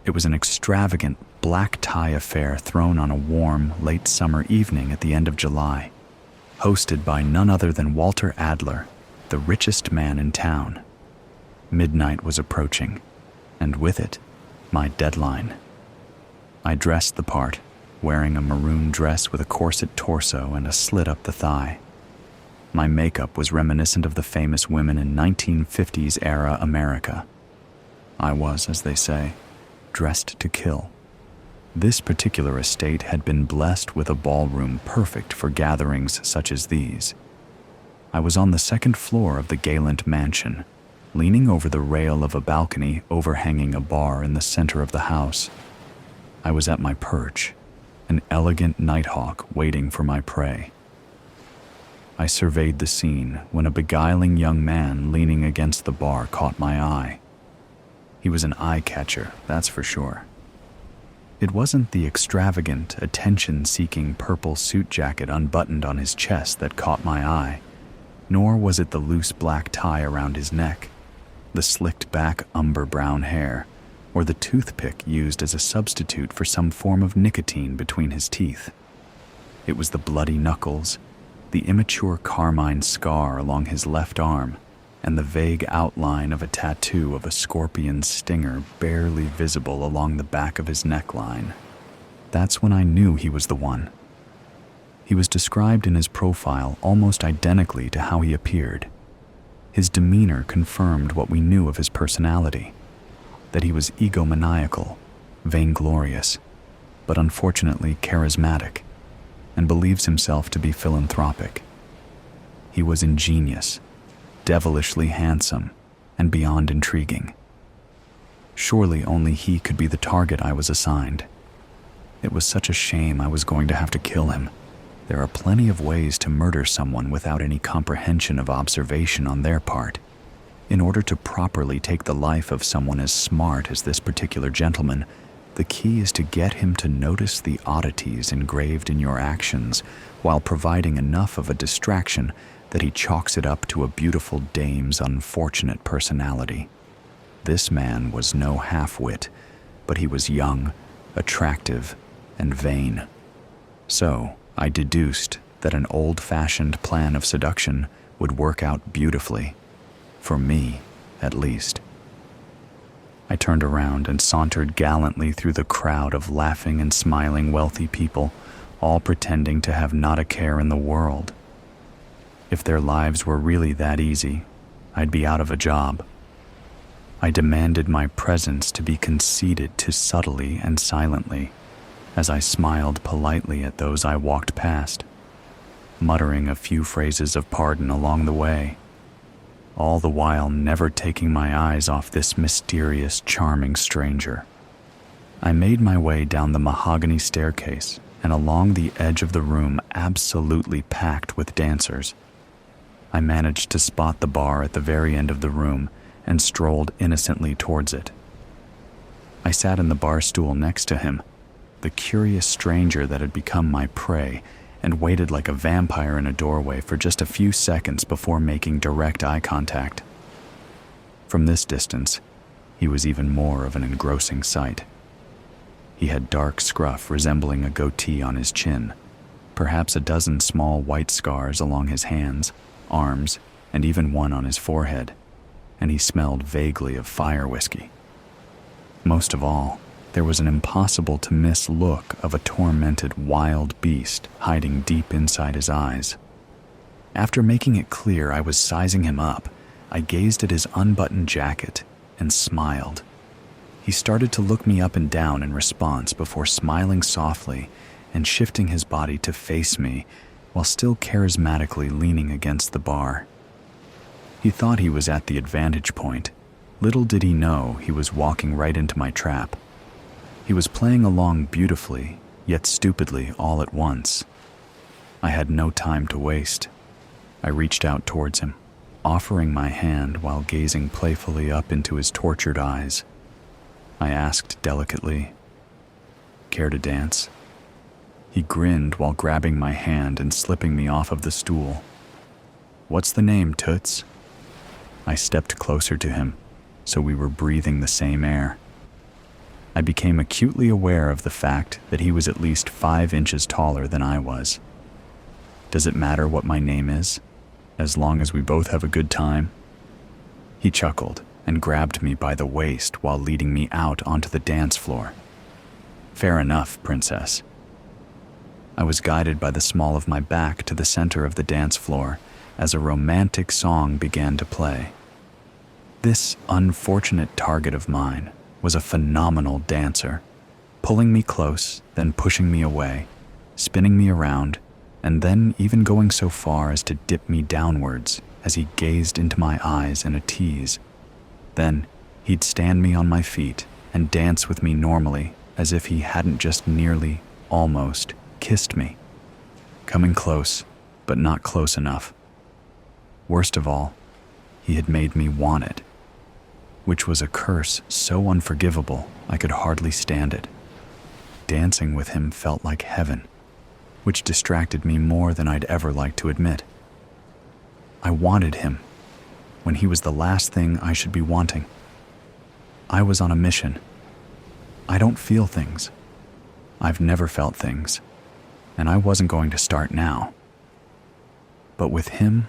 It was an extravagant black tie affair thrown on a warm, late summer evening at the end of July, hosted by none other than Walter Adler, the richest man in town. Midnight was approaching, and with it, my deadline. I dressed the part, wearing a maroon dress with a corset torso and a slit up the thigh. My makeup was reminiscent of the famous women in 1950s-era America. I was, as they say, dressed to kill. This particular estate had been blessed with a ballroom perfect for gatherings such as these. I was on the second floor of the Galant mansion, leaning over the rail of a balcony overhanging a bar in the center of the house. I was at my perch, an elegant nighthawk waiting for my prey. I surveyed the scene when a beguiling young man leaning against the bar caught my eye. He was an eye-catcher, that's for sure. It wasn't the extravagant, attention-seeking purple suit jacket unbuttoned on his chest that caught my eye, nor was it the loose black tie around his neck, the slicked-back umber-brown hair, or the toothpick used as a substitute for some form of nicotine between his teeth. It was the bloody knuckles, the immature carmine scar along his left arm, and the vague outline of a tattoo of a scorpion stinger barely visible along the back of his neckline. That's when I knew he was the one. He was described in his profile almost identically to how he appeared. His demeanor confirmed what we knew of his personality, that he was egomaniacal, vainglorious, but unfortunately charismatic, and believes himself to be philanthropic. He was ingenious, devilishly handsome, and beyond intriguing. Surely only he could be the target I was assigned. It was such a shame I was going to have to kill him. There are plenty of ways to murder someone without any comprehension of observation on their part. In order to properly take the life of someone as smart as this particular gentleman, the key is to get him to notice the oddities engraved in your actions while providing enough of a distraction that he chalks it up to a beautiful dame's unfortunate personality. This man was no half-wit, but he was young, attractive, and vain. So I deduced that an old-fashioned plan of seduction would work out beautifully. For me, at least. I turned around and sauntered gallantly through the crowd of laughing and smiling wealthy people, all pretending to have not a care in the world. If their lives were really that easy, I'd be out of a job. I demanded my presence to be conceded to subtly and silently, as I smiled politely at those I walked past, muttering a few phrases of pardon along the way, all the while never taking my eyes off this mysterious, charming stranger. I made my way down the mahogany staircase and along the edge of the room absolutely packed with dancers. I managed to spot the bar at the very end of the room and strolled innocently towards it. I sat in the bar stool next to him, the curious stranger that had become my prey, and waited like a vampire in a doorway for just a few seconds before making direct eye contact. From this distance, he was even more of an engrossing sight. He had dark scruff resembling a goatee on his chin, perhaps a dozen small white scars along his hands, arms, and even one on his forehead, and he smelled vaguely of fire whiskey. Most of all, there was an impossible-to-miss look of a tormented wild beast hiding deep inside his eyes. After making it clear I was sizing him up, I gazed at his unbuttoned jacket and smiled. He started to look me up and down in response before smiling softly and shifting his body to face me while still charismatically leaning against the bar. He thought he was at the advantage point. Little did he know he was walking right into my trap. He was playing along beautifully, yet stupidly all at once. I had no time to waste. I reached out towards him, offering my hand while gazing playfully up into his tortured eyes. I asked delicately, "Care to dance?" He grinned while grabbing my hand and slipping me off of the stool. "What's the name, Toots?" I stepped closer to him, so we were breathing the same air. I became acutely aware of the fact that he was at least 5 inches taller than I was. "Does it matter what my name is, as long as we both have a good time?" He chuckled and grabbed me by the waist while leading me out onto the dance floor. "Fair enough, princess." I was guided by the small of my back to the center of the dance floor as a romantic song began to play. This unfortunate target of mine was a phenomenal dancer, pulling me close, then pushing me away, spinning me around, and then even going so far as to dip me downwards as he gazed into my eyes in a tease. Then he'd stand me on my feet and dance with me normally as if he hadn't just nearly almost kissed me, coming close, but not close enough. Worst of all, he had made me want it, which was a curse so unforgivable I could hardly stand it. Dancing with him felt like heaven, which distracted me more than I'd ever like to admit. I wanted him when he was the last thing I should be wanting. I was on a mission. I don't feel things. I've never felt things, and I wasn't going to start now. But with him,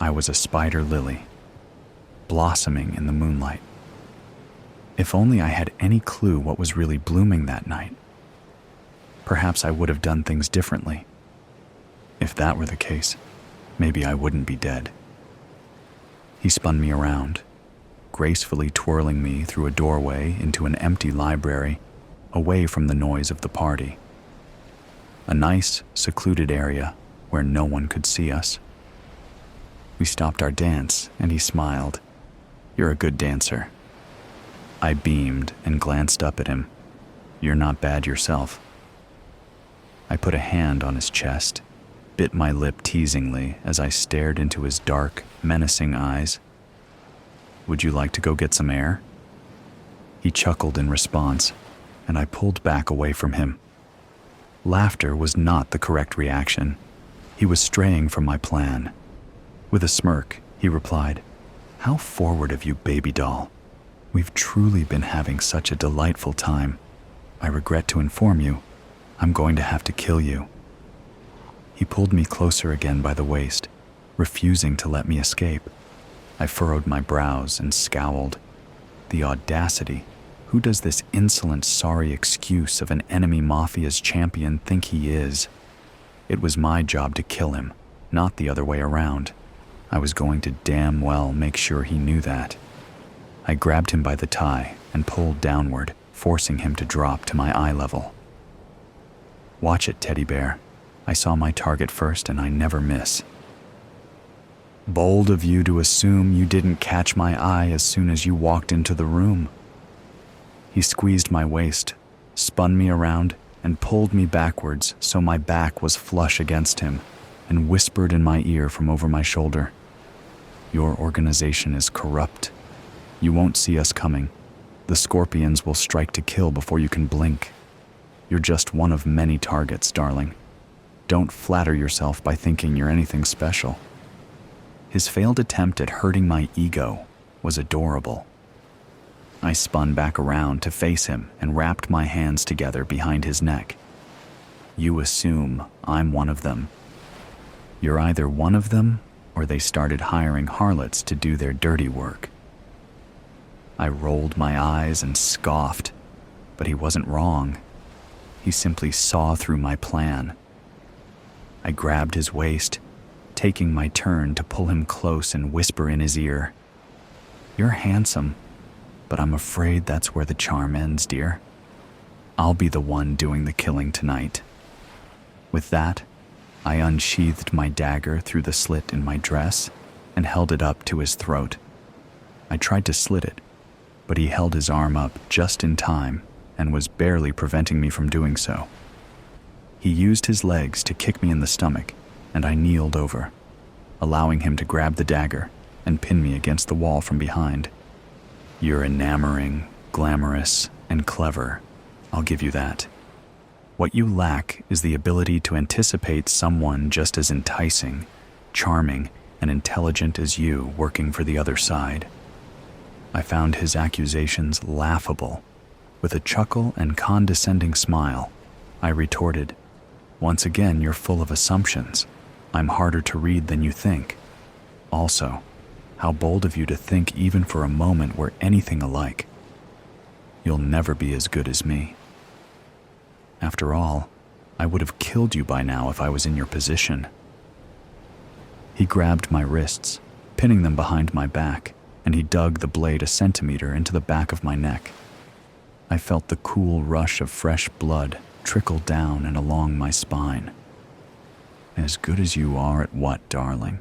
I was a spider lily, blossoming in the moonlight. If only I had any clue what was really blooming that night. Perhaps I would have done things differently. If that were the case, maybe I wouldn't be dead. He spun me around, gracefully twirling me through a doorway into an empty library, away from the noise of the party. A nice, secluded area where no one could see us. We stopped our dance, and he smiled. "You're a good dancer." I beamed and glanced up at him. "You're not bad yourself." I put a hand on his chest, bit my lip teasingly as I stared into his dark, menacing eyes. "Would you like to go get some air?" He chuckled in response, and I pulled back away from him. Laughter was not the correct reaction. He was straying from my plan. With a smirk, he replied, "How forward of you, baby doll. We've truly been having such a delightful time. I regret to inform you, I'm going to have to kill you." He pulled me closer again by the waist, refusing to let me escape. I furrowed my brows and scowled. The audacity. Who does this insolent, sorry excuse of an enemy mafia's champion think he is? It was my job to kill him, not the other way around. I was going to damn well make sure he knew that. I grabbed him by the tie and pulled downward, forcing him to drop to my eye level. "Watch it, teddy bear. I saw my target first and I never miss." "Bold of you to assume you didn't catch my eye as soon as you walked into the room." He squeezed my waist, spun me around, and pulled me backwards so my back was flush against him, and whispered in my ear from over my shoulder, "Your organization is corrupt. You won't see us coming. The scorpions will strike to kill before you can blink. You're just one of many targets, darling. Don't flatter yourself by thinking you're anything special." His failed attempt at hurting my ego was adorable. I spun back around to face him and wrapped my hands together behind his neck. "You assume I'm one of them. You're either one of them or they started hiring harlots to do their dirty work." I rolled my eyes and scoffed, but he wasn't wrong. He simply saw through my plan. I grabbed his waist, taking my turn to pull him close and whisper in his ear, "You're handsome, but I'm afraid that's where the charm ends, dear. I'll be the one doing the killing tonight." With that, I unsheathed my dagger through the slit in my dress and held it up to his throat. I tried to slit it, but he held his arm up just in time and was barely preventing me from doing so. He used his legs to kick me in the stomach, and I kneeled over, allowing him to grab the dagger and pin me against the wall from behind. "You're enamoring, glamorous, and clever. I'll give you that. What you lack is the ability to anticipate someone just as enticing, charming, and intelligent as you working for the other side." I found his accusations laughable. With a chuckle and condescending smile, I retorted, "Once again, you're full of assumptions. I'm harder to read than you think. Also, how bold of you to think even for a moment we're anything alike. You'll never be as good as me. After all, I would have killed you by now if I was in your position." He grabbed my wrists, pinning them behind my back, and he dug the blade a centimeter into the back of my neck. I felt the cool rush of fresh blood trickle down and along my spine. "As good as you are at what, darling?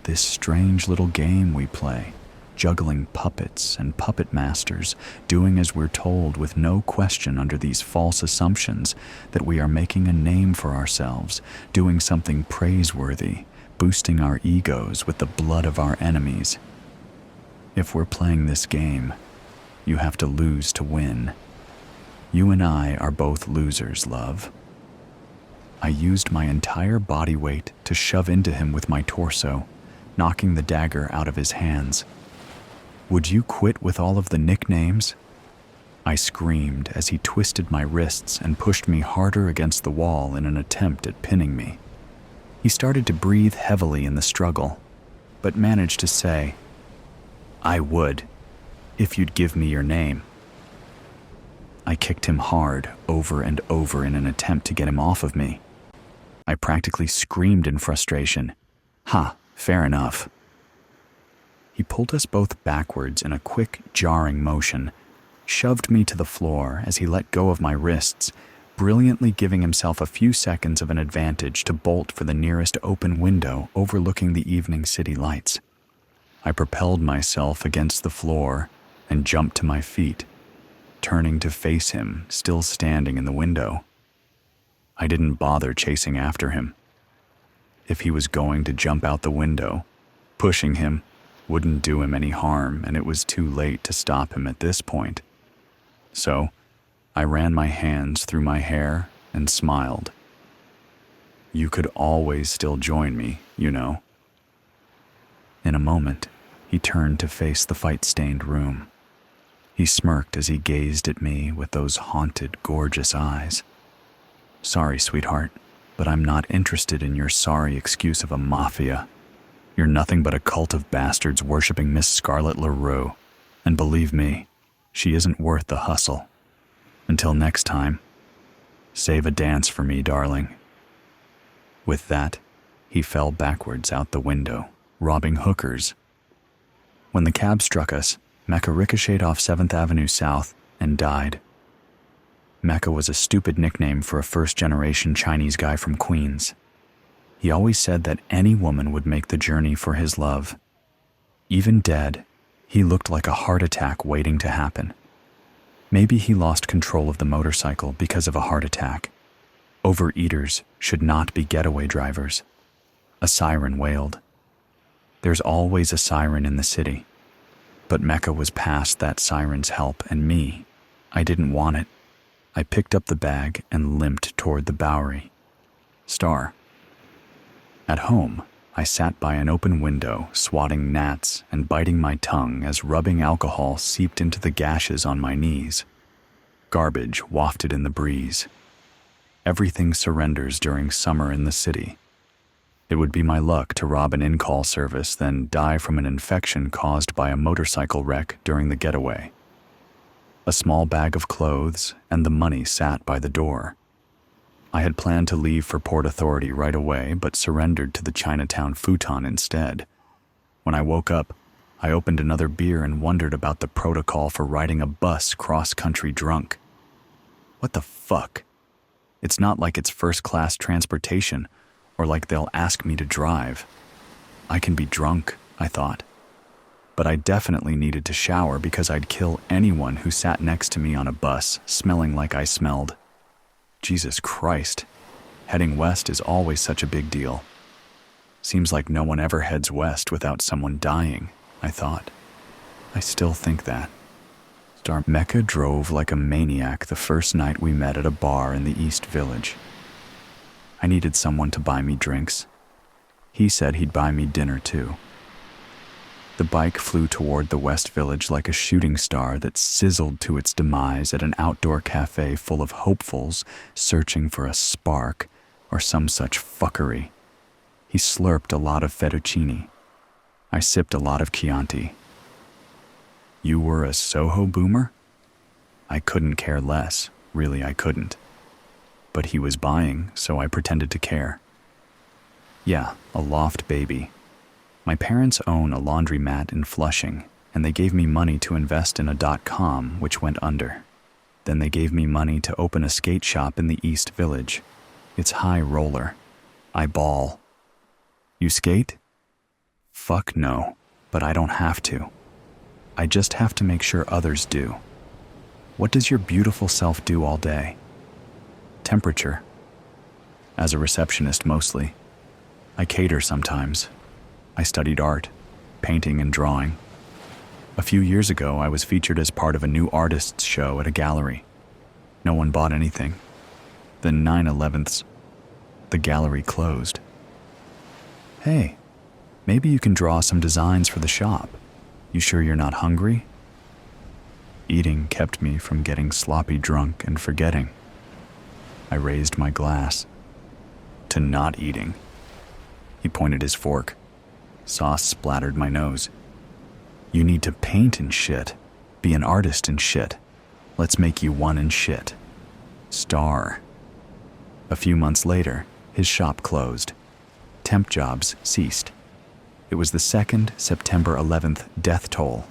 This strange little game we play. juggling puppets and puppet masters, doing as we're told with no question under these false assumptions that we are making a name for ourselves, doing something praiseworthy, boosting our egos with the blood of our enemies. If we're playing this game, you have to lose to win. You and I are both losers, love. I used my entire body weight to shove into him with my torso, knocking the dagger out of his hands. Would you quit with all of the nicknames? I screamed as he twisted my wrists and pushed me harder against the wall in an attempt at pinning me. He started to breathe heavily in the struggle, but managed to say, "I would, if you'd give me your name." I kicked him hard over and over in an attempt to get him off of me. I practically screamed in frustration. "Ha, fair enough." He pulled us both backwards in a quick, jarring motion, shoved me to the floor as he let go of my wrists, brilliantly giving himself a few seconds of an advantage to bolt for the nearest open window overlooking the evening city lights. I propelled myself against the floor and jumped to my feet, turning to face him, still standing in the window. I didn't bother chasing after him. If he was going to jump out the window, pushing him wouldn't do him any harm, and it was too late to stop him at this point. So, I ran my hands through my hair and smiled. You could always still join me, you know. In a moment, he turned to face the fight-stained room. He smirked as he gazed at me with those haunted, gorgeous eyes. "Sorry, sweetheart, but I'm not interested in your sorry excuse of a mafia. You're nothing but a cult of bastards worshipping Miss Scarlet LaRue, and believe me, she isn't worth the hustle. Until next time, save a dance for me, darling." With that, he fell backwards out the window, robbing hookers. When the cab struck us, Mecca ricocheted off 7th Avenue South and died. Mecca was a stupid nickname for a first-generation Chinese guy from Queens. He always said that any woman would make the journey for his love. Even dead, he looked like a heart attack waiting to happen. Maybe he lost control of the motorcycle because of a heart attack. Overeaters should not be getaway drivers. A siren wailed. There's always a siren in the city. But Mecca was past that siren's help, and me, I didn't want it. I picked up the bag and limped toward the Bowery. Star. At home, I sat by an open window, swatting gnats and biting my tongue as rubbing alcohol seeped into the gashes on my knees. Garbage wafted in the breeze. Everything surrenders during summer in the city. It would be my luck to rob an in-call service, then die from an infection caused by a motorcycle wreck during the getaway. A small bag of clothes and the money sat by the door. I had planned to leave for Port Authority right away, but surrendered to the Chinatown futon instead. When I woke up, I opened another beer and wondered about the protocol for riding a bus cross-country drunk. What the fuck? It's not like it's first-class transportation, or like they'll ask me to drive. I can be drunk, I thought. But I definitely needed to shower because I'd kill anyone who sat next to me on a bus smelling like I smelled. Jesus Christ, heading west is always such a big deal. Seems like no one ever heads west without someone dying, I thought. I still think that. Mecca drove like a maniac the first night we met at a bar in the East Village. I needed someone to buy me drinks. He said he'd buy me dinner too. The bike flew toward the West Village like a shooting star that sizzled to its demise at an outdoor cafe full of hopefuls searching for a spark or some such fuckery. He slurped a lot of fettuccine. I sipped a lot of Chianti. You were a Soho boomer? I couldn't care less. Really, I couldn't. But he was buying, so I pretended to care. Yeah, a loft baby. My parents own a laundromat in Flushing, and they gave me money to invest in a .com, which went under. Then they gave me money to open a skate shop in the East Village. It's high roller. I ball. You skate? Fuck no, but I don't have to. I just have to make sure others do. What does your beautiful self do all day? Temperature. As a receptionist mostly. I cater sometimes. I studied art, painting and drawing. A few years ago, I was featured as part of a new artists show at a gallery. No one bought anything. Then 9/11ths, the gallery closed. Hey, maybe you can draw some designs for the shop. You sure you're not hungry? Eating kept me from getting sloppy drunk and forgetting. I raised my glass to not eating. He pointed his fork. Sauce splattered my nose. You need to paint and shit. Be an artist and shit. Let's make you one and shit. Star. A few months later, his shop closed. Temp jobs ceased. It was the second September 11th death toll.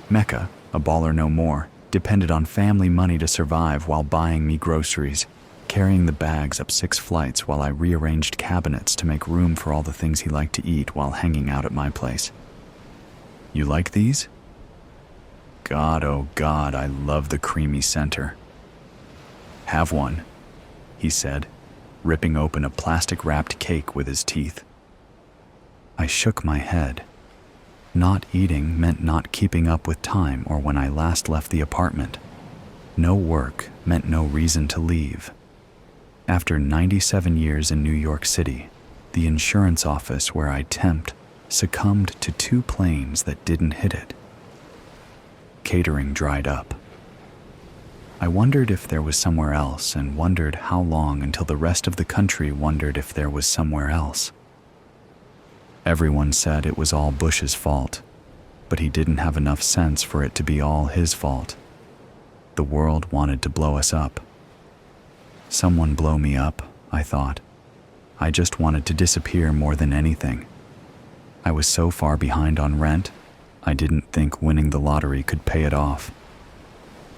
Mecca, a baller no more, depended on family money to survive while buying me groceries, carrying the bags up 6 flights while I rearranged cabinets to make room for all the things he liked to eat while hanging out at my place. You like these? God, oh God, I love the creamy center. Have one, he said, ripping open a plastic-wrapped cake with his teeth. I shook my head. Not eating meant not keeping up with time or when I last left the apartment. No work meant no reason to leave. After 97 years in New York City, the insurance office where I temped succumbed to 2 planes that didn't hit it. Catering dried up. I wondered if there was somewhere else and wondered how long until the rest of the country wondered if there was somewhere else. Everyone said it was all Bush's fault, but he didn't have enough sense for it to be all his fault. The world wanted to blow us up. Someone blow me up, I thought. I just wanted to disappear more than anything. I was so far behind on rent, I didn't think winning the lottery could pay it off.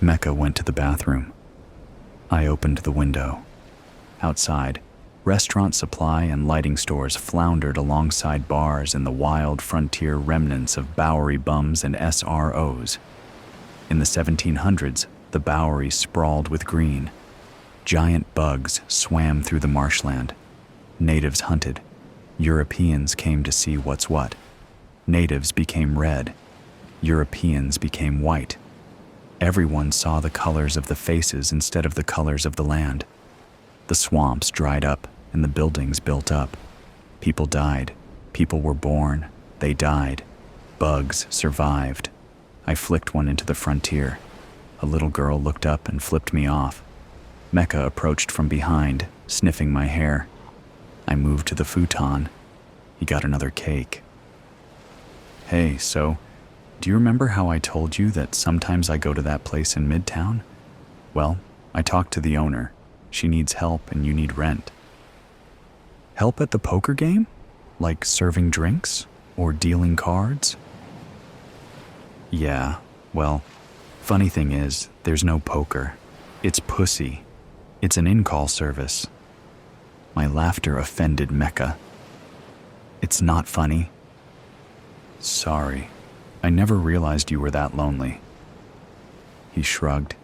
Mecca went to the bathroom. I opened the window. Outside, restaurant supply and lighting stores floundered alongside bars in the wild frontier remnants of Bowery bums and SROs. In the 1700s, the Bowery sprawled with green. Giant bugs swam through the marshland. Natives hunted. Europeans came to see what's what. Natives became red. Europeans became white. Everyone saw the colors of the faces instead of the colors of the land. The swamps dried up and the buildings built up. People died. People were born. They died. Bugs survived. I flicked one into the frontier. A little girl looked up and flipped me off. Mecca approached from behind, sniffing my hair. I moved to the futon. He got another cake. Hey, so, do you remember how I told you that sometimes I go to that place in Midtown? Well, I talked to the owner. She needs help and you need rent. Help at the poker game? Like serving drinks? Or dealing cards? Yeah, well, funny thing is, there's no poker. It's pussy. It's an in-call service. My laughter offended Mecca. It's not funny. Sorry. I never realized you were that lonely. He shrugged.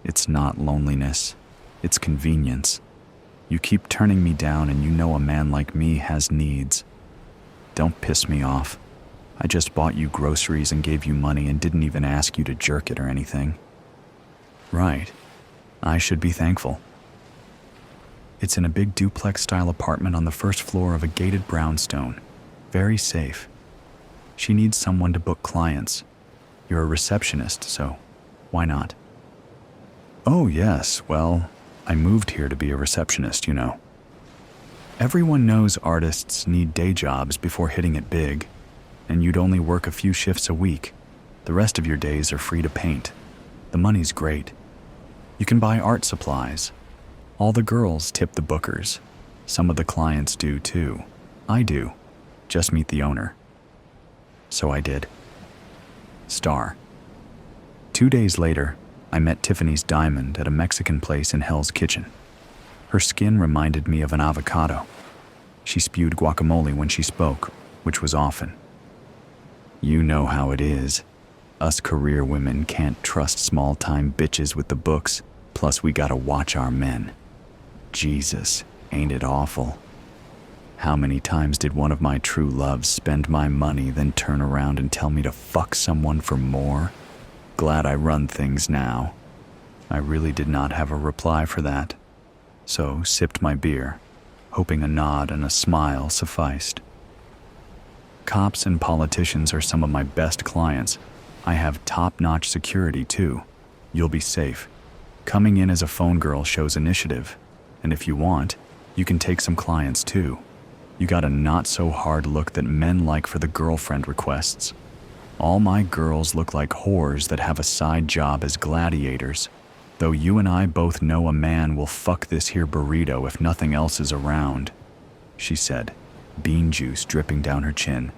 It's not loneliness. It's convenience. You keep turning me down and you know a man like me has needs. Don't piss me off. I just bought you groceries and gave you money and didn't even ask you to jerk it or anything. Right. I should be thankful. It's in a big duplex-style apartment on the first floor of a gated brownstone. Very safe. She needs someone to book clients. You're a receptionist, so why not? Oh, yes, well, I moved here to be a receptionist, you know. Everyone knows artists need day jobs before hitting it big, and you'd only work a few shifts a week. The rest of your days are free to paint. The money's great. You can buy art supplies. All the girls tip the bookers. Some of the clients do too. I do. Just meet the owner. So I did. Star. 2 days later, I met Tiffany's Diamond at a Mexican place in Hell's Kitchen. Her skin reminded me of an avocado. She spewed guacamole when she spoke, which was often. You know how it is. Us career women can't trust small-time bitches with the books, plus we gotta watch our men. Jesus, ain't it awful? How many times did one of my true loves spend my money, then turn around and tell me to fuck someone for more? Glad I run things now. I really did not have a reply for that, so sipped my beer, hoping a nod and a smile sufficed. Cops and politicians are some of my best clients. I have top-notch security too. You'll be safe. Coming in as a phone girl shows initiative, and if you want, you can take some clients too. You got a not-so-hard look that men like for the girlfriend requests. All my girls look like whores that have a side job as gladiators, though you and I both know a man will fuck this here burrito if nothing else is around, she said, bean juice dripping down her chin.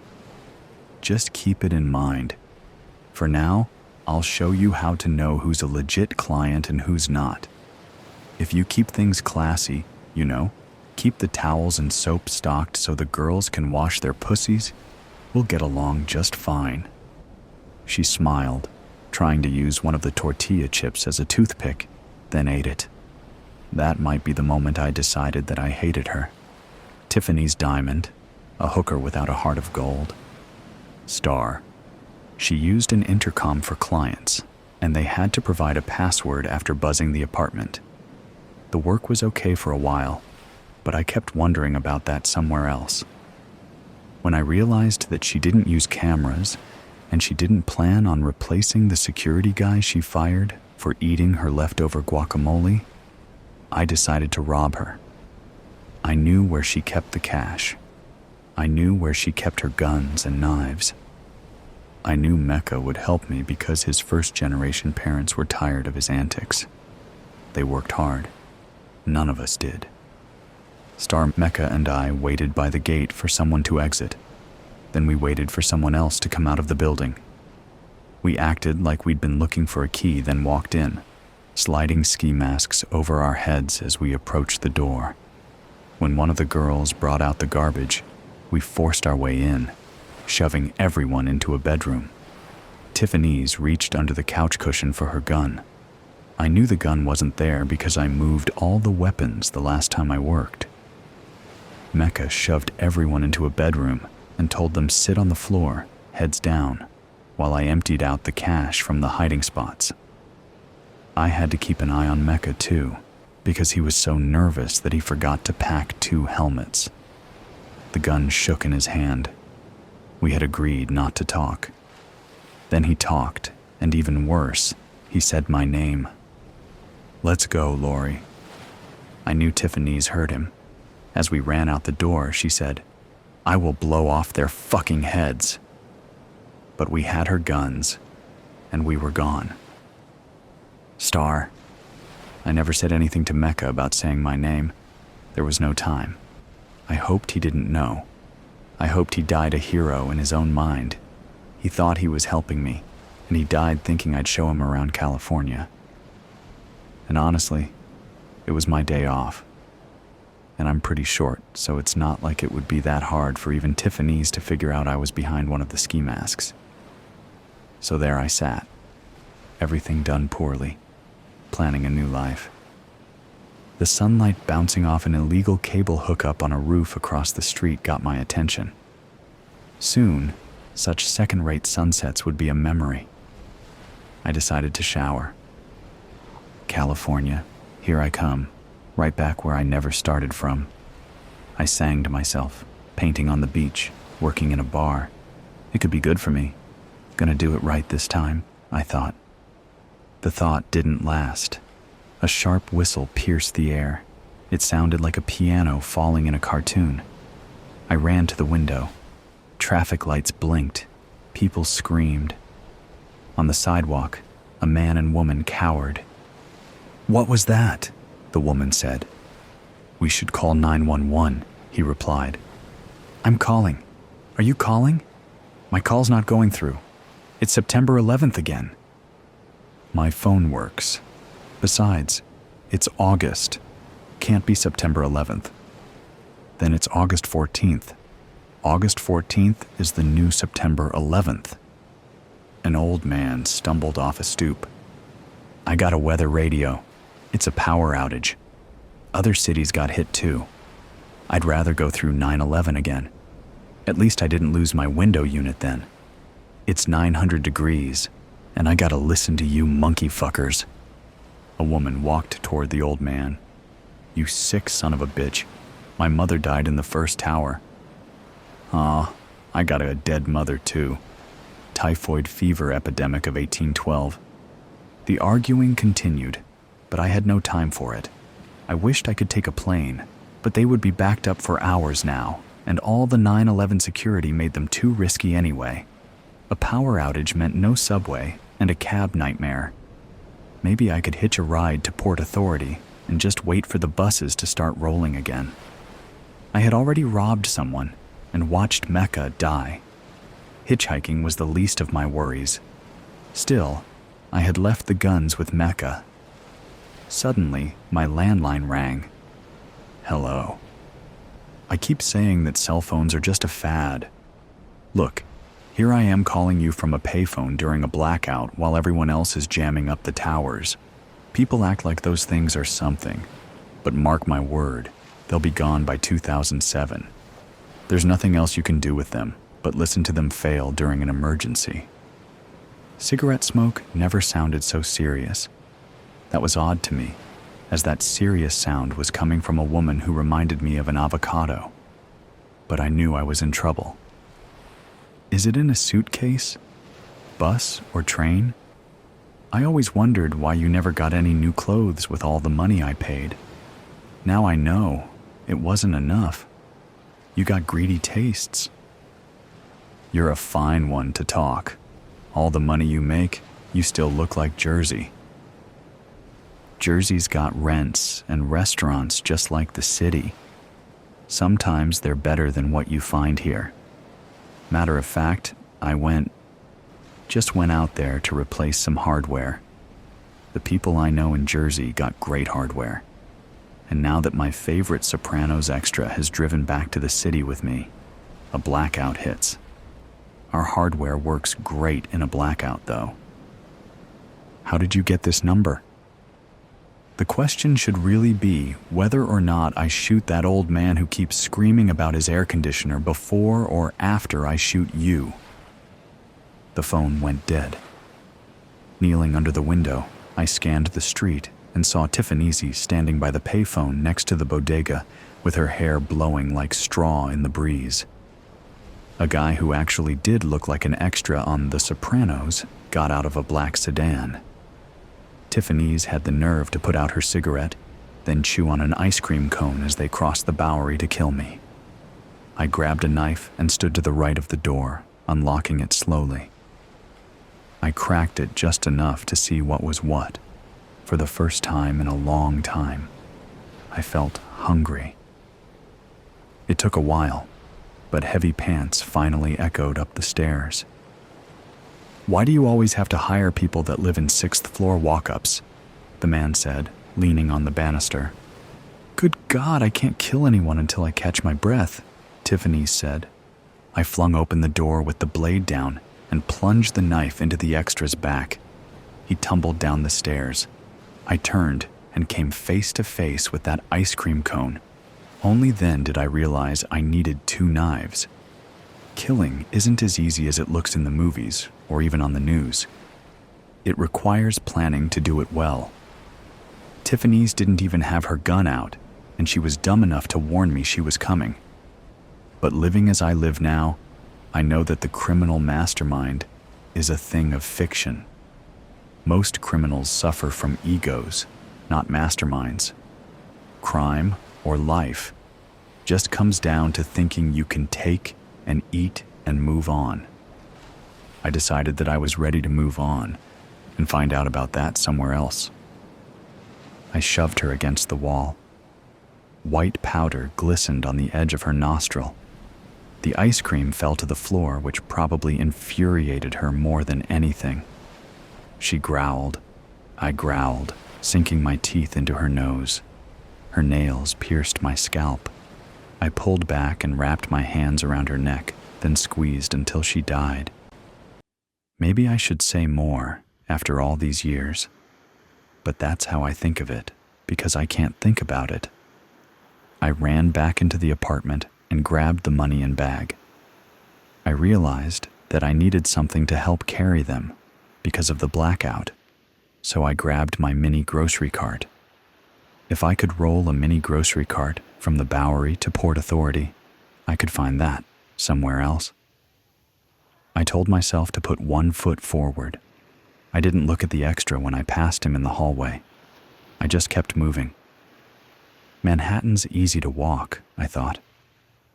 Just keep it in mind. For now, I'll show you how to know who's a legit client and who's not. If you keep things classy, you know, keep the towels and soap stocked so the girls can wash their pussies, we'll get along just fine. She smiled, trying to use one of the tortilla chips as a toothpick, then ate it. That might be the moment I decided that I hated her. Tiffany's diamond, a hooker without a heart of gold. Star. She used an intercom for clients, and they had to provide a password after buzzing the apartment. The work was okay for a while, but I kept wondering about that somewhere else. When I realized that she didn't use cameras, and she didn't plan on replacing the security guy she fired for eating her leftover guacamole, I decided to rob her. I knew where she kept the cash. I knew where she kept her guns and knives. I knew Mecca would help me because his first-generation parents were tired of his antics. They worked hard. None of us did. Star, Mecca, and I waited by the gate for someone to exit. Then we waited for someone else to come out of the building. We acted like we'd been looking for a key, then walked in, sliding ski masks over our heads as we approached the door. When one of the girls brought out the garbage, we forced our way in, shoving everyone into a bedroom. Tiffany's reached under the couch cushion for her gun. I knew the gun wasn't there because I moved all the weapons the last time I worked. Mecca shoved everyone into a bedroom and told them sit on the floor, heads down, while I emptied out the cash from the hiding spots. I had to keep an eye on Mecca too, because he was so nervous that he forgot to pack 2 helmets. The gun shook in his hand. We had agreed not to talk. Then he talked, and even worse, he said my name. "Let's go, Lori." I knew Tiffany's heard him. As we ran out the door, she said, "I will blow off their fucking heads." But we had her guns, and we were gone. Star. I never said anything to Mecca about saying my name. There was no time. I hoped he didn't know. I hoped he died a hero in his own mind. He thought he was helping me, and he died thinking I'd show him around California. And honestly, it was my day off. And I'm pretty short, so it's not like it would be that hard for even Tiffany's to figure out I was behind one of the ski masks. So there I sat, everything done poorly, planning a new life. The sunlight bouncing off an illegal cable hookup on a roof across the street got my attention. Soon, such second-rate sunsets would be a memory. I decided to shower. California, here I come, right back where I never started from. I sang to myself, painting on the beach, working in a bar. It could be good for me. Gonna do it right this time, I thought. The thought didn't last. A sharp whistle pierced the air. It sounded like a piano falling in a cartoon. I ran to the window. Traffic lights blinked. People screamed. On the sidewalk, a man and woman cowered. "What was that?" the woman said. "We should call 911, he replied. "I'm calling. Are you calling? My call's not going through. It's September 11th again." My phone works. Besides, it's August. Can't be September 11th. Then it's August 14th. August 14th is the new September 11th. An old man stumbled off a stoop. "I got a weather radio. It's a power outage. Other cities got hit too. I'd rather go through 9/11 again. At least I didn't lose my window unit then. It's 900 degrees, and I gotta listen to you monkey fuckers." A woman walked toward the old man. "You sick son of a bitch. My mother died in the first tower." "Aw, I got a dead mother too. Typhoid fever epidemic of 1812. The arguing continued, but I had no time for it. I wished I could take a plane, but they would be backed up for hours now, and all the 9/11 security made them too risky anyway. A power outage meant no subway and a cab nightmare. Maybe I could hitch a ride to Port Authority and just wait for the buses to start rolling again. I had already robbed someone and watched Mecca die. Hitchhiking was the least of my worries. Still, I had left the guns with Mecca. Suddenly, my landline rang. "Hello." I keep saying that cell phones are just a fad. Look, here I am calling you from a payphone during a blackout while everyone else is jamming up the towers. People act like those things are something, but mark my word, they'll be gone by 2007. There's nothing else you can do with them but listen to them fail during an emergency. Cigarette smoke never sounded so serious. That was odd to me, as that serious sound was coming from a woman who reminded me of an avocado. But I knew I was in trouble. "Is it in a suitcase? Bus or train? I always wondered why you never got any new clothes with all the money I paid. Now I know it wasn't enough. You got greedy tastes." "You're a fine one to talk. All the money you make, you still look like Jersey." Jersey's got rents and restaurants just like the city. Sometimes they're better than what you find here. Matter of fact, I went out there to replace some hardware. The people I know in Jersey got great hardware. And now that my favorite Sopranos extra has driven back to the city with me, a blackout hits. Our hardware works great in a blackout, though. "How did you get this number?" The question should really be whether or not I shoot that old man who keeps screaming about his air conditioner before or after I shoot you. The phone went dead. Kneeling under the window, I scanned the street and saw Tiffany's standing by the payphone next to the bodega with her hair blowing like straw in the breeze. A guy who actually did look like an extra on The Sopranos got out of a black sedan. Tiffany's had the nerve to put out her cigarette, then chew on an ice cream cone as they crossed the Bowery to kill me. I grabbed a knife and stood to the right of the door, unlocking it slowly. I cracked it just enough to see what was what. For the first time in a long time, I felt hungry. It took a while, but heavy pants finally echoed up the stairs. "Why do you always have to hire people that live in 6th floor walk-ups?" the man said, leaning on the banister. "Good God, I can't kill anyone until I catch my breath," Tiffany said. I flung open the door with the blade down and plunged the knife into the extra's back. He tumbled down the stairs. I turned and came face to face with that ice cream cone. Only then did I realize I needed 2 knives. Killing isn't as easy as it looks in the movies or even on the news. It requires planning to do it well. Tiffany's didn't even have her gun out, and she was dumb enough to warn me she was coming. But living as I live now, I know that the criminal mastermind is a thing of fiction. Most criminals suffer from egos, not masterminds. Crime, or life, just comes down to thinking you can take and eat and move on. I decided that I was ready to move on and find out about that somewhere else. I shoved her against the wall. White powder glistened on the edge of her nostril. The ice cream fell to the floor, which probably infuriated her more than anything. She growled. I growled, sinking my teeth into her nose. Her nails pierced my scalp. I pulled back and wrapped my hands around her neck, then squeezed until she died. Maybe I should say more after all these years, but that's how I think of it because I can't think about it. I ran back into the apartment and grabbed the money and bag. I realized that I needed something to help carry them because of the blackout, so I grabbed my mini grocery cart. If I could roll a mini grocery cart from the Bowery to Port Authority, I could find that somewhere else. I told myself to put 1 foot forward. I didn't look at the extra when I passed him in the hallway. I just kept moving. Manhattan's easy to walk, I thought.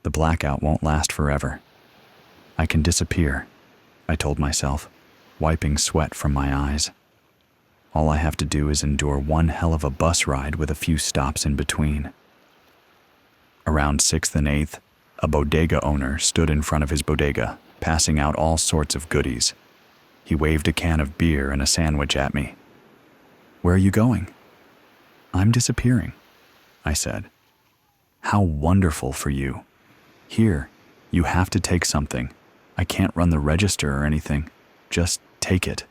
The blackout won't last forever. I can disappear, I told myself, wiping sweat from my eyes. All I have to do is endure one hell of a bus ride with a few stops in between. Around 6th and 8th, a bodega owner stood in front of his bodega, passing out all sorts of goodies. He waved a can of beer and a sandwich at me. "Where are you going?" "I'm disappearing," I said. "How wonderful for you. Here, you have to take something. I can't run the register or anything. Just take it."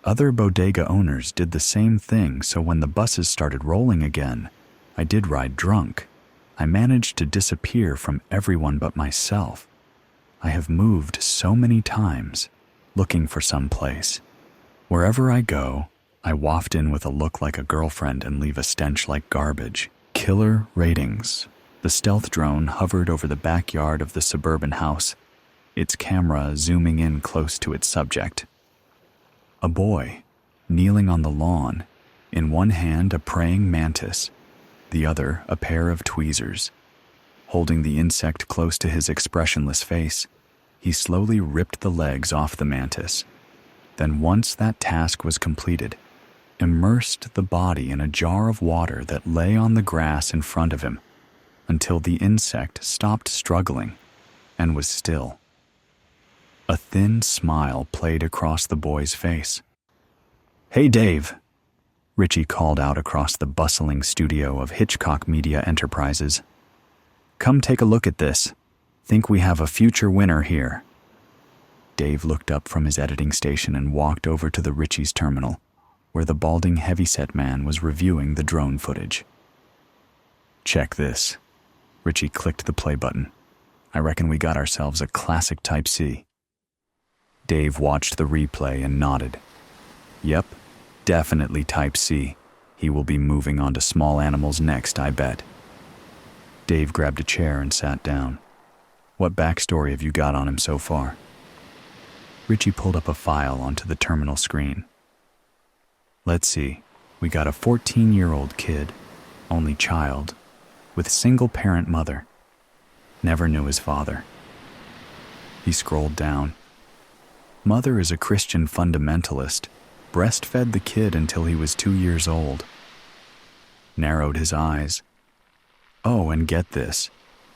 Other bodega owners did the same thing, so when the buses started rolling again, I did ride drunk. I managed to disappear from everyone but myself. I have moved so many times, looking for some place. Wherever I go, I waft in with a look like a girlfriend and leave a stench like garbage. Killer ratings. The stealth drone hovered over the backyard of the suburban house, its camera zooming in close to its subject. A boy, kneeling on the lawn, in one hand a praying mantis, the other a pair of tweezers. Holding the insect close to his expressionless face, he slowly ripped the legs off the mantis. Then once that task was completed, immersed the body in a jar of water that lay on the grass in front of him until the insect stopped struggling and was still. A thin smile played across the boy's face. "Hey, Dave," Richie called out across the bustling studio of Hitchcock Media Enterprises. "Come take a look at this. Think we have a future winner here." Dave looked up from his editing station and walked over to the Richie's terminal, where the balding heavyset man was reviewing the drone footage. "Check this." Richie clicked the play button. "I reckon we got ourselves a classic Type C." Dave watched the replay and nodded. "Yep, definitely Type C. He will be moving on to small animals next, I bet." Dave grabbed a chair and sat down. "What backstory have you got on him so far?" Richie pulled up a file onto the terminal screen. "Let's see. We got a 14-year-old kid, only child, with single-parent mother. Never knew his father." He scrolled down. "Mother is a Christian fundamentalist, breastfed the kid until he was 2 years old." Narrowed his eyes. "Oh, and get this.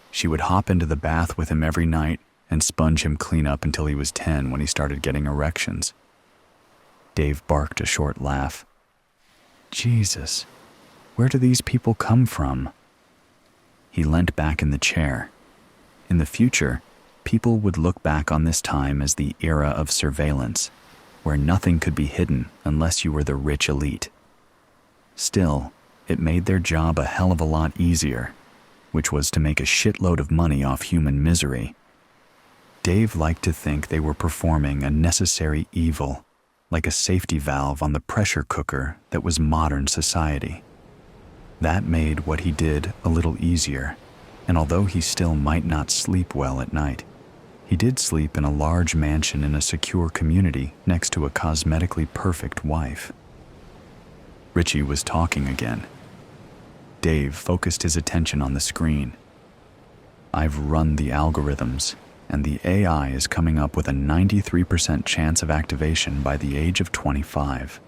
She would hop into the bath with him every night and sponge him clean up until he was 10 when he started getting erections." Dave barked a short laugh. "Jesus, where do these people come from?" He leant back in the chair. In the future, people would look back on this time as the era of surveillance, where nothing could be hidden unless you were the rich elite. Still, it made their job a hell of a lot easier, which was to make a shitload of money off human misery. Dave liked to think they were performing a necessary evil, like a safety valve on the pressure cooker that was modern society. That made what he did a little easier, and although he still might not sleep well at night, he did sleep in a large mansion in a secure community next to a cosmetically perfect wife. Richie was talking again. Dave focused his attention on the screen. "I've run the algorithms, and the AI is coming up with a 93% chance of activation by the age of 25.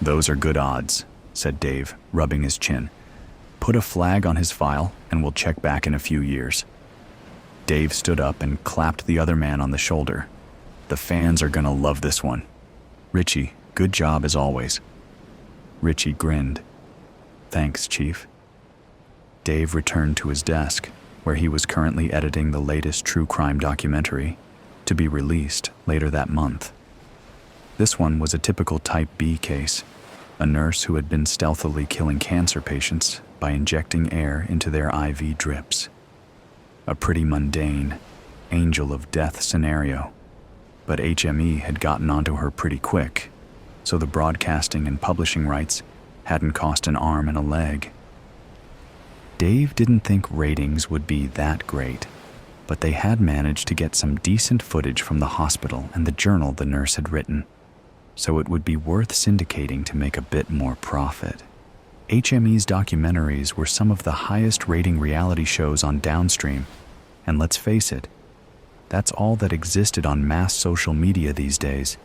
"Those are good odds," said Dave, rubbing his chin. "Put a flag on his file, and we'll check back in a few years." Dave stood up and clapped the other man on the shoulder. "The fans are gonna love this one. Richie, good job as always." Richie grinned. "Thanks, Chief." Dave returned to his desk, where he was currently editing the latest true crime documentary, to be released later that month. This one was a typical Type B case, a nurse who had been stealthily killing cancer patients by injecting air into their IV drips. A pretty mundane, angel of death scenario, but HME had gotten onto her pretty quick, so the broadcasting and publishing rights hadn't cost an arm and a leg. Dave didn't think ratings would be that great, but they had managed to get some decent footage from the hospital and the journal the nurse had written, so it would be worth syndicating to make a bit more profit. HME's documentaries were some of the highest rating reality shows on Downstream, and let's face it, that's all that existed on mass social media these days.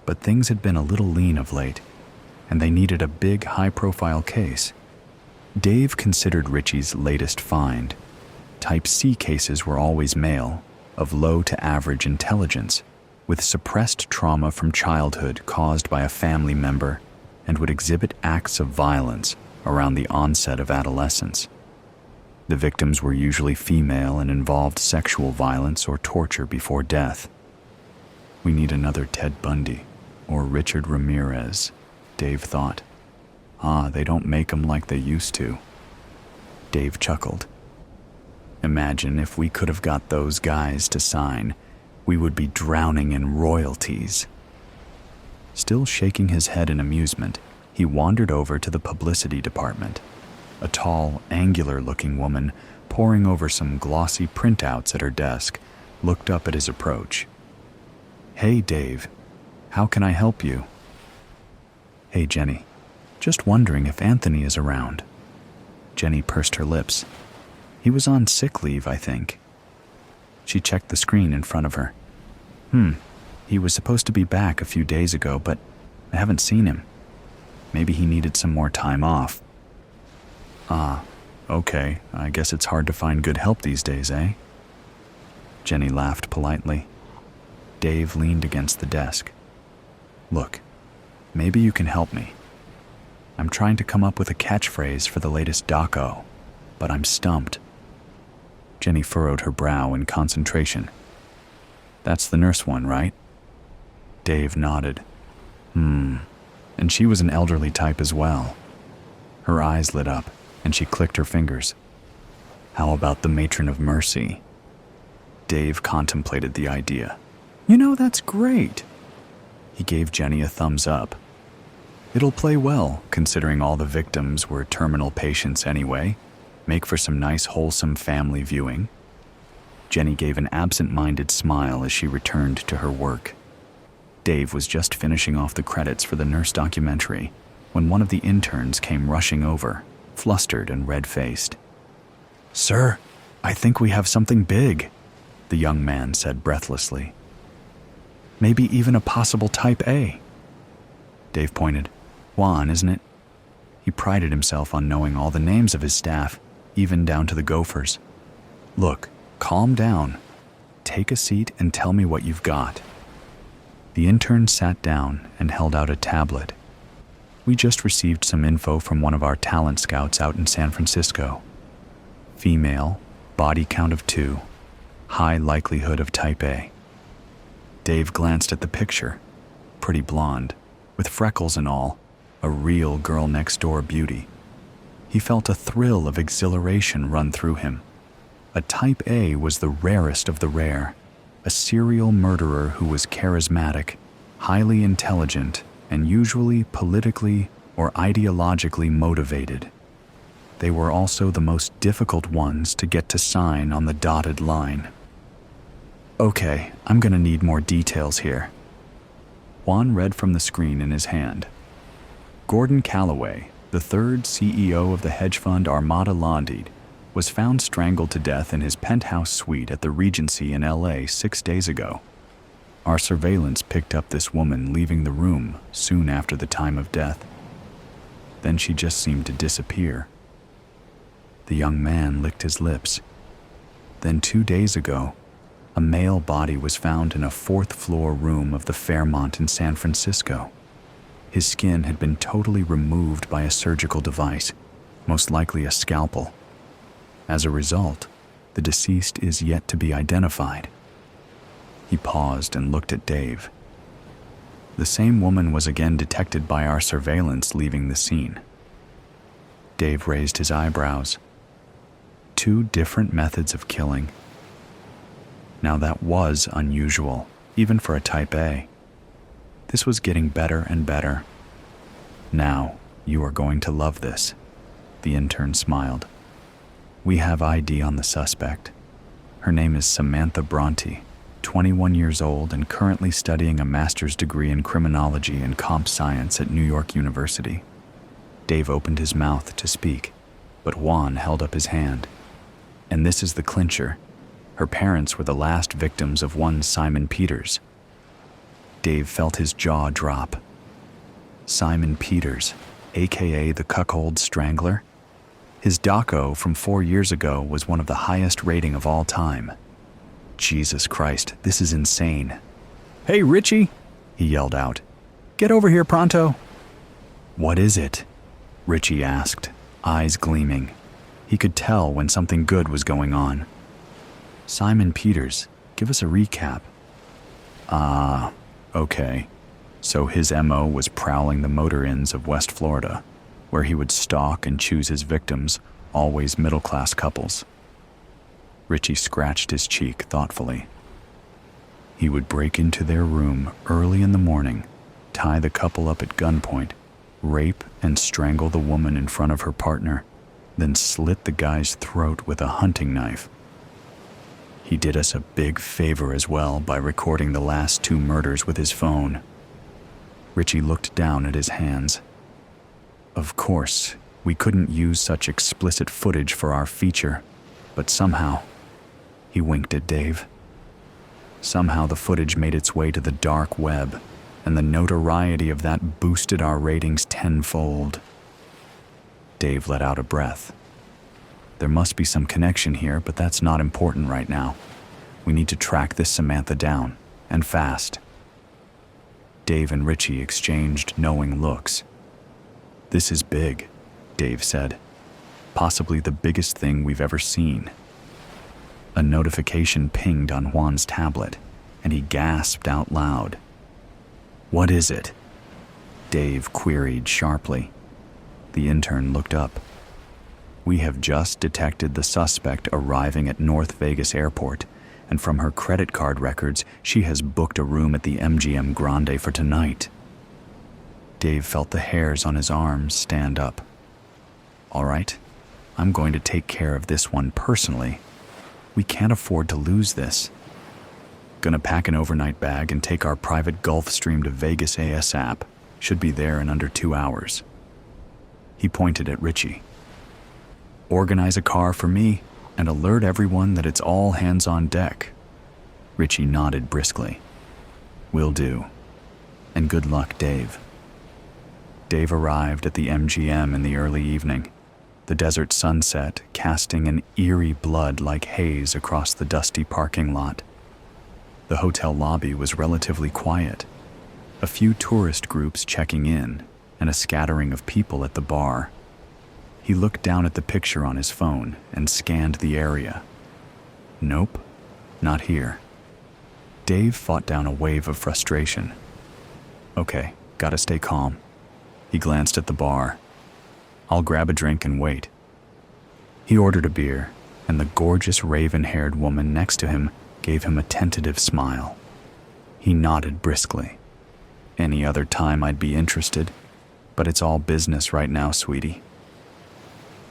But things had been a little lean of late, and they needed a big, high-profile case. Dave considered Richie's latest find. Type C cases were always male, of low to average intelligence, with suppressed trauma from childhood caused by a family member, and would exhibit acts of violence around the onset of adolescence. The victims were usually female and involved sexual violence or torture before death. We need another Ted Bundy or Richard Ramirez, Dave thought. They don't make 'em like they used to. Dave chuckled. Imagine if we could have got those guys to sign, we would be drowning in royalties. Still shaking his head in amusement, he wandered over to the publicity department. A tall, angular-looking woman, poring over some glossy printouts at her desk, looked up at his approach. "Hey, Dave. How can I help you?" "Hey, Jenny. Just wondering if Anthony is around." Jenny pursed her lips. "He was on sick leave, I think." She checked the screen in front of her. He was supposed to be back a few days ago, but I haven't seen him. Maybe he needed some more time off." Okay. I guess it's hard to find good help these days, eh?" Jenny laughed politely. Dave leaned against the desk. "Look, maybe you can help me. I'm trying to come up with a catchphrase for the latest doco, but I'm stumped." Jenny furrowed her brow in concentration. "That's the nurse one, right?" Dave nodded. And she was an elderly type as well." Her eyes lit up, and she clicked her fingers. "How about the matron of mercy?" Dave contemplated the idea. That's great." He gave Jenny a thumbs up. "It'll play well, considering all the victims were terminal patients anyway. Make for some nice, wholesome family viewing." Jenny gave an absent-minded smile as she returned to her work. Dave was just finishing off the credits for the nurse documentary when one of the interns came rushing over, flustered and red-faced. "Sir, I think we have something big," the young man said breathlessly. "Maybe even a possible Type A." Dave pointed. "Juan, isn't it?" He prided himself on knowing all the names of his staff, even down to the Gophers. "Look, calm down. Take a seat and tell me what you've got." The intern sat down and held out a tablet. "We just received some info from one of our talent scouts out in San Francisco. Female, body count of 2, high likelihood of Type A." Dave glanced at the picture. Pretty blonde, with freckles and all, a real girl-next-door beauty. He felt a thrill of exhilaration run through him. A Type A was the rarest of the rare, a serial murderer who was charismatic, highly intelligent, and usually politically or ideologically motivated. They were also the most difficult ones to get to sign on the dotted line. "Okay, I'm going to need more details here." Juan read from the screen in his hand. Gordon Calloway, the third CEO of the hedge fund Armada Lombard, was found strangled to death in his penthouse suite at the Regency in LA 6 days ago. Our surveillance picked up this woman leaving the room soon after the time of death. Then she just seemed to disappear. The young man licked his lips. Then 2 days ago, a male body was found in a 4th-floor room of the Fairmont in San Francisco. His skin had been totally removed by a surgical device, most likely a scalpel. As a result, the deceased is yet to be identified. He paused and looked at Dave. The same woman was again detected by our surveillance leaving the scene. Dave raised his eyebrows. 2 different methods of killing. Now that was unusual, even for a Type A. This was getting better and better. Now, you are going to love this. The intern smiled. We have ID on the suspect. Her name is Samantha Bronte, 21 years old and currently studying a master's degree in criminology and comp science at New York University. Dave opened his mouth to speak, but Juan held up his hand. And this is the clincher. Her parents were the last victims of one Simon Peters. Dave felt his jaw drop. Simon Peters, aka the Cuckold Strangler? His doco from 4 years ago was one of the highest rating of all time. Jesus Christ, this is insane. "Hey, Richie," he yelled out. "Get over here pronto." "What is it?" Richie asked, eyes gleaming. He could tell when something good was going on. "Simon Peters, give us a recap." Okay. So his MO was prowling the motor inns of West Florida, where he would stalk and choose his victims, always middle-class couples. Richie scratched his cheek thoughtfully. He would break into their room early in the morning, tie the couple up at gunpoint, rape and strangle the woman in front of her partner, then slit the guy's throat with a hunting knife. He did us a big favor as well by recording the last 2 murders with his phone. Richie looked down at his hands. Of course, we couldn't use such explicit footage for our feature, but somehow, he winked at Dave. Somehow the footage made its way to the dark web, and the notoriety of that boosted our ratings tenfold. Dave let out a breath. There must be some connection here, but that's not important right now. We need to track this Samantha down, and fast. Dave and Richie exchanged knowing looks. "This is big," Dave said. "Possibly the biggest thing we've ever seen." A notification pinged on Juan's tablet, and he gasped out loud. "What is it?" Dave queried sharply. The intern looked up. "We have just detected the suspect arriving at North Vegas Airport, and from her credit card records, she has booked a room at the MGM Grande for tonight." Dave felt the hairs on his arms stand up. "All right, I'm going to take care of this one personally. We can't afford to lose this. Gonna pack an overnight bag and take our private Gulfstream to Vegas ASAP. Should be there in under 2 hours." He pointed at Richie. "Organize a car for me and alert everyone that it's all hands on deck." Richie nodded briskly. "Will do. And good luck, Dave." Dave arrived at the MGM in the early evening, the desert sunset casting an eerie blood-like haze across the dusty parking lot. The hotel lobby was relatively quiet, a few tourist groups checking in, and a scattering of people at the bar. He looked down at the picture on his phone and scanned the area. Nope, not here. Dave fought down a wave of frustration. Okay, gotta stay calm. He glanced at the bar. "I'll grab a drink and wait." He ordered a beer, and the gorgeous raven-haired woman next to him gave him a tentative smile. He nodded briskly. "Any other time I'd be interested, but it's all business right now, sweetie."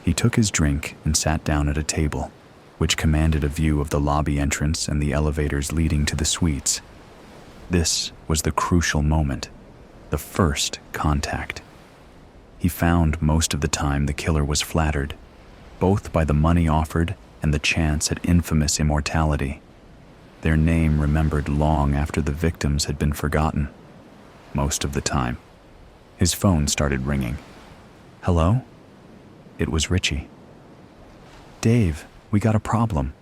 He took his drink and sat down at a table, which commanded a view of the lobby entrance and the elevators leading to the suites. This was the crucial moment, the first contact. He found most of the time the killer was flattered, both by the money offered and the chance at infamous immortality. Their name remembered long after the victims had been forgotten. Most of the time. His phone started ringing. "Hello?" It was Richie. "Dave, we got a problem.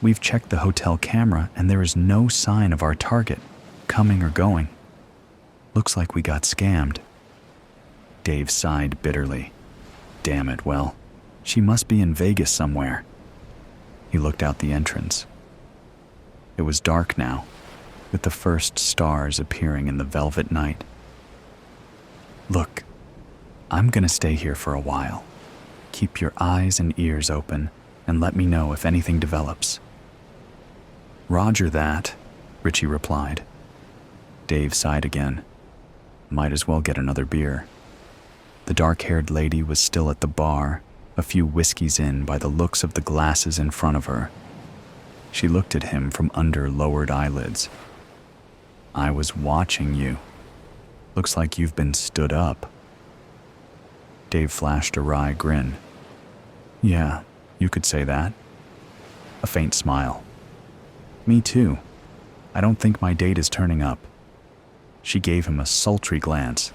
We've checked the hotel camera and there is no sign of our target, coming or going. Looks like we got scammed." Dave sighed bitterly. Damn it, well, she must be in Vegas somewhere. He looked out the entrance. It was dark now, with the first stars appearing in the velvet night. Look, I'm gonna stay here for a while. Keep your eyes and ears open and let me know if anything develops. Roger that, Richie replied. Dave sighed again. Might as well get another beer. The dark-haired lady was still at the bar, a few whiskeys in by the looks of the glasses in front of her. She looked at him from under lowered eyelids. I was watching you. Looks like you've been stood up. Dave flashed a wry grin. Yeah, you could say that. A faint smile. Me too. I don't think my date is turning up. She gave him a sultry glance.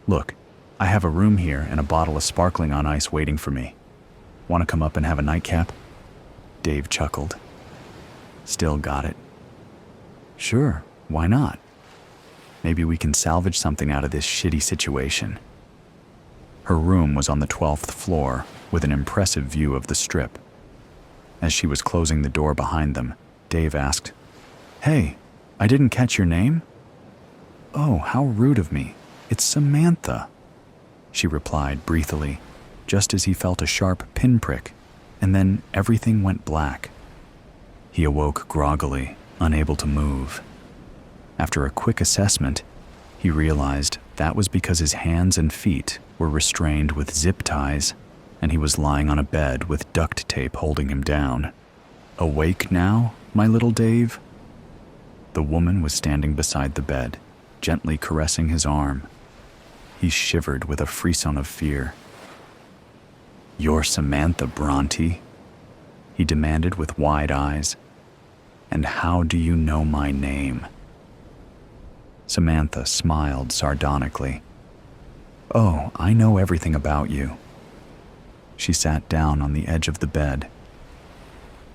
Look, I have a room here and a bottle of sparkling on ice waiting for me. Want to come up and have a nightcap? Dave chuckled. Still got it. Sure, why not? Maybe we can salvage something out of this shitty situation. Her room was on the 12th floor with an impressive view of the Strip. As she was closing the door behind them, Dave asked, Hey, I didn't catch your name? Oh, how rude of me. It's Samantha, she replied breathily, just as he felt a sharp pinprick, and then everything went black. He awoke groggily, unable to move. After a quick assessment, he realized that was because his hands and feet were restrained with zip ties, and he was lying on a bed with duct tape holding him down. Awake now, my little Dave? The woman was standing beside the bed, gently caressing his arm. He shivered with a frisson of fear. You're Samantha Bronte? He demanded with wide eyes. And how do you know my name? Samantha smiled sardonically. Oh, I know everything about you. She sat down on the edge of the bed.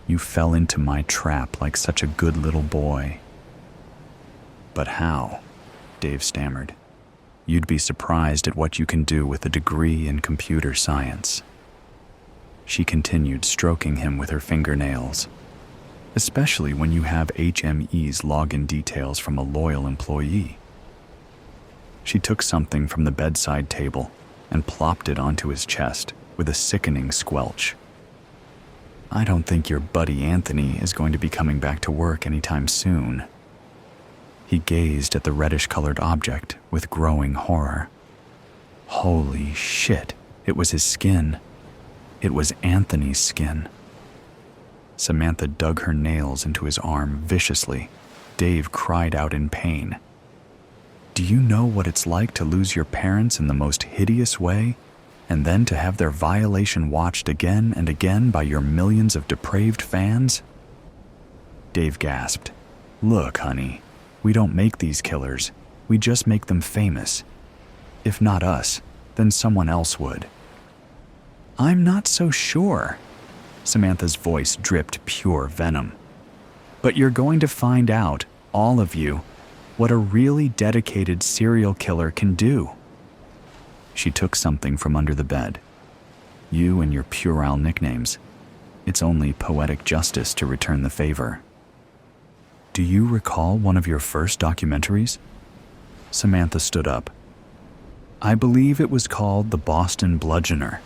You fell into my trap like such a good little boy. But how? Dave stammered. You'd be surprised at what you can do with a degree in computer science. She continued stroking him with her fingernails. Especially when you have HME's login details from a loyal employee. She took something from the bedside table and plopped it onto his chest with a sickening squelch. I don't think your buddy Anthony is going to be coming back to work anytime soon. He gazed at the reddish-colored object with growing horror. Holy shit, it was his skin. It was Anthony's skin. Samantha dug her nails into his arm viciously. Dave cried out in pain. Do you know what it's like to lose your parents in the most hideous way, and then to have their violation watched again and again by your millions of depraved fans? Dave gasped. Look, honey, we don't make these killers. We just make them famous. If not us, then someone else would. I'm not so sure. Samantha's voice dripped pure venom. But you're going to find out, all of you, what a really dedicated serial killer can do. She took something from under the bed. You and your puerile nicknames. It's only poetic justice to return the favor. Do you recall one of your first documentaries? Samantha stood up. I believe it was called The Boston Bludgeoner.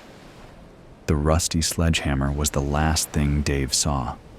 The rusty sledgehammer was the last thing Dave saw.